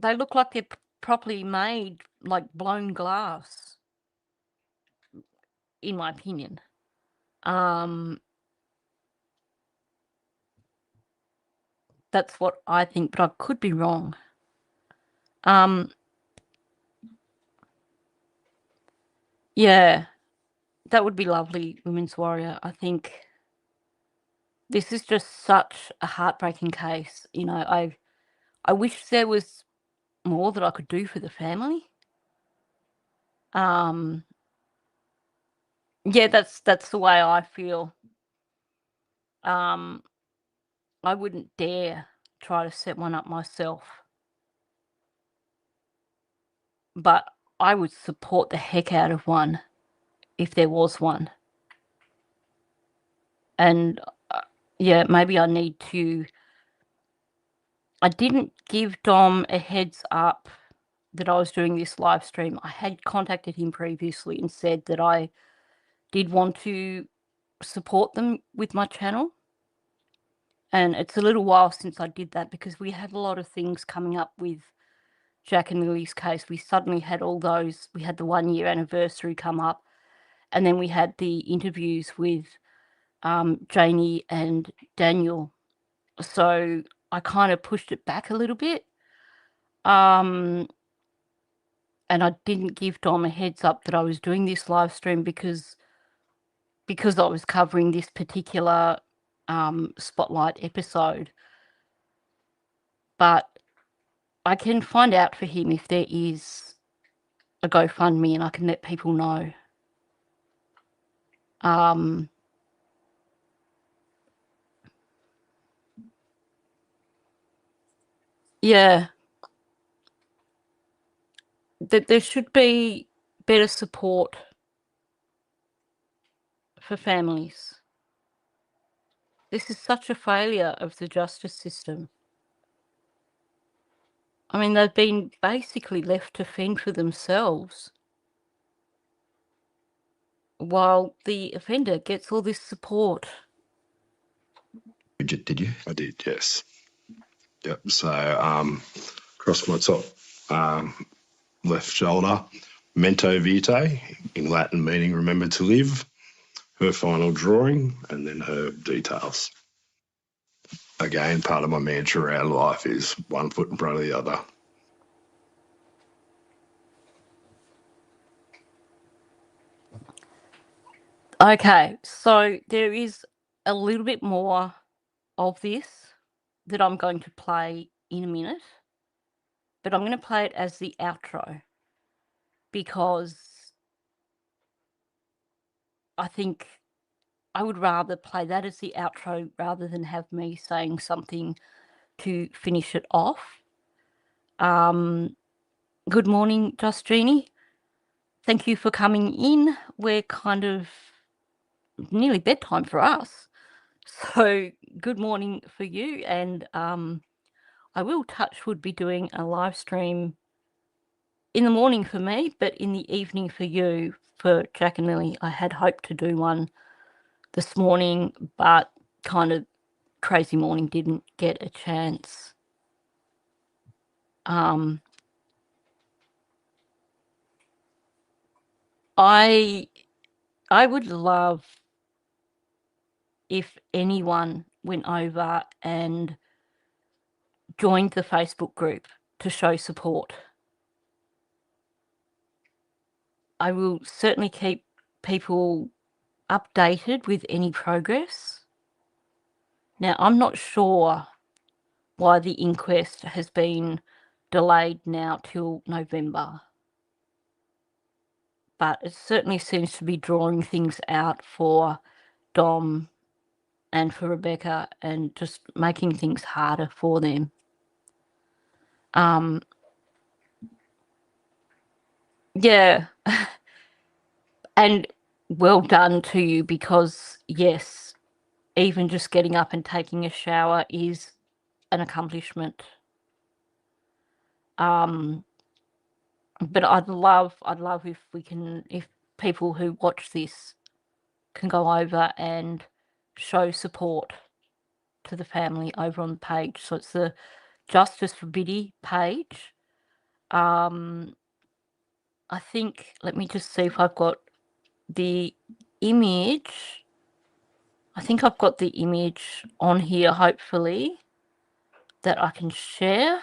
They look like they're properly made, like blown glass, in my opinion. That's what I think, but I could be wrong. Yeah, that would be lovely, Women's Warrior. I think this is just such a heartbreaking case. You know, I wish there was more that I could do for the family. Yeah, that's the way I feel. I wouldn't dare try to set one up myself, but I would support the heck out of one if there was one. And yeah, maybe I need to... I didn't give Dom a heads up that I was doing this live stream. I had contacted him previously and said that I did want to support them with my channel. And it's a little while since I did that because we had a lot of things coming up with Jack and Lily's case. We suddenly had all those. We had the 1 year anniversary come up, and then we had the interviews with Janie and Daniel. So I kind of pushed it back a little bit. And I didn't give Dom a heads up that I was doing this live stream because I was covering this particular spotlight episode. But I can find out for him if there is a GoFundMe, and I can let people know. Yeah. There should be better support for families. This is such a failure of the justice system. I mean, they've been basically left to fend for themselves while the offender gets all this support. Bridgette, did you? I did, yes. Yep. So across my top left shoulder, mento vitae, in Latin meaning remember to live, her final drawing, and then her details. Again, part of my mantra around life is one foot in front of the other. Okay, so there is a little bit more of this that I'm going to play in a minute, but I'm going to play it as the outro because I think I would rather play that as the outro rather than have me saying something to finish it off. Good morning, Just Jeannie. Thank you for coming in. We're kind of nearly bedtime for us. So good morning for you. And I will touch would be doing a live stream in the morning for me, but in the evening for you, for Jack and Lily. I had hoped to do one this morning, but kind of crazy morning, didn't get a chance. I would love if anyone went over and joined the Facebook group to show support. I will certainly keep people updated with any progress. Now, I'm not sure why the inquest has been delayed now till November, but it certainly seems to be drawing things out for Dom and for Rebecca and just making things harder for them. Yeah. And well done to you because, yes, even just getting up and taking a shower is an accomplishment. But I'd love if people who watch this can go over and show support to the family over on the page. So it's the Justice for Biddy page. I think, let me just see if I've got the image. I think I've got the image on here, hopefully, that I can share.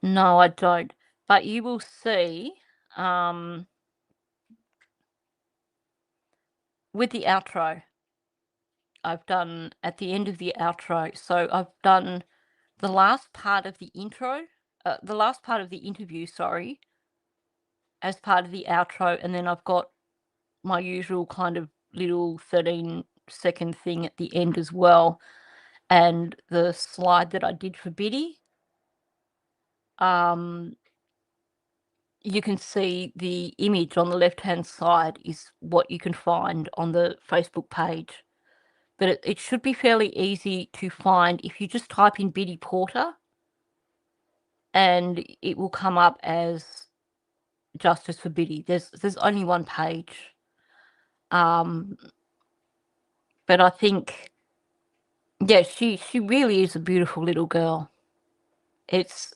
No, I don't. But you will see with the outro, I've done at the end of the outro. So I've done the last part of the intro, the last part of the interview, sorry, as part of the outro. And then I've got my usual kind of little 13-second thing at the end as well. And the slide that I did for Biddy. You can see the image on the left-hand side is what you can find on the Facebook page. But it should be fairly easy to find if you just type in Biddy Porter, and it will come up as Justice for Biddy. There's only one page. But I think Yeah, she really is a beautiful little girl. It's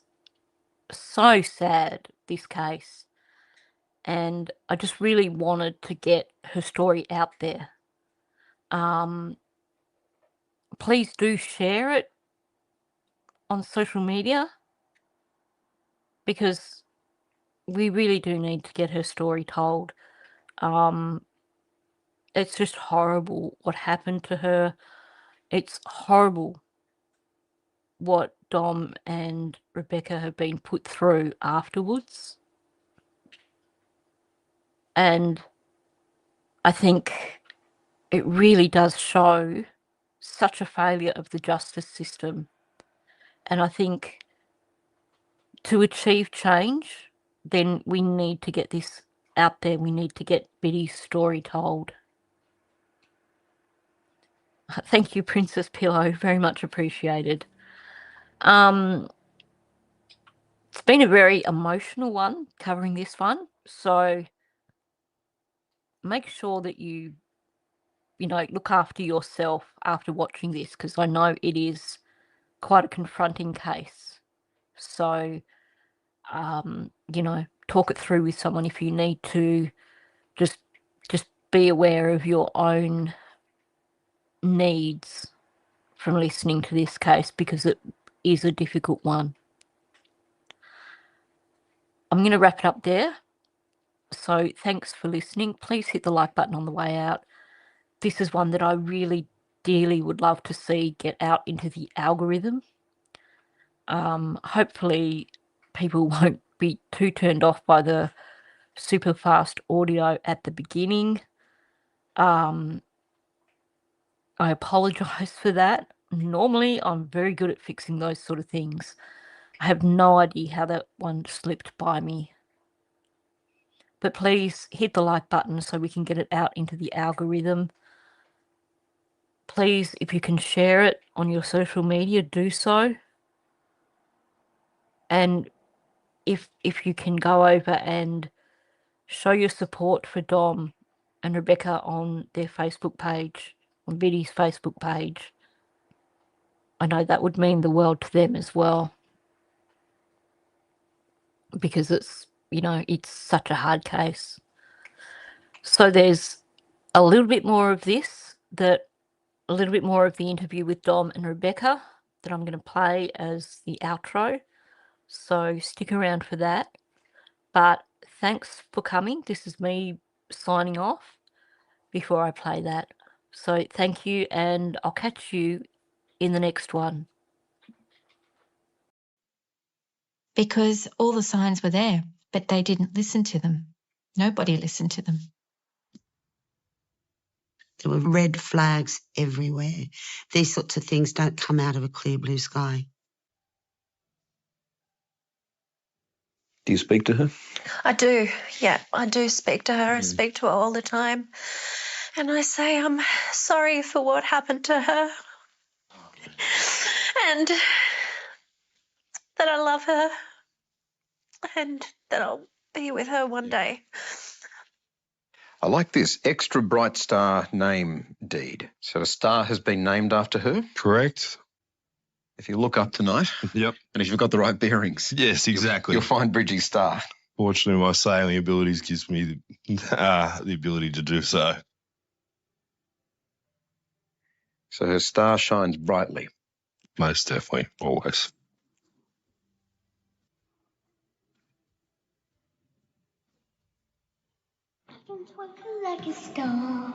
so sad, this case, and I just really wanted to get her story out there. Um, please do share it on social media because we really do need to get her story told. It's just horrible what happened to her. It's horrible what Dom and Rebecca have been put through afterwards. And I think it really does show such a failure of the justice system. And I think to achieve change, then we need to get this out there. We need to get Biddy's story told. Thank you, Princess Pillow. Very much appreciated. It's been a very emotional one, covering this one. So make sure that you look after yourself after watching this, because I know it is quite a confronting case. So, talk it through with someone if you need to. Just be aware of your own needs from listening to this case, because it is a difficult one. I'm going to wrap it up there. So thanks for listening. Please hit the like button on the way out. This is one that I really dearly would love to see get out into the algorithm. Hopefully people won't be too turned off by the super fast audio at the beginning. I apologise for that. Normally I'm very good at fixing those sort of things. I have no idea how that one slipped by me. But please hit the like button so we can get it out into the algorithm. Please, if you can share it on your social media, do so. And if you can go over and show your support for Dom and Rebecca on their Facebook page, on Biddy's Facebook page, I know that would mean the world to them as well. Because it's such a hard case. So there's a little bit more of this, a little bit more of the interview with Dom and Rebecca that I'm going to play as the outro. So stick around for that. But thanks for coming. This is me signing off before I play that. So thank you, and I'll catch you in the next one. Because all the signs were there, but they didn't listen to them. Nobody listened to them. There were red flags everywhere. These sorts of things don't come out of a clear blue sky. Do you speak to her? I do, yeah, I do speak to her. I speak to her all the time. And I say I'm sorry for what happened to her. And that I love her. And that I'll be with her one day. I like this extra bright star name deed. So a star has been named after her? Correct. If you look up tonight, Yep. and if you've got the right bearings, Yes, exactly. you'll find Bridgie's star. Fortunately, my sailing abilities gives me the ability to do so. So her star shines brightly. Most definitely, always. Twinkle like a star.